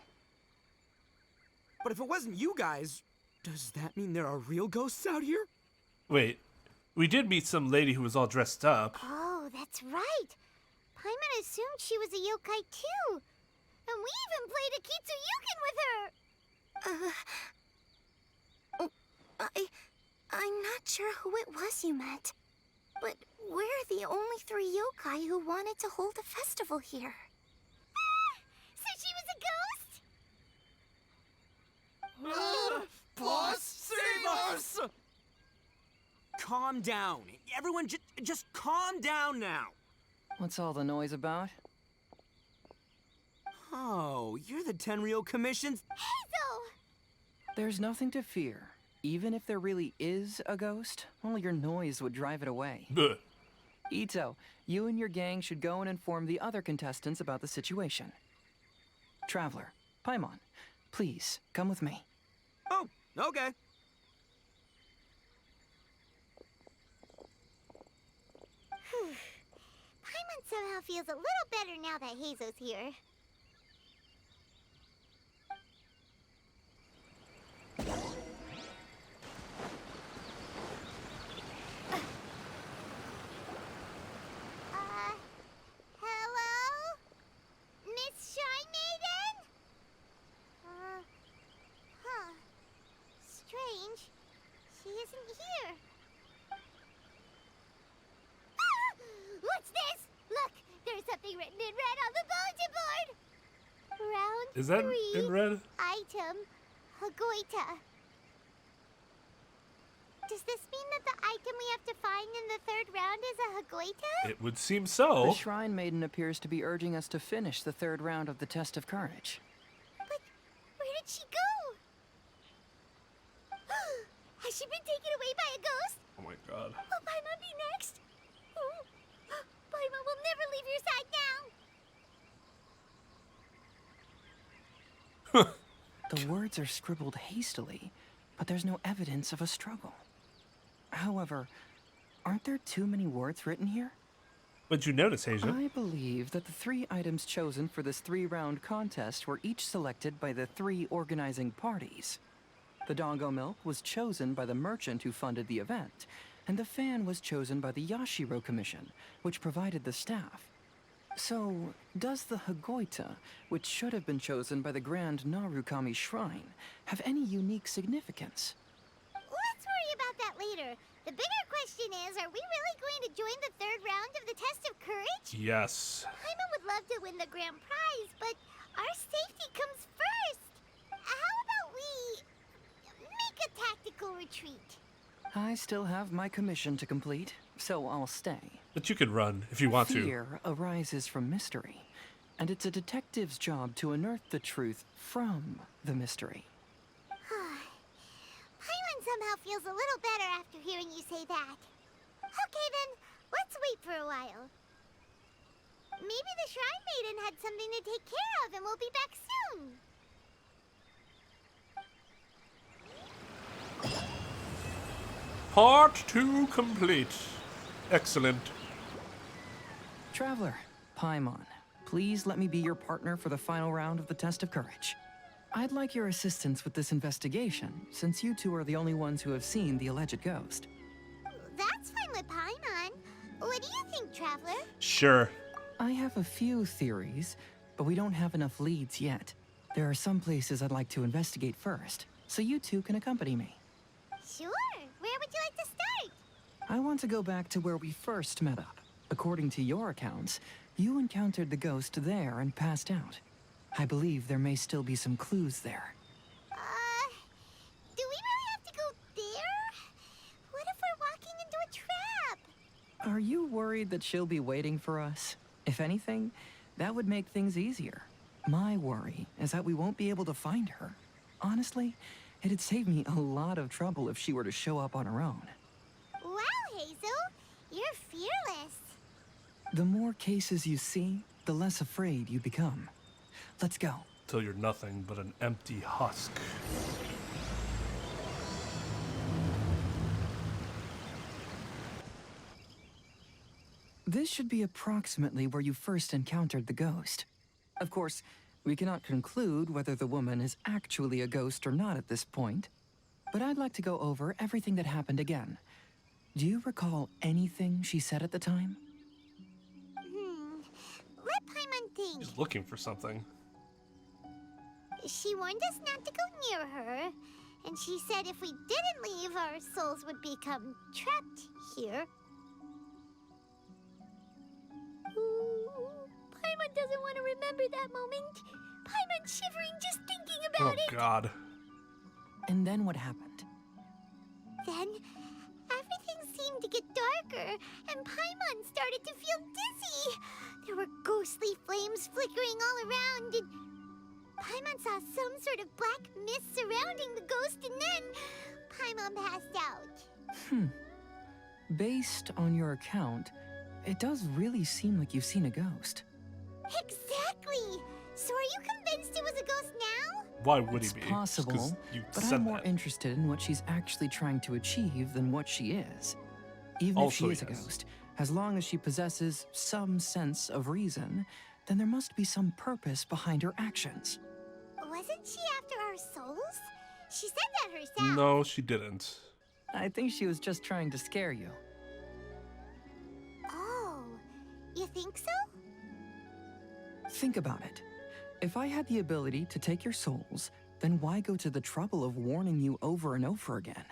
[SPEAKER 5] But if it wasn't you guys, does that mean there are real ghosts out here?
[SPEAKER 1] Wait. We did meet some lady who was all dressed up.
[SPEAKER 2] Oh, that's right. Paimon assumed she was a yokai too. And we even played Akitsu Yukin with her.
[SPEAKER 12] I'm not sure who it was you met. But we're the only three yokai who wanted to hold a festival here.
[SPEAKER 2] So she was a ghost?
[SPEAKER 13] Boss, save us!
[SPEAKER 17] Gross!
[SPEAKER 5] Calm down. Everyone, just calm down now.
[SPEAKER 10] What's all the noise about?
[SPEAKER 5] Oh, you're the Tenryou Commission's...
[SPEAKER 2] Hazel!
[SPEAKER 10] There's nothing to fear. Even if there really is a ghost, only your noise would drive it away.
[SPEAKER 1] Bleh.
[SPEAKER 10] Ito, you and your gang should go and inform the other contestants about the situation. Traveler, Paimon, please, come with me.
[SPEAKER 5] Oh, okay.
[SPEAKER 2] Paimon somehow feels a little better now that Hazo's here. Hello? Miss Shrine Maiden? Strange. She isn't here. What's this? Look, there's something written in red on the bulletin board. Round
[SPEAKER 1] Is that
[SPEAKER 2] 3,
[SPEAKER 1] in red?
[SPEAKER 2] item, Hagoita. Does this mean that the item we have to find in the 3rd round is a Hagoita?
[SPEAKER 1] It would seem so.
[SPEAKER 10] The Shrine Maiden appears to be urging us to finish the 3rd round of the Test of Courage.
[SPEAKER 2] But where did she go? Has she been taken away by a ghost?
[SPEAKER 1] Oh my god.
[SPEAKER 2] Will Paimon be next? Paimon will never leave your side now.
[SPEAKER 10] The words are scribbled hastily, but there's no evidence of a struggle. However, aren't there too many words written here?
[SPEAKER 1] What'd you notice, Hazel?
[SPEAKER 10] I believe that the 3 items chosen for this 3-round contest were each selected by the 3 organizing parties. The doggo milk was chosen by the merchant who funded the event, and the fan was chosen by the Yashiro Commission, which provided the staff. So, does the Hagoita, which should have been chosen by the Grand Narukami Shrine, have any unique significance?
[SPEAKER 2] Let's worry about that later. The bigger question is, are we really going to join the 3rd round of the Test of Courage?
[SPEAKER 1] Yes.
[SPEAKER 2] Paimon would love to win the grand prize, but our safety comes first. How about we make a tactical retreat?
[SPEAKER 10] I still have my commission to complete, so I'll stay.
[SPEAKER 1] But you could run if you want to.
[SPEAKER 10] Fear arises from mystery, and it's a detective's job to unearth the truth from the mystery.
[SPEAKER 2] Paimon somehow feels a little better after hearing you say that. Okay then, let's wait for a while. Maybe the Shrine Maiden had something to take care of and we'll be back soon.
[SPEAKER 1] Part 2 complete. Excellent.
[SPEAKER 10] Traveler, Paimon, please let me be your partner for the final round of the Test of Courage. I'd like your assistance with this investigation, since you two are the only ones who have seen the alleged ghost.
[SPEAKER 2] That's fine with Paimon. What do you think, Traveler?
[SPEAKER 1] Sure.
[SPEAKER 10] I have a few theories, but we don't have enough leads yet. There are some places I'd like to investigate first, so you two can accompany me.
[SPEAKER 2] Sure. Where would you like to start?
[SPEAKER 10] I want to go back to where we first met up. According to your accounts, you encountered the ghost there and passed out. I believe there may still be some clues there.
[SPEAKER 2] Do we really have to go there? What if we're walking into a trap?
[SPEAKER 10] Are you worried that she'll be waiting for us? If anything, that would make things easier. My worry is that we won't be able to find her. Honestly, it'd save me a lot of trouble if she were to show up on her own.
[SPEAKER 2] Wow, Hazel, you're fearless.
[SPEAKER 10] The more cases you see, the less afraid you become. Let's go.
[SPEAKER 1] Till you're nothing but an empty husk.
[SPEAKER 10] This should be approximately where you first encountered the ghost. Of course, we cannot conclude whether the woman is actually a ghost or not at this point, but I'd like to go over everything that happened again. Do you recall anything she said at the time?
[SPEAKER 2] Let Paimon think.
[SPEAKER 1] He's looking for something.
[SPEAKER 2] She warned us not to go near her, and she said if we didn't leave, our souls would become trapped here. Ooh, Paimon doesn't want to remember that moment. Paimon's shivering just thinking about it.
[SPEAKER 1] Oh, God.
[SPEAKER 10] And then what happened?
[SPEAKER 2] Then, everything seemed to get darker, and Paimon started to feel dizzy. There were ghostly flames flickering all around, and Paimon saw some sort of black mist surrounding the ghost, and then Paimon passed out.
[SPEAKER 10] Based on your account, it does really seem like you've seen a ghost.
[SPEAKER 2] Exactly! So are you convinced it was a ghost now?
[SPEAKER 1] Why would
[SPEAKER 10] It's
[SPEAKER 1] he be?
[SPEAKER 10] possible, but I'm more interested in what she's actually trying to achieve than what she is. Even if
[SPEAKER 1] Also,
[SPEAKER 10] she is a
[SPEAKER 1] yes.
[SPEAKER 10] ghost, as long as she possesses some sense of reason, then there must be some purpose behind her actions.
[SPEAKER 2] Wasn't she after our souls? She said that herself.
[SPEAKER 1] No, she didn't.
[SPEAKER 10] I think she was just trying to scare you.
[SPEAKER 2] Oh, you think so?
[SPEAKER 10] Think about it. If I had the ability to take your souls, then why go to the trouble of warning you over and over again?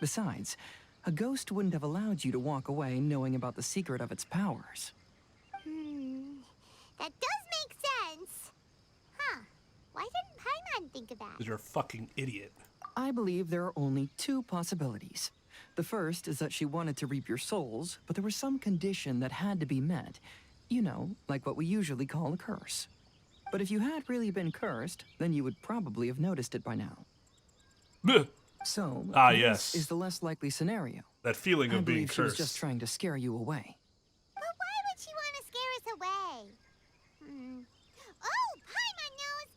[SPEAKER 10] Besides, a ghost wouldn't have allowed you to walk away knowing about the secret of its powers.
[SPEAKER 2] That does make sense. Huh. Why didn't Paimon think of that?
[SPEAKER 1] 'Cause you're a fucking idiot.
[SPEAKER 10] I believe there are only two possibilities. The first is that she wanted to reap your souls, but there was some condition that had to be met. You know, like what we usually call a curse. But if you had really been cursed, then you would probably have noticed it by now. So, this
[SPEAKER 1] yes.
[SPEAKER 10] is the less likely scenario.
[SPEAKER 1] That feeling
[SPEAKER 10] I
[SPEAKER 1] of being
[SPEAKER 10] believe she was
[SPEAKER 1] cursed.
[SPEAKER 10] just trying to scare you away.
[SPEAKER 2] But why would she want to scare us away? Oh, Paimon knows!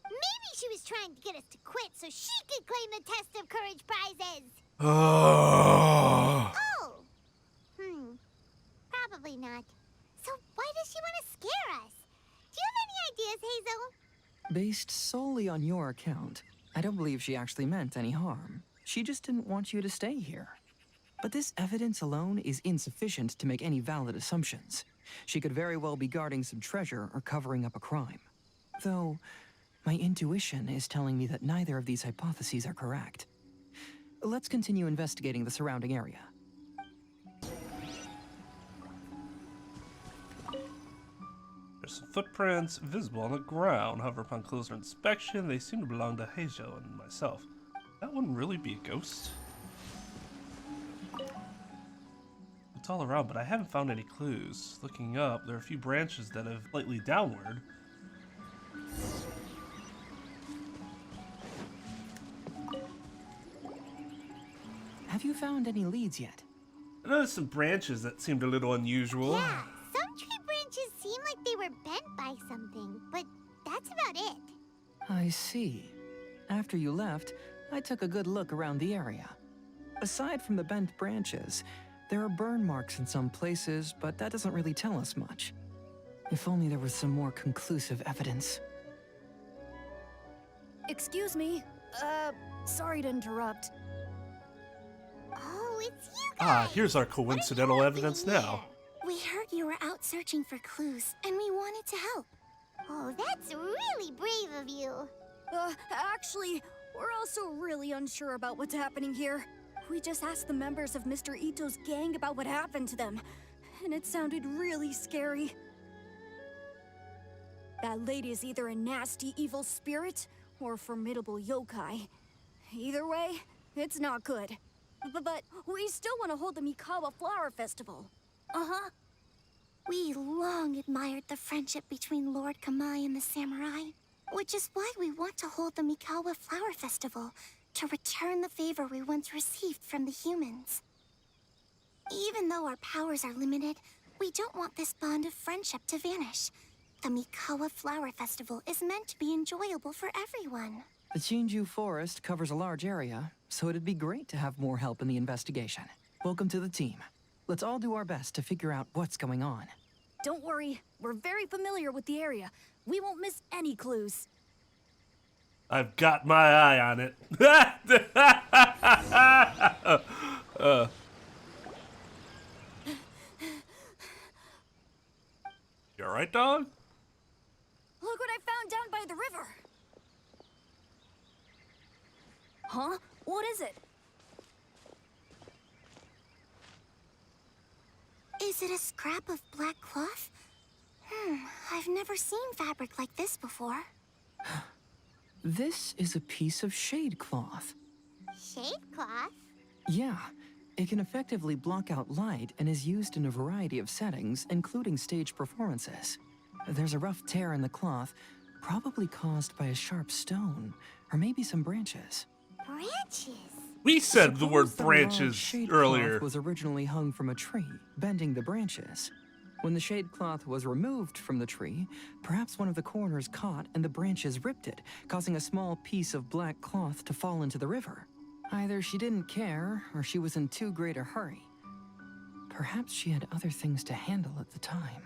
[SPEAKER 2] Maybe she was trying to get us to quit so she could claim the Test of Courage prizes! Oh! Probably not. So why does she want to scare us? Do you have any ideas, Hazel?
[SPEAKER 10] Based solely on your account, I don't believe she actually meant any harm. She just didn't want you to stay here. But this evidence alone is insufficient to make any valid assumptions. She could very well be guarding some treasure or covering up a crime. Though, my intuition is telling me that neither of these hypotheses are correct. Let's continue investigating the surrounding area.
[SPEAKER 1] There's some footprints visible on the ground. However, upon closer inspection, they seem to belong to Heijo and myself. That wouldn't really be a ghost. It's all around, but I haven't found any clues. Looking up, there are a few branches that have slightly downward.
[SPEAKER 10] Have you found any leads yet?
[SPEAKER 1] I noticed some branches that seemed a little unusual.
[SPEAKER 2] Yeah, some tree branches seem like they were bent by something, but that's about it.
[SPEAKER 10] I see. After you left, I took a good look around the area. Aside from the bent branches, there are burn marks in some places, but that doesn't really tell us much. If only there was some more conclusive evidence.
[SPEAKER 6] Excuse me. Sorry to interrupt.
[SPEAKER 2] Oh, it's you guys!
[SPEAKER 1] Ah, here's our coincidental evidence now.
[SPEAKER 12] We heard you were out searching for clues, and we wanted to help.
[SPEAKER 2] Oh, that's really brave of you.
[SPEAKER 6] Actually, we're also really unsure about what's happening here. We just asked the members of Mr. Ito's gang about what happened to them, and it sounded really scary. That lady is either a nasty evil spirit or a formidable yokai. Either way, it's not good. But we still want to hold the Mikawa Flower Festival.
[SPEAKER 12] Uh-huh. We long admired the friendship between Lord Kamai and the samurai, which is why we want to hold the Mikawa Flower Festival, to return the favor we once received from the humans. Even though our powers are limited, we don't want this bond of friendship to vanish. The Mikawa Flower Festival is meant to be enjoyable for everyone.
[SPEAKER 10] The Chinju Forest covers a large area, so it'd be great to have more help in the investigation. Welcome to the team. Let's all do our best to figure out what's going on.
[SPEAKER 6] Don't worry, we're very familiar with the area. We won't miss any clues.
[SPEAKER 1] I've got my eye on it. You alright, dog?
[SPEAKER 6] Look what I found down by the river. Huh? What is it?
[SPEAKER 12] Is it a scrap of black cloth? I've never seen fabric like this before.
[SPEAKER 10] This is a piece of shade cloth.
[SPEAKER 2] Shade cloth?
[SPEAKER 10] Yeah, it can effectively block out light and is used in a variety of settings, including stage performances. There's a rough tear in the cloth, probably caused by a sharp stone, or maybe some branches.
[SPEAKER 2] Branches?
[SPEAKER 1] We said the word
[SPEAKER 10] Suppose that a large
[SPEAKER 1] branches
[SPEAKER 10] shade
[SPEAKER 1] earlier.
[SPEAKER 10] cloth was originally hung from a tree, bending the branches. When the shade cloth was removed from the tree, perhaps one of the corners caught and the branches ripped it, causing a small piece of black cloth to fall into the river. Either she didn't care, or she was in too great a hurry. Perhaps she had other things to handle at the time.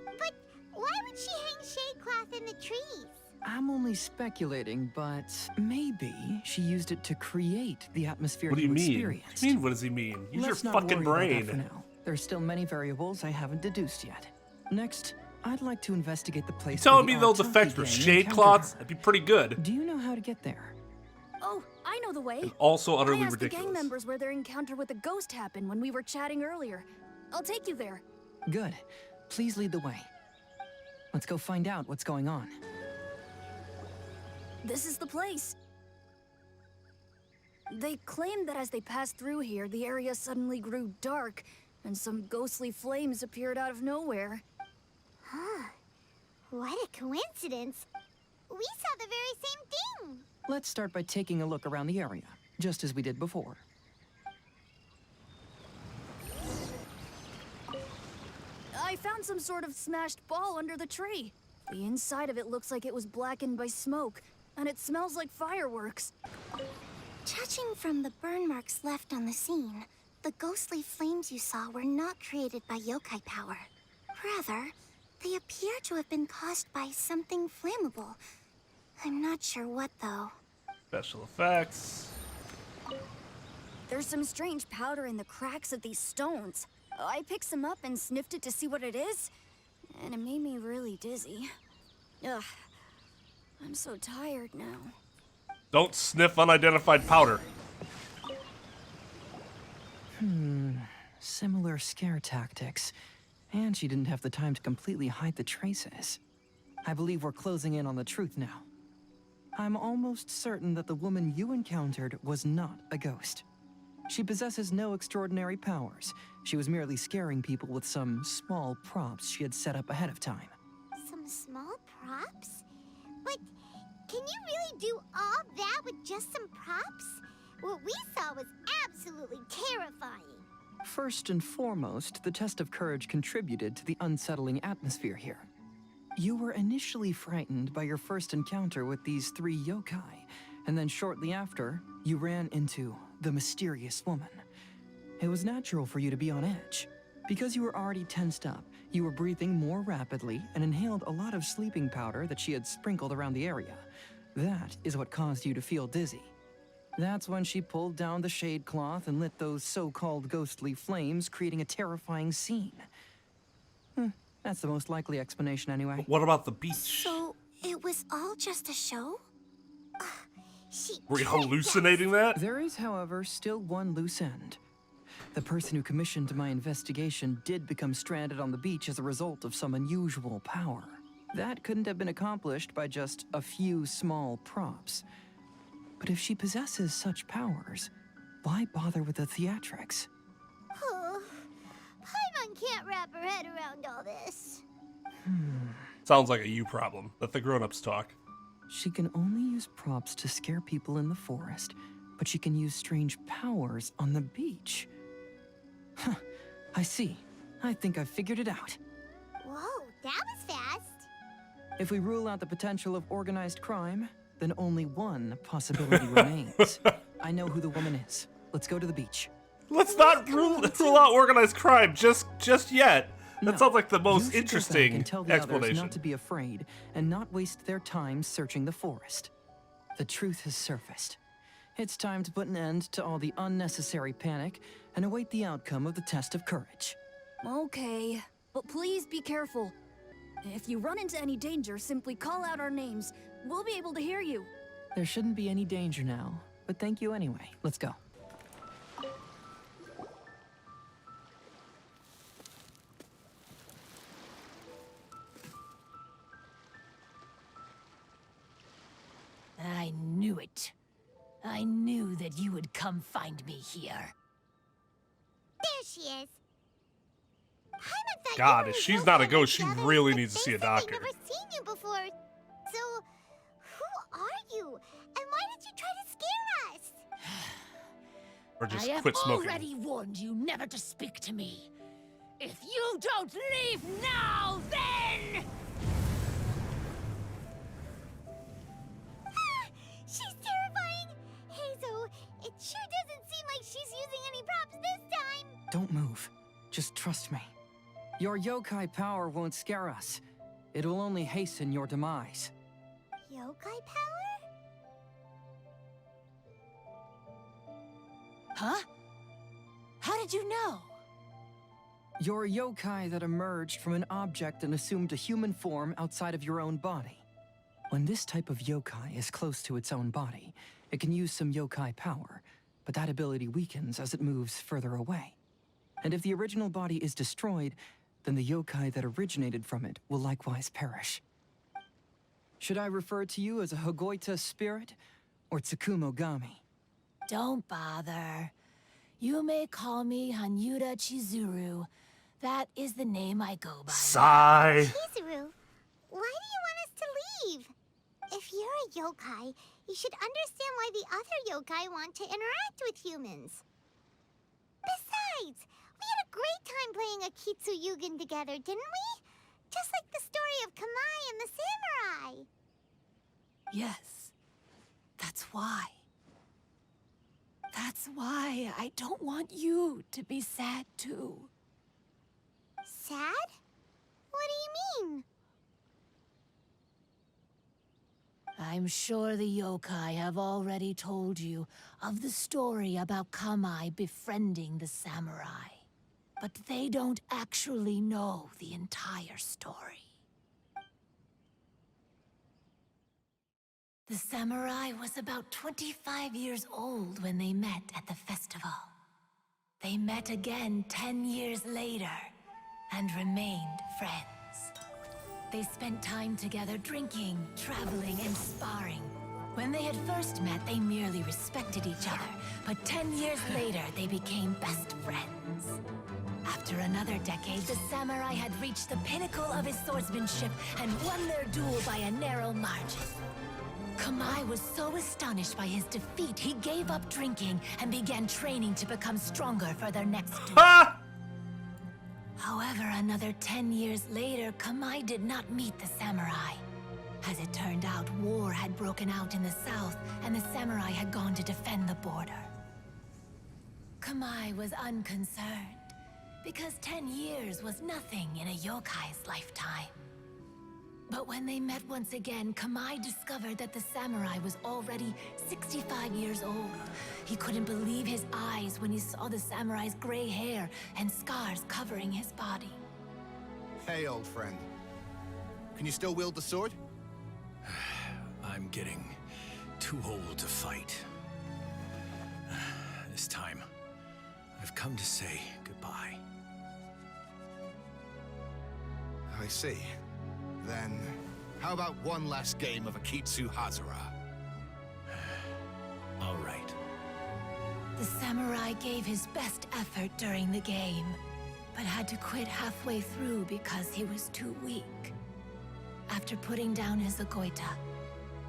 [SPEAKER 2] But why would she hang shade cloth in the trees?
[SPEAKER 10] I'm only speculating, but maybe she used it to create the atmosphere
[SPEAKER 1] What do you mean?
[SPEAKER 10] experienced.
[SPEAKER 1] What do you mean, what does he mean? Use
[SPEAKER 10] Let's
[SPEAKER 1] your
[SPEAKER 10] not
[SPEAKER 1] fucking
[SPEAKER 10] worry about that
[SPEAKER 1] brain.
[SPEAKER 10] for now. There's still many variables I haven't deduced yet. Next, I'd like to investigate the place.
[SPEAKER 1] You telling
[SPEAKER 10] where
[SPEAKER 1] me
[SPEAKER 10] the
[SPEAKER 1] those
[SPEAKER 10] Artaki
[SPEAKER 1] effects were
[SPEAKER 10] gang
[SPEAKER 1] shade
[SPEAKER 10] encountered
[SPEAKER 1] cloths?
[SPEAKER 10] her.
[SPEAKER 1] That'd be pretty good.
[SPEAKER 10] Do you know how to get there?
[SPEAKER 6] Oh, I know the way.
[SPEAKER 1] And also utterly
[SPEAKER 6] I asked
[SPEAKER 1] ridiculous.
[SPEAKER 6] the gang members where their encounter with the ghost happened when we were chatting earlier. I'll take you there.
[SPEAKER 10] Good. Please lead the way. Let's go find out what's going on.
[SPEAKER 6] This is the place. They claimed that as they passed through here, the area suddenly grew dark, and some ghostly flames appeared out of nowhere.
[SPEAKER 2] Huh. What a coincidence. We saw the very same thing.
[SPEAKER 10] Let's start by taking a look around the area, just as we did before.
[SPEAKER 6] I found some sort of smashed ball under the tree. The inside of it looks like it was blackened by smoke, and it smells like fireworks.
[SPEAKER 12] Judging from the burn marks left on the scene, the ghostly flames you saw were not created by yokai power. Rather, they appear to have been caused by something flammable. I'm not sure what, though.
[SPEAKER 1] Special effects.
[SPEAKER 6] There's some strange powder in the cracks of these stones. I picked some up and sniffed it to see what it is, and it made me really dizzy. Ugh, I'm so tired now.
[SPEAKER 1] Don't sniff unidentified powder.
[SPEAKER 10] Similar scare tactics. And she didn't have the time to completely hide the traces. I believe we're closing in on the truth now. I'm almost certain that the woman you encountered was not a ghost. She possesses no extraordinary powers. She was merely scaring people with some small props she had set up ahead of time.
[SPEAKER 2] Some small props? But can you really do all that with just some props? What we saw was absolutely terrifying.
[SPEAKER 10] First and foremost, the test of courage contributed to the unsettling atmosphere here. You were initially frightened by your first encounter with these three yokai, and then shortly after, you ran into the mysterious woman. It was natural for you to be on edge. Because you were already tensed up, you were breathing more rapidly and inhaled a lot of sleeping powder that she had sprinkled around the area. That is what caused you to feel dizzy. That's when she pulled down the shade cloth and lit those so-called ghostly flames, creating a terrifying scene. That's the most likely explanation anyway.
[SPEAKER 1] What about the beach?
[SPEAKER 12] So, it was all just a show?
[SPEAKER 1] Were you hallucinating that?
[SPEAKER 10] There is, however, still one loose end. The person who commissioned my investigation did become stranded on the beach as a result of some unusual power. That couldn't have been accomplished by just a few small props. But if she possesses such powers, why bother with the theatrics?
[SPEAKER 2] Paimon can't wrap her head around all this.
[SPEAKER 1] Sounds like a you problem. Let the grown-ups talk.
[SPEAKER 10] She can only use props to scare people in the forest, but she can use strange powers on the beach. Huh, I see. I think I've figured it out.
[SPEAKER 2] Whoa, that was fast.
[SPEAKER 10] If we rule out the potential of organized crime, then only one possibility remains. I know who the woman is. Let's go to the beach.
[SPEAKER 1] Let's not rule out organized crime just yet. That
[SPEAKER 10] No,
[SPEAKER 1] sounds like the
[SPEAKER 10] you
[SPEAKER 1] most
[SPEAKER 10] should go back
[SPEAKER 1] interesting
[SPEAKER 10] and tell the others
[SPEAKER 1] explanation.
[SPEAKER 10] not to be afraid and not waste their time searching the forest. The truth has surfaced. It's time to put an end to all the unnecessary panic and await the outcome of the test of courage.
[SPEAKER 6] Okay, but please be careful. If you run into any danger, simply call out our names. We'll be able to hear you.
[SPEAKER 10] There shouldn't be any danger now, but thank you anyway. Let's go.
[SPEAKER 9] I knew it. I knew that you would come find me here.
[SPEAKER 2] There she is. Paimon thought
[SPEAKER 1] God,
[SPEAKER 2] you
[SPEAKER 1] if
[SPEAKER 2] were
[SPEAKER 1] she's
[SPEAKER 2] yokai
[SPEAKER 1] not a
[SPEAKER 2] like
[SPEAKER 1] ghost, she
[SPEAKER 2] the others,
[SPEAKER 1] really
[SPEAKER 2] but
[SPEAKER 1] needs to see a
[SPEAKER 2] they said
[SPEAKER 1] doctor.
[SPEAKER 2] they've never seen you before. So, who are you? And why did you try to scare us?
[SPEAKER 1] Or just
[SPEAKER 9] I have
[SPEAKER 1] quit smoking.
[SPEAKER 9] already warned you never to speak to me. If you don't leave now, then...
[SPEAKER 2] She's terrifying! Hazel, it sure doesn't seem like she's using any props this time!
[SPEAKER 10] Don't move. Just trust me. Your yokai power won't scare us. It will only hasten your demise.
[SPEAKER 2] Yokai power?
[SPEAKER 9] Huh? How did you know?
[SPEAKER 10] You're a yokai that emerged from an object and assumed a human form outside of your own body. When this type of yokai is close to its own body, it can use some yokai power, but that ability weakens as it moves further away. And if the original body is destroyed, then the yokai that originated from it will likewise perish. Should I refer to you as a Hagoita spirit or Tsukumogami?
[SPEAKER 9] Don't bother. You may call me Hanyuda Chizuru. That is the name I go by.
[SPEAKER 1] Sigh.
[SPEAKER 2] Chizuru, why do you want us to leave? If you're a yokai, you should understand why the other yokai want to interact with humans. Besides, we had a great time playing Akitsu Yugen together, didn't we? Just like the story of Kamai and the samurai.
[SPEAKER 9] Yes. That's why. That's why I don't want you to be sad too.
[SPEAKER 2] Sad? What do you mean?
[SPEAKER 9] I'm sure the yokai have already told you of the story about Kamai befriending the samurai. But they don't actually know the entire story. The samurai was about 25 years old when they met at the festival. They met again 10 years later and remained friends. They spent time together drinking, traveling, and sparring. When they had first met, they merely respected each other, but 10 years later, they became best friends. After another decade, the samurai had reached the pinnacle of his swordsmanship and won their duel by a narrow margin. Kamai was so astonished by his defeat, he gave up drinking and began training to become stronger for their next duel. However, another 10 years later, Kamai did not meet the samurai. As it turned out, war had broken out in the south, and the samurai had gone to defend the border. Kamai was unconcerned, because 10 years was nothing in a yokai's lifetime. But when they met once again, Kamai discovered that the samurai was already 65 years old. He couldn't believe his eyes when he saw the samurai's gray hair and scars covering his body.
[SPEAKER 19] Hey, old friend. Can you still wield the sword?
[SPEAKER 15] I'm getting too old to fight. This time, I've come to say goodbye.
[SPEAKER 19] I see. Then, how about one last game of Akitsu Hazara?
[SPEAKER 15] All right.
[SPEAKER 9] The samurai gave his best effort during the game, but had to quit halfway through because he was too weak. After putting down his Agoita,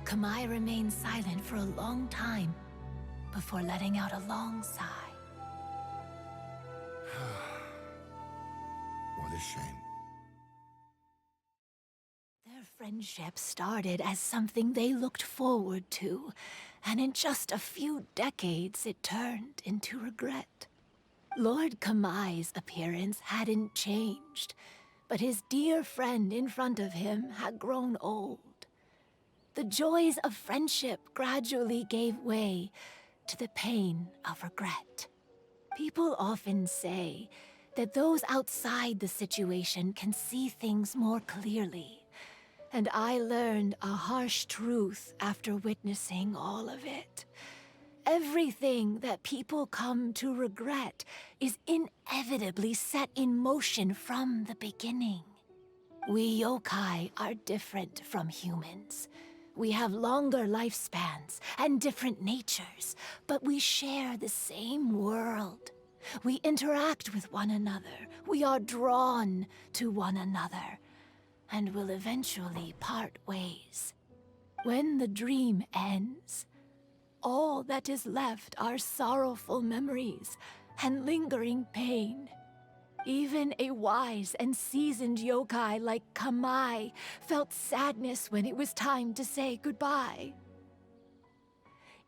[SPEAKER 9] Kamai remained silent for a long time before letting out a long sigh.
[SPEAKER 19] What a shame.
[SPEAKER 9] Their friendship started as something they looked forward to, and in just a few decades it turned into regret. Lord Kamai's appearance hadn't changed, but his dear friend in front of him had grown old. The joys of friendship gradually gave way to the pain of regret. People often say that those outside the situation can see things more clearly, and I learned a harsh truth after witnessing all of it. Everything that people come to regret is inevitably set in motion from the beginning. We yokai are different from humans. We have longer lifespans and different natures, but we share the same world. We interact with one another. We are drawn to one another, and will eventually part ways. When the dream ends, all that is left are sorrowful memories and lingering pain. Even a wise and seasoned yokai like Kamai felt sadness when it was time to say goodbye.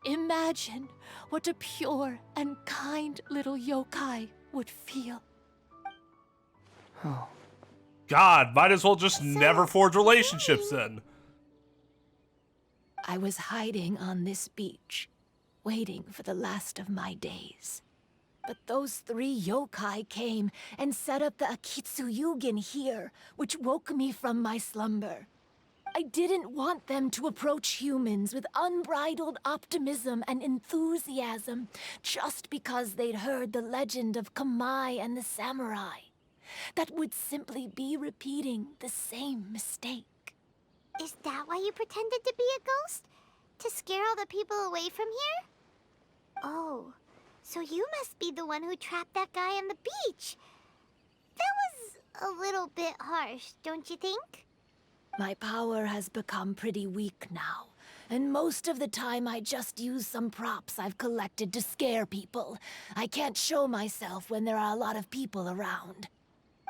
[SPEAKER 9] Imagine what a pure and kind little yokai would feel.
[SPEAKER 10] Oh.
[SPEAKER 1] God, might as well just never forge relationships then.
[SPEAKER 9] I was hiding on this beach, waiting for the last of my days. But those 3 yokai came and set up the Akitsu Yugen here, which woke me from my slumber. I didn't want them to approach humans with unbridled optimism and enthusiasm just because they'd heard the legend of Kamai and the samurai. That would simply be repeating the same mistake.
[SPEAKER 2] Is that why you pretended to be a ghost? To scare all the people away from here? Oh, so you must be the one who trapped that guy on the beach. That was a little bit harsh, don't you think?
[SPEAKER 9] My power has become pretty weak now, and most of the time I just use some props I've collected to scare people. I can't show myself when there are a lot of people around.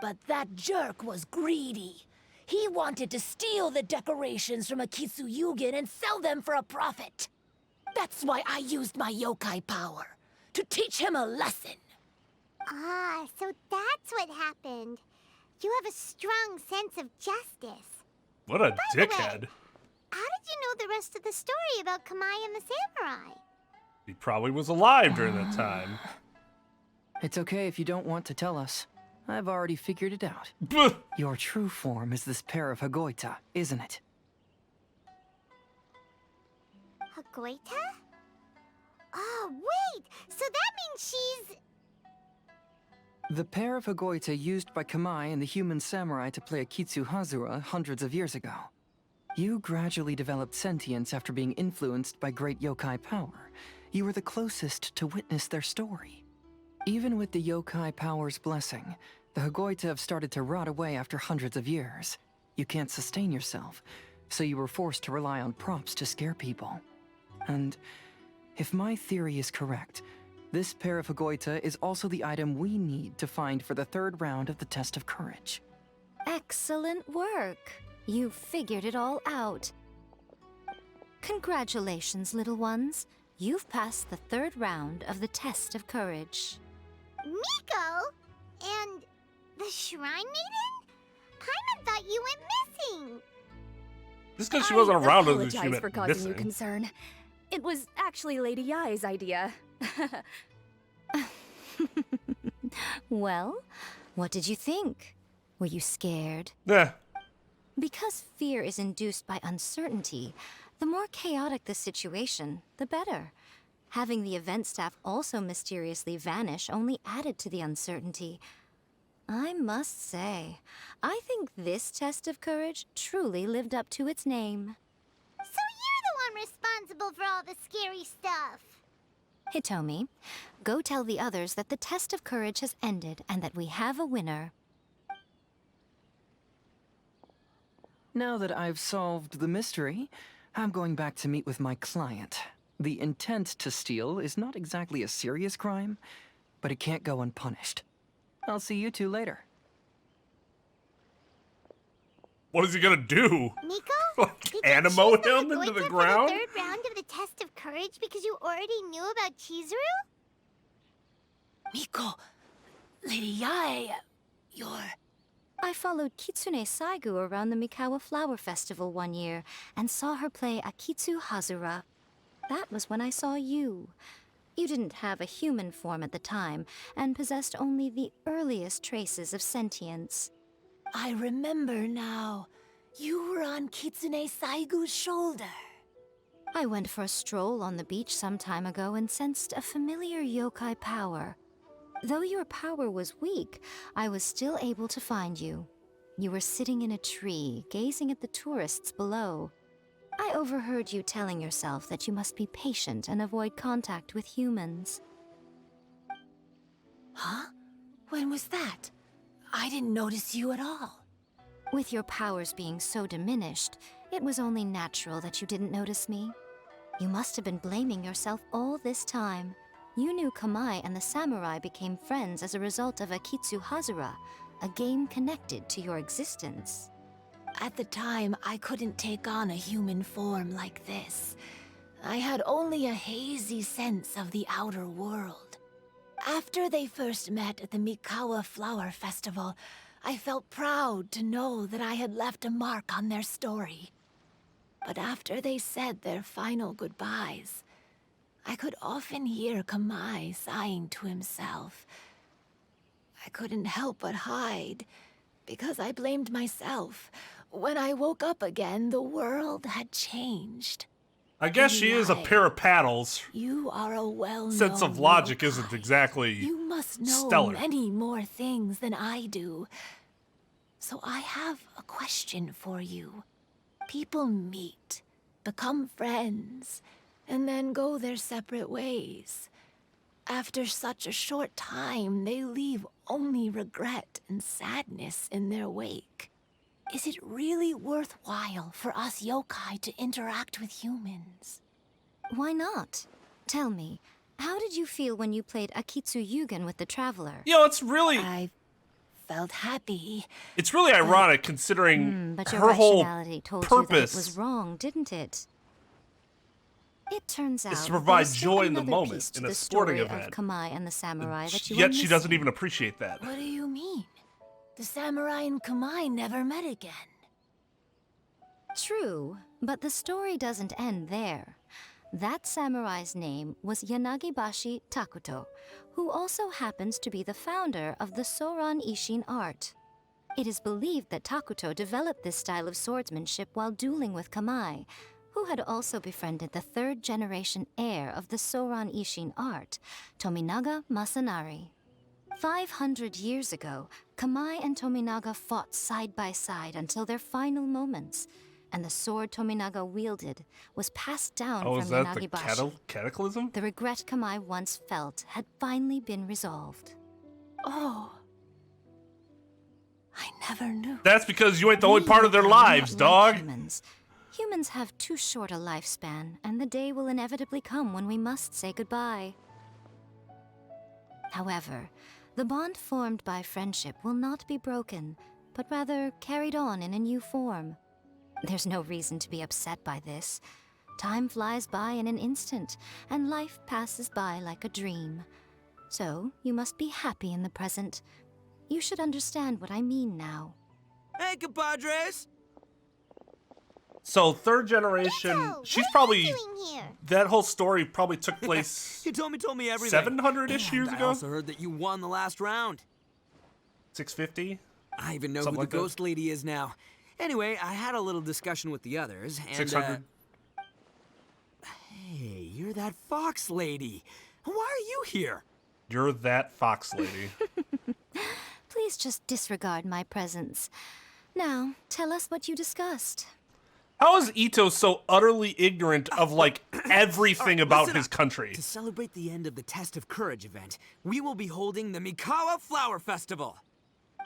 [SPEAKER 9] But that jerk was greedy. He wanted to steal the decorations from Akitsu Yugen and sell them for a profit. That's why I used my yokai power, to teach him a lesson.
[SPEAKER 2] Ah, so that's what happened. You have a strong sense of justice.
[SPEAKER 1] What a
[SPEAKER 2] By the way,
[SPEAKER 1] dickhead.
[SPEAKER 2] how did you know the rest of the story about Kamai and the samurai?
[SPEAKER 1] He probably was alive during that time.
[SPEAKER 10] It's okay if you don't want to tell us. I've already figured it out. Your true form is this pair of Hagoita, isn't it?
[SPEAKER 2] Hagoita? Oh, wait! So that means she's...
[SPEAKER 10] The pair of Hagoita used by Kamai and the human samurai to play Akitsu Hazura hundreds of years ago. You gradually developed sentience after being influenced by great yokai power. You were the closest to witness their story. Even with the yokai power's blessing, the Hagoita have started to rot away after hundreds of years. You can't sustain yourself, so you were forced to rely on props to scare people. And if my theory is correct, this pair of Hagoita is also the item we need to find for the 3rd round of the test of courage.
[SPEAKER 6] Excellent work. You figured it all out. Congratulations, little ones. You've passed the 3rd round of the test of courage.
[SPEAKER 2] Miko? And the Shrine Maiden? Paimon thought you went missing.
[SPEAKER 1] Just because she wasn't around doesn't mean she
[SPEAKER 6] apologize
[SPEAKER 1] went
[SPEAKER 6] for causing you
[SPEAKER 1] missing.
[SPEAKER 6] concern. It was actually Lady Yai's idea. Well, what did you think? Were you scared?
[SPEAKER 1] Yeah.
[SPEAKER 6] Because fear is induced by uncertainty, the more chaotic the situation, the better. Having the event staff also mysteriously vanish only added to the uncertainty. I must say, I think this test of courage truly lived up to its name.
[SPEAKER 2] So you're the one responsible for all the scary stuff.
[SPEAKER 6] Hitomi, go tell the others that the test of courage has ended and that we have a winner.
[SPEAKER 10] Now that I've solved the mystery, I'm going back to meet with my client. The intent to steal is not exactly a serious crime, but it can't go unpunished. I'll see you two later.
[SPEAKER 1] What is he gonna do?
[SPEAKER 2] Miko?
[SPEAKER 1] Like,
[SPEAKER 2] Did you
[SPEAKER 1] animo
[SPEAKER 2] choose
[SPEAKER 1] him into the
[SPEAKER 2] Hagoita
[SPEAKER 1] ground?
[SPEAKER 2] for the 3rd round of the test of courage because you already knew about Chizuru?
[SPEAKER 9] Miko, Lady Yai, you're...
[SPEAKER 6] I followed Kitsune Saigu around the Mikawa Flower Festival one year and saw her play Akitsu Hazura. That was when I saw you. You didn't have a human form at the time and possessed only the earliest traces of sentience.
[SPEAKER 9] I remember now. You were on Kitsune Saigu's shoulder.
[SPEAKER 6] I went for a stroll on the beach some time ago and sensed a familiar yokai power. Though your power was weak, I was still able to find you. You were sitting in a tree, gazing at the tourists below.
[SPEAKER 8] I overheard you telling yourself that you must be patient and avoid contact with humans.
[SPEAKER 9] Huh? When was that? I didn't notice you at all.
[SPEAKER 8] With your powers being so diminished, it was only natural that you didn't notice me. You must have been blaming yourself all this time. You knew Kamai and the samurai became friends as a result of Akitsu Hazura, a game connected to your existence.
[SPEAKER 9] At the time, I couldn't take on a human form like this. I had only a hazy sense of the outer world. After they first met at the Mikawa Flower Festival, I felt proud to know that I had left a mark on their story. But after they said their final goodbyes, I could often hear Kamai sighing to himself. I couldn't help but hide, because I blamed myself. When I woke up again, the world had changed.
[SPEAKER 1] I guess she is a pair of paddles.
[SPEAKER 9] You are a well-known
[SPEAKER 1] Sense of logic
[SPEAKER 9] yokai.
[SPEAKER 1] isn't exactly
[SPEAKER 9] You must know
[SPEAKER 1] stellar.
[SPEAKER 9] many more things than I do. So I have a question for you. People meet, become friends, and then go their separate ways. After such a short time, they leave only regret and sadness in their wake. Is it really worthwhile for us yokai to interact with humans?
[SPEAKER 8] Why not? Tell me, how did you feel when you played Akitsu Yugen with the Traveler?
[SPEAKER 1] You know, it's really...
[SPEAKER 9] I felt happy.
[SPEAKER 1] It's really ironic considering
[SPEAKER 8] But your
[SPEAKER 1] her whole
[SPEAKER 8] rationality told
[SPEAKER 1] purpose
[SPEAKER 8] you that it was wrong, didn't it? It turns out
[SPEAKER 1] is to provide
[SPEAKER 8] there's still
[SPEAKER 1] joy in the
[SPEAKER 8] another
[SPEAKER 1] moment
[SPEAKER 8] piece to
[SPEAKER 1] in a
[SPEAKER 8] the
[SPEAKER 1] sporting
[SPEAKER 8] story
[SPEAKER 1] event.
[SPEAKER 8] of Kamai and the samurai that you
[SPEAKER 1] Yet
[SPEAKER 8] were
[SPEAKER 1] she doesn't
[SPEAKER 8] missing.
[SPEAKER 1] even appreciate that.
[SPEAKER 9] What do you mean? The samurai and Kamai never met again.
[SPEAKER 8] True, but the story doesn't end there. That samurai's name was Yanagibashi Takuto, who also happens to be the founder of the Soran Ishin art. It is believed that Takuto developed this style of swordsmanship while dueling with Kamai, who had also befriended the third-generation heir of the Soran Ishin art, Tominaga Masanari. 500 years ago, Kamai and Tominaga fought side by side until their final moments, and the sword Tominaga wielded was passed down
[SPEAKER 1] Oh,
[SPEAKER 8] from
[SPEAKER 1] is that the
[SPEAKER 8] Yanagibashi.
[SPEAKER 1] cataclysm?
[SPEAKER 8] The regret Kamai once felt had finally been resolved.
[SPEAKER 9] Oh. I never knew.
[SPEAKER 1] That's because you ain't the only
[SPEAKER 8] We
[SPEAKER 1] part of their
[SPEAKER 8] yokai are
[SPEAKER 1] lives,
[SPEAKER 8] not like
[SPEAKER 1] dog.
[SPEAKER 8] Humans. Humans have too short a lifespan, and the day will inevitably come when we must say goodbye. However, the bond formed by friendship will not be broken, but rather carried on in a new form. There's no reason to be upset by this. Time flies by in an instant, and life passes by like a dream. So, you must be happy in the present. You should understand what I mean now.
[SPEAKER 5] Hey, compadres!
[SPEAKER 1] So third generation, she's probably that whole story probably took place.
[SPEAKER 5] You told me everything.
[SPEAKER 1] 700-ish years
[SPEAKER 5] I
[SPEAKER 1] ago.
[SPEAKER 5] also heard that you won the last round.
[SPEAKER 1] 650.
[SPEAKER 5] I even know
[SPEAKER 1] Something
[SPEAKER 5] who
[SPEAKER 1] like
[SPEAKER 5] the
[SPEAKER 1] that.
[SPEAKER 5] ghost lady is now. Anyway, I had a little discussion with the others, and
[SPEAKER 1] 600.
[SPEAKER 5] Hey, you're that fox lady. Why are you here?
[SPEAKER 1] You're that fox lady.
[SPEAKER 8] Please just disregard my presence. Now, tell us what you discussed.
[SPEAKER 1] How is Ito so utterly ignorant of like everything about
[SPEAKER 5] Listen
[SPEAKER 1] his
[SPEAKER 5] up.
[SPEAKER 1] country?
[SPEAKER 5] To celebrate the end of the Test of Courage event, we will be holding the Mikawa Flower Festival.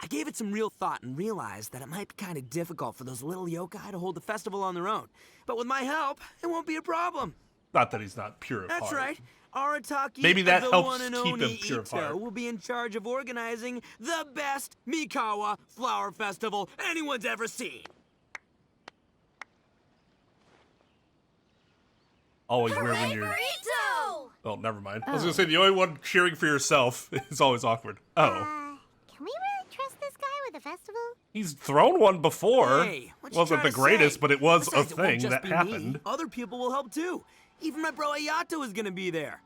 [SPEAKER 5] I gave it some real thought and realized that it might be kind of difficult for those little yokai to hold the festival on their own. But with my help, it won't be a problem.
[SPEAKER 1] Not that he's not pure of
[SPEAKER 5] That's
[SPEAKER 1] heart.
[SPEAKER 5] right. Arataki,
[SPEAKER 1] Maybe that
[SPEAKER 5] the
[SPEAKER 1] helps
[SPEAKER 5] one and
[SPEAKER 1] keep him
[SPEAKER 5] only
[SPEAKER 1] pure of
[SPEAKER 5] Ito,
[SPEAKER 1] heart.
[SPEAKER 5] will be in charge of organizing the best Mikawa Flower Festival anyone's ever seen.
[SPEAKER 1] Always weird when you're.
[SPEAKER 2] Burrito!
[SPEAKER 1] Oh, never mind. I was
[SPEAKER 8] Oh.
[SPEAKER 1] gonna say the only one cheering for yourself is always awkward. Oh,
[SPEAKER 2] Can we really trust this guy with the festival?
[SPEAKER 1] he's thrown one before.
[SPEAKER 5] Hey, what you
[SPEAKER 1] Wasn't the
[SPEAKER 5] trying to
[SPEAKER 1] greatest,
[SPEAKER 5] say?
[SPEAKER 1] but it was
[SPEAKER 5] Besides,
[SPEAKER 1] a
[SPEAKER 5] it won't
[SPEAKER 1] thing
[SPEAKER 5] just
[SPEAKER 1] that
[SPEAKER 5] be me.
[SPEAKER 1] happened.
[SPEAKER 5] Other people will help too. Even my bro Ayato is gonna be there.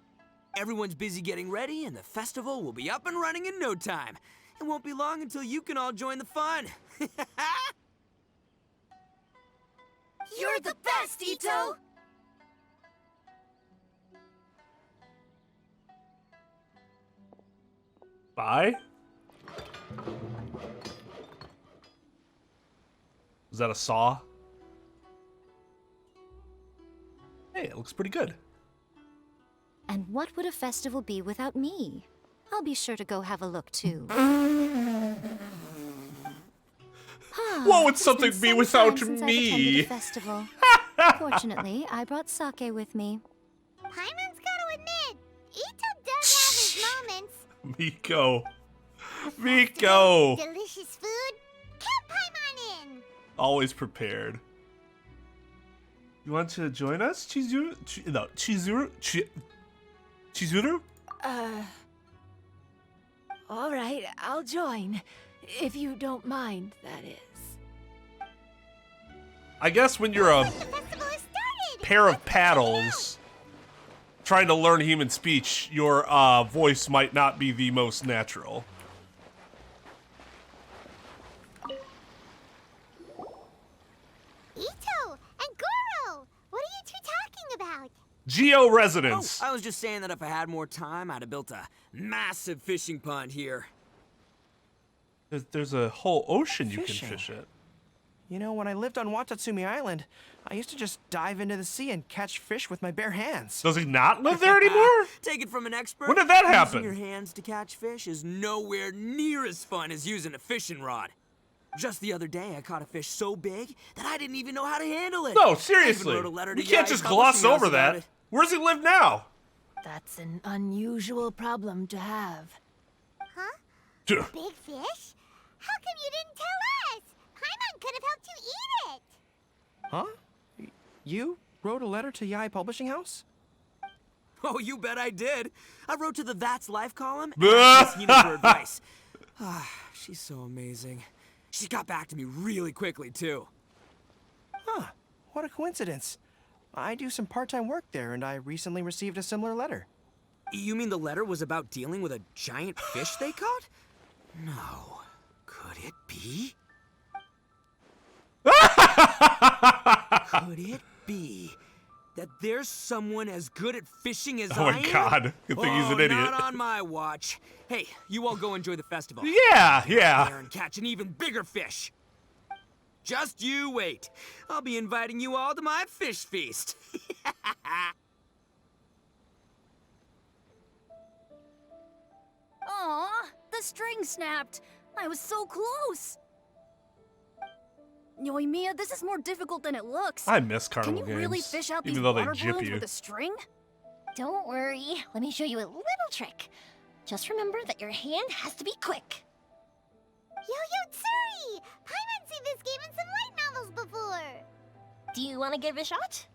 [SPEAKER 5] Everyone's busy getting ready, and the festival will be up and running in no time. It won't be long until you can all join the fun.
[SPEAKER 2] You're the best, Ito!
[SPEAKER 1] Bye. Was that a saw? Hey, it looks pretty good.
[SPEAKER 20] And what would a festival be without me? I'll be sure to go have a look too.
[SPEAKER 1] What would something be without
[SPEAKER 20] Since I've
[SPEAKER 1] me?
[SPEAKER 20] attended a festival. Fortunately, I brought sake with me.
[SPEAKER 2] Paimon's gotta admit, Ito does have his moments.
[SPEAKER 1] Miko. Miko.
[SPEAKER 2] Delicious food. Count Paimon in.
[SPEAKER 1] Always prepared. You want to join us, Chizuru? Chizuru?
[SPEAKER 9] All right, I'll join. If you don't mind, that is.
[SPEAKER 1] I guess when you're a pair of paddles trying to learn human speech, your voice might not be the most natural.
[SPEAKER 2] Ito and Goro, what are you two talking about?
[SPEAKER 1] Geo-residence.
[SPEAKER 5] Oh, I was just saying that if I had more time, I'd have built a massive fishing pond here.
[SPEAKER 1] There's a whole ocean you
[SPEAKER 17] Fishing.
[SPEAKER 1] can fish at.
[SPEAKER 17] You know, when I lived on Watatsumi Island, I used to just dive into the sea and catch fish with my bare hands.
[SPEAKER 1] Does he not live there anymore?
[SPEAKER 5] Take it from an expert.
[SPEAKER 1] When did that happen?
[SPEAKER 5] Using your hands to catch fish is nowhere near as fun as using a fishing rod. Just the other day, I caught a fish so big that I didn't even know how to handle it.
[SPEAKER 1] No, seriously.
[SPEAKER 5] I even wrote a letter to
[SPEAKER 1] You can't
[SPEAKER 5] Yai
[SPEAKER 1] just gloss
[SPEAKER 5] Publishing House
[SPEAKER 1] over
[SPEAKER 5] about
[SPEAKER 1] that.
[SPEAKER 5] it.
[SPEAKER 1] Where does he live now?
[SPEAKER 9] That's an unusual problem to have.
[SPEAKER 2] Huh?
[SPEAKER 1] Duh.
[SPEAKER 2] Big fish? How come you didn't tell us? Paimon could have helped you eat it.
[SPEAKER 17] Huh? You wrote a letter to Yai Publishing House?
[SPEAKER 5] Oh, you bet I did. I wrote to the That's Life column and asked Miss Hina for advice. She's so amazing. She got back to me really quickly, too.
[SPEAKER 17] Huh. What a coincidence. I do some part-time work there, and I recently received a similar letter.
[SPEAKER 5] You mean the letter was about dealing with a giant fish they caught? No. Could it be? Could it be that there's someone as good at fishing as
[SPEAKER 1] Oh
[SPEAKER 5] I
[SPEAKER 1] my
[SPEAKER 5] am?
[SPEAKER 1] God. Good thing he's an idiot.
[SPEAKER 5] Not on my watch. Hey, you all go enjoy the festival.
[SPEAKER 1] Yeah, yeah.
[SPEAKER 5] There and catch an even bigger fish. Just you wait. I'll be inviting you all to my fish feast.
[SPEAKER 6] Aw, the string snapped. I was so close. Yoimiya, this is more difficult than it looks.
[SPEAKER 1] I miss Carmel
[SPEAKER 6] Can you
[SPEAKER 1] games,
[SPEAKER 6] really fish out these
[SPEAKER 1] even though they
[SPEAKER 6] water
[SPEAKER 1] jip
[SPEAKER 6] balloons
[SPEAKER 1] you.
[SPEAKER 6] with a string?
[SPEAKER 11] Don't worry. Let me show you a little trick. Just remember that your hand has to be quick.
[SPEAKER 2] Yo-Yo Tsuri! Paimon's seen this game in some light novels before.
[SPEAKER 11] Do you want to give it a shot?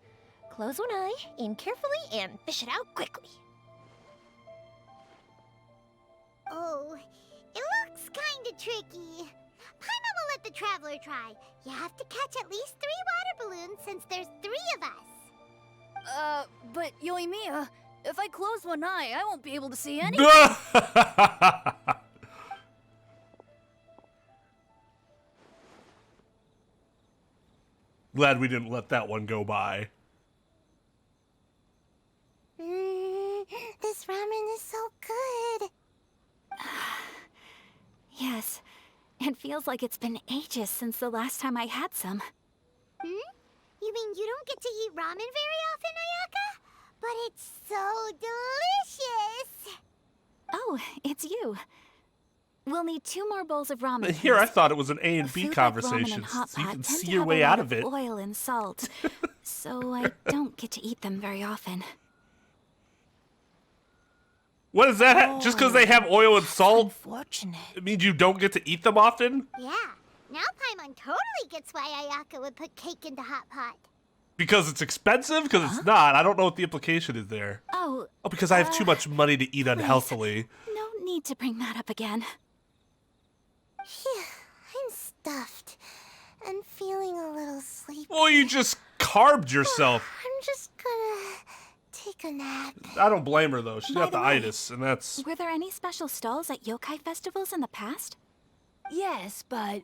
[SPEAKER 11] Close one eye, aim carefully, and fish it out quickly.
[SPEAKER 2] Oh, it looks kinda tricky. Paimon will let the traveler try. You have to catch at least 3 water balloons since there's 3 of us.
[SPEAKER 6] But Yoimiya, if I close one eye, I won't be able to see any.
[SPEAKER 1] Glad we didn't let that one go by.
[SPEAKER 2] This ramen is so good.
[SPEAKER 7] Yes, it feels like it's been ages since the last time I had some.
[SPEAKER 2] You mean you don't get to eat ramen very often, Ayaka? But it's so delicious.
[SPEAKER 7] Oh, it's you. We'll need 2 more bowls of ramen.
[SPEAKER 1] Here, I
[SPEAKER 7] please.
[SPEAKER 1] thought it was an A and
[SPEAKER 7] A
[SPEAKER 1] B
[SPEAKER 7] food like
[SPEAKER 1] conversation,
[SPEAKER 7] ramen and hot
[SPEAKER 1] so you
[SPEAKER 7] pot
[SPEAKER 1] can
[SPEAKER 7] tend
[SPEAKER 1] see
[SPEAKER 7] to
[SPEAKER 1] your
[SPEAKER 7] have
[SPEAKER 1] way
[SPEAKER 7] a lot
[SPEAKER 1] out of it.
[SPEAKER 7] Oil and salt, so I don't get to eat them very often.
[SPEAKER 1] What does that just because they have oil and salt,
[SPEAKER 7] Unfortunate.
[SPEAKER 1] it means you don't get to eat them often?
[SPEAKER 2] Yeah, now Paimon totally gets why Ayaka would put cake into hot pot.
[SPEAKER 1] Because it's expensive? Because it's not. I don't know what the implication is there.
[SPEAKER 7] Oh,
[SPEAKER 1] Because I have too much money to eat unhealthily.
[SPEAKER 7] no need to bring that up again.
[SPEAKER 2] Phew, I'm stuffed and feeling a little sleepy.
[SPEAKER 1] Well, you just carbed yourself.
[SPEAKER 2] I'm just gonna take a nap.
[SPEAKER 1] I don't blame her, though. She's
[SPEAKER 7] By
[SPEAKER 1] got the
[SPEAKER 7] the way,
[SPEAKER 1] itis, and that's...
[SPEAKER 7] Were there any special stalls at yokai festivals in the past?
[SPEAKER 9] Yes, but...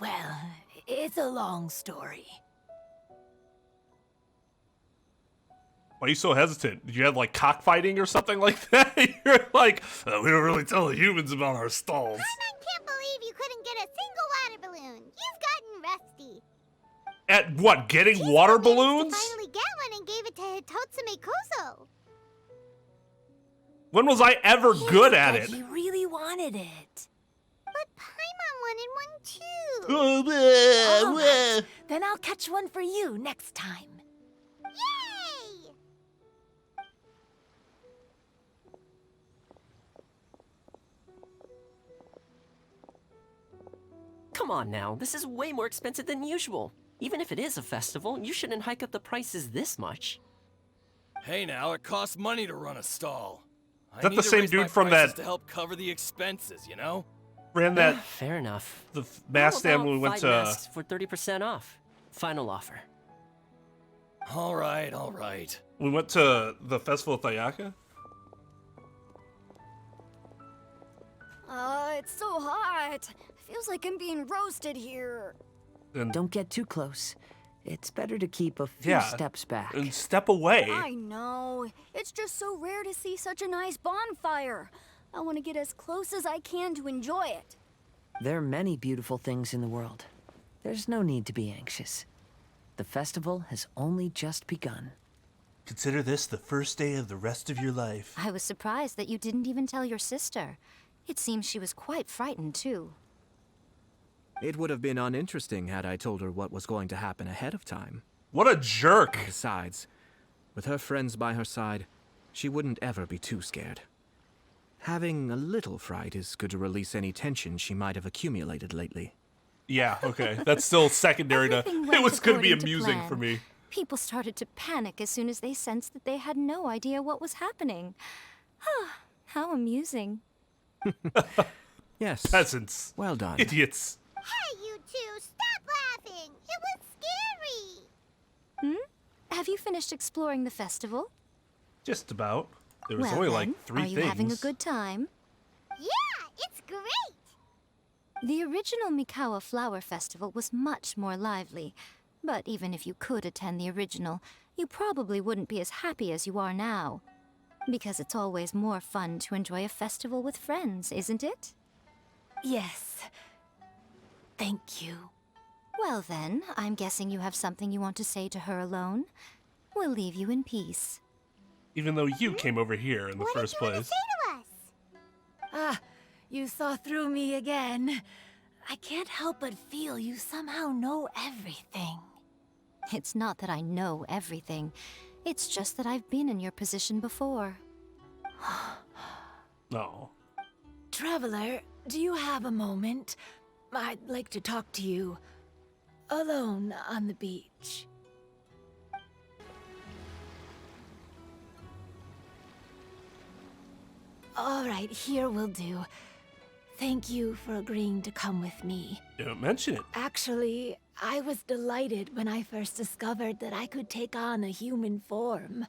[SPEAKER 9] well, it's a long story.
[SPEAKER 1] Why are you so hesitant? Did you have, like, cockfighting or something like that? You're like, we don't really tell the humans about our stalls.
[SPEAKER 2] Paimon can't believe you couldn't get a single water balloon. You've gotten rusty.
[SPEAKER 1] At what, getting water balloons?
[SPEAKER 2] Finally get one and gave it to Tatsume Kozo.
[SPEAKER 1] When was I ever good at it?
[SPEAKER 11] He really wanted it.
[SPEAKER 2] But Paimon wanted one too.
[SPEAKER 11] All right, then I'll catch one for you next time.
[SPEAKER 2] Yay!
[SPEAKER 18] Come on now, this is way more expensive than usual. Even if it is a festival, you shouldn't hike up the prices this much.
[SPEAKER 4] Hey now, it costs money to run a stall.
[SPEAKER 1] Is that the same dude from that
[SPEAKER 4] to help cover the expenses, you know?
[SPEAKER 1] ran that
[SPEAKER 18] Fair enough.
[SPEAKER 1] the mass stand when we went
[SPEAKER 18] 5
[SPEAKER 1] to
[SPEAKER 18] masks for 30% off. Final offer.
[SPEAKER 4] All right, all right.
[SPEAKER 1] we went to the festival of Tayaka?
[SPEAKER 6] It's so hot. Feels like I'm being roasted here.
[SPEAKER 1] And
[SPEAKER 16] Don't get too close. It's better to keep a few steps back.
[SPEAKER 1] And step away.
[SPEAKER 6] I know. It's just so rare to see such a nice bonfire. I want to get as close as I can to enjoy it.
[SPEAKER 16] There are many beautiful things in the world. There's no need to be anxious. The festival has only just begun.
[SPEAKER 1] Consider this the first day of the rest of your life.
[SPEAKER 20] I was surprised that you didn't even tell your sister. It seems she was quite frightened, too.
[SPEAKER 3] It would have been uninteresting had I told her what was going to happen ahead of time.
[SPEAKER 1] What a jerk!
[SPEAKER 3] Besides, with her friends by her side, she wouldn't ever be too scared. Having a little fright is good to release any tension she might have accumulated lately.
[SPEAKER 1] Yeah, okay. That's still secondary to...
[SPEAKER 20] Everything
[SPEAKER 1] It
[SPEAKER 20] went
[SPEAKER 1] was going to be
[SPEAKER 20] according to
[SPEAKER 1] amusing
[SPEAKER 20] plan.
[SPEAKER 1] for me.
[SPEAKER 20] People started to panic as soon as they sensed that they had no idea what was happening. How amusing.
[SPEAKER 3] Yes.
[SPEAKER 1] Peasants.
[SPEAKER 3] Well done.
[SPEAKER 1] Idiots.
[SPEAKER 2] Hey, you two, stop laughing. It was scary.
[SPEAKER 20] Have you finished exploring the festival?
[SPEAKER 1] Just about. There was
[SPEAKER 20] well,
[SPEAKER 1] only
[SPEAKER 20] then,
[SPEAKER 1] like 3
[SPEAKER 20] are you
[SPEAKER 1] things.
[SPEAKER 20] having a good time?
[SPEAKER 2] Yeah, it's great.
[SPEAKER 20] The original Mikawa Flower Festival was much more lively. But even if you could attend the original, you probably wouldn't be as happy as you are now. Because it's always more fun to enjoy a festival with friends, isn't it?
[SPEAKER 11] Yes. Thank you.
[SPEAKER 20] Well then, I'm guessing you have something you want to say to her alone. We'll leave you in peace.
[SPEAKER 1] Even though you came over here in the first place.
[SPEAKER 2] Say to us.
[SPEAKER 11] Ah, you saw through me again. I can't help but feel you somehow know everything.
[SPEAKER 20] It's not that I know everything. It's just that I've been in your position before.
[SPEAKER 1] No.
[SPEAKER 11] Traveler, do you have a moment? I'd like to talk to you. Alone on the beach. All right, here will do. Thank you for agreeing to come with me.
[SPEAKER 1] Don't mention it.
[SPEAKER 11] Actually, I was delighted when I first discovered that I could take on a human form.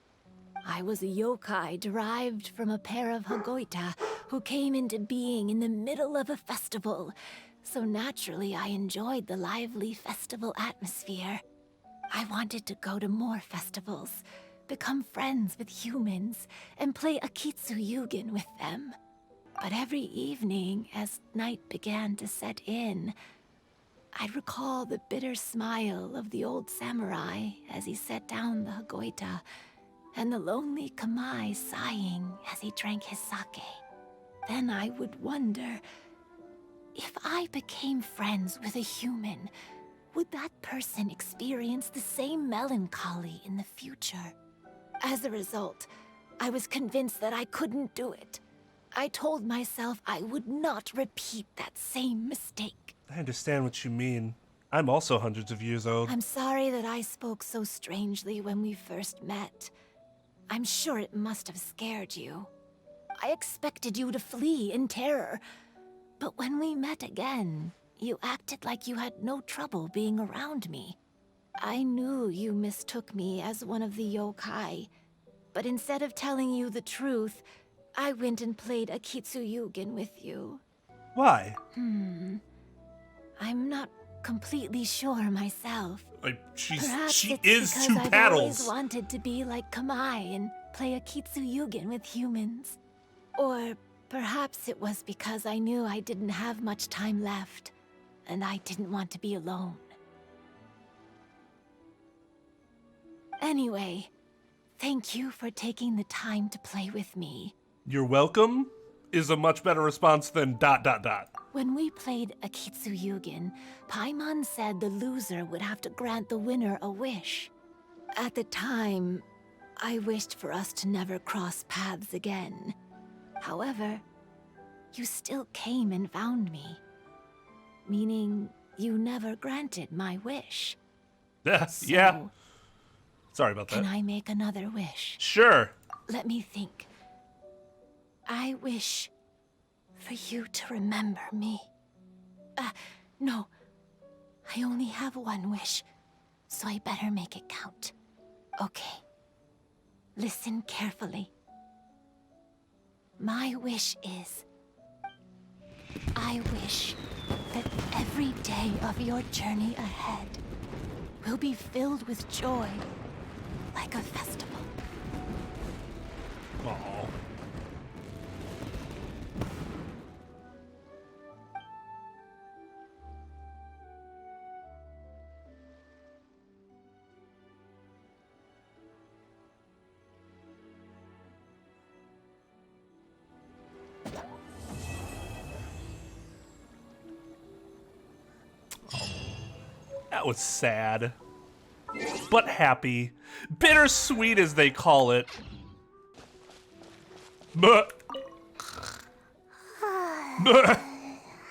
[SPEAKER 11] I was a yokai derived from a pair of Hagoita who came into being in the middle of a festival. So naturally, I enjoyed the lively festival atmosphere. I wanted to go to more festivals, become friends with humans, and play Akitsu Yugen with them. But every evening, as night began to set in, I'd recall the bitter smile of the old samurai as he set down the Hagoita, and the lonely Kamai sighing as he drank his sake. Then I would wonder, if I became friends with a human, would that person experience the same melancholy in the future? As a result, I was convinced that I couldn't do it. I told myself I would not repeat that same mistake.
[SPEAKER 1] I understand what you mean. I'm also hundreds of years old.
[SPEAKER 11] I'm sorry that I spoke so strangely when we first met. I'm sure it must have scared you. I expected you to flee in terror. But when we met again, you acted like you had no trouble being around me. I knew you mistook me as one of the yokai. But instead of telling you the truth, I went and played Akitsu Yugen with you.
[SPEAKER 1] Why?
[SPEAKER 11] I'm not completely sure myself.
[SPEAKER 1] Like, she
[SPEAKER 11] Perhaps it's
[SPEAKER 1] is
[SPEAKER 11] because
[SPEAKER 1] two
[SPEAKER 11] I've
[SPEAKER 1] paddles.
[SPEAKER 11] always wanted to be like Kamai and play Akitsu Yugen with humans. Or perhaps it was because I knew I didn't have much time left, and I didn't want to be alone. Anyway,
[SPEAKER 9] Thank you for taking the time to play with me.
[SPEAKER 1] You're welcome is a much better response than ...
[SPEAKER 9] When we played Akitsu Yugen, Paimon said the loser would have to grant the winner a wish. At the time, I wished for us to never cross paths again. However, you still came and found me. Meaning, you never granted my wish.
[SPEAKER 1] Yeah. Sorry about that.
[SPEAKER 9] Can I make another wish?
[SPEAKER 1] Sure.
[SPEAKER 9] Let me think. I wish for you to remember me. No. I only have one wish, so I better make it count. Okay. Listen carefully. My wish is... I wish that every day of your journey ahead will be filled with joy, like a festival.
[SPEAKER 1] Aww. That was sad, but happy. Bittersweet, as they call it. But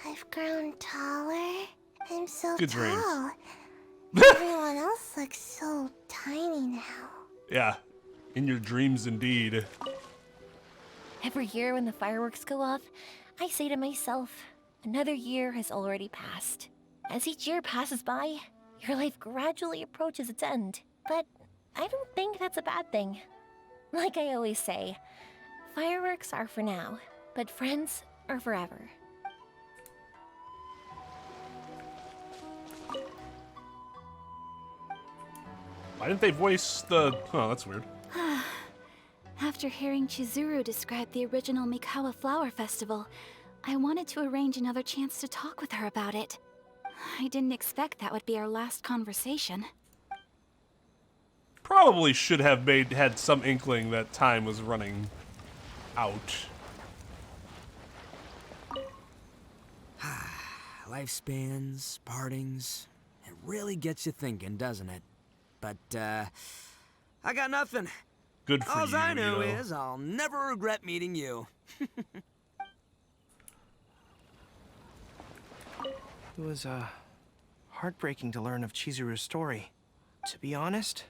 [SPEAKER 2] I've grown taller. I'm so
[SPEAKER 1] Good
[SPEAKER 2] tall.
[SPEAKER 1] dreams.
[SPEAKER 2] Everyone else looks so tiny now.
[SPEAKER 1] Yeah, in your dreams indeed.
[SPEAKER 11] Every year when the fireworks go off, I say to myself, another year has already passed. As each year passes by, your life gradually approaches its end. But I don't think that's a bad thing. Like I always say, fireworks are for now, but friends are forever.
[SPEAKER 1] Why didn't they voice the... Oh, that's weird.
[SPEAKER 6] After hearing Chizuru describe the original Mikawa Flower Festival, I wanted to arrange another chance to talk with her about it. I didn't expect that would be our last conversation.
[SPEAKER 1] Probably should have had some inkling that time was running out.
[SPEAKER 5] Lifespans, partings, it really gets you thinking, doesn't it? But, I got nothing.
[SPEAKER 1] Good for
[SPEAKER 5] All
[SPEAKER 1] you,
[SPEAKER 5] I know
[SPEAKER 1] Ito.
[SPEAKER 5] is I'll never regret meeting you.
[SPEAKER 17] It was, heartbreaking to learn of Chizuru's story. To be honest,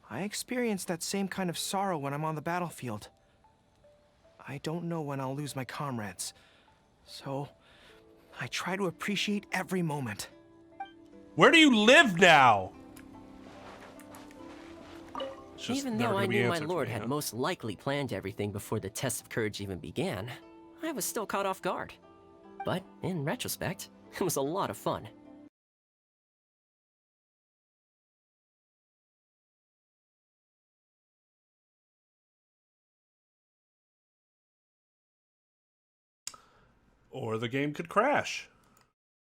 [SPEAKER 17] I experienced that same kind of sorrow when I'm on the battlefield. I don't know when I'll lose my comrades, so I try to appreciate every moment.
[SPEAKER 1] Where do you live now?
[SPEAKER 18] Even though I knew my lord had most likely planned everything before the test of courage even began, I was still caught off guard. But in retrospect, it was a lot of fun.
[SPEAKER 1] Or the game could crash.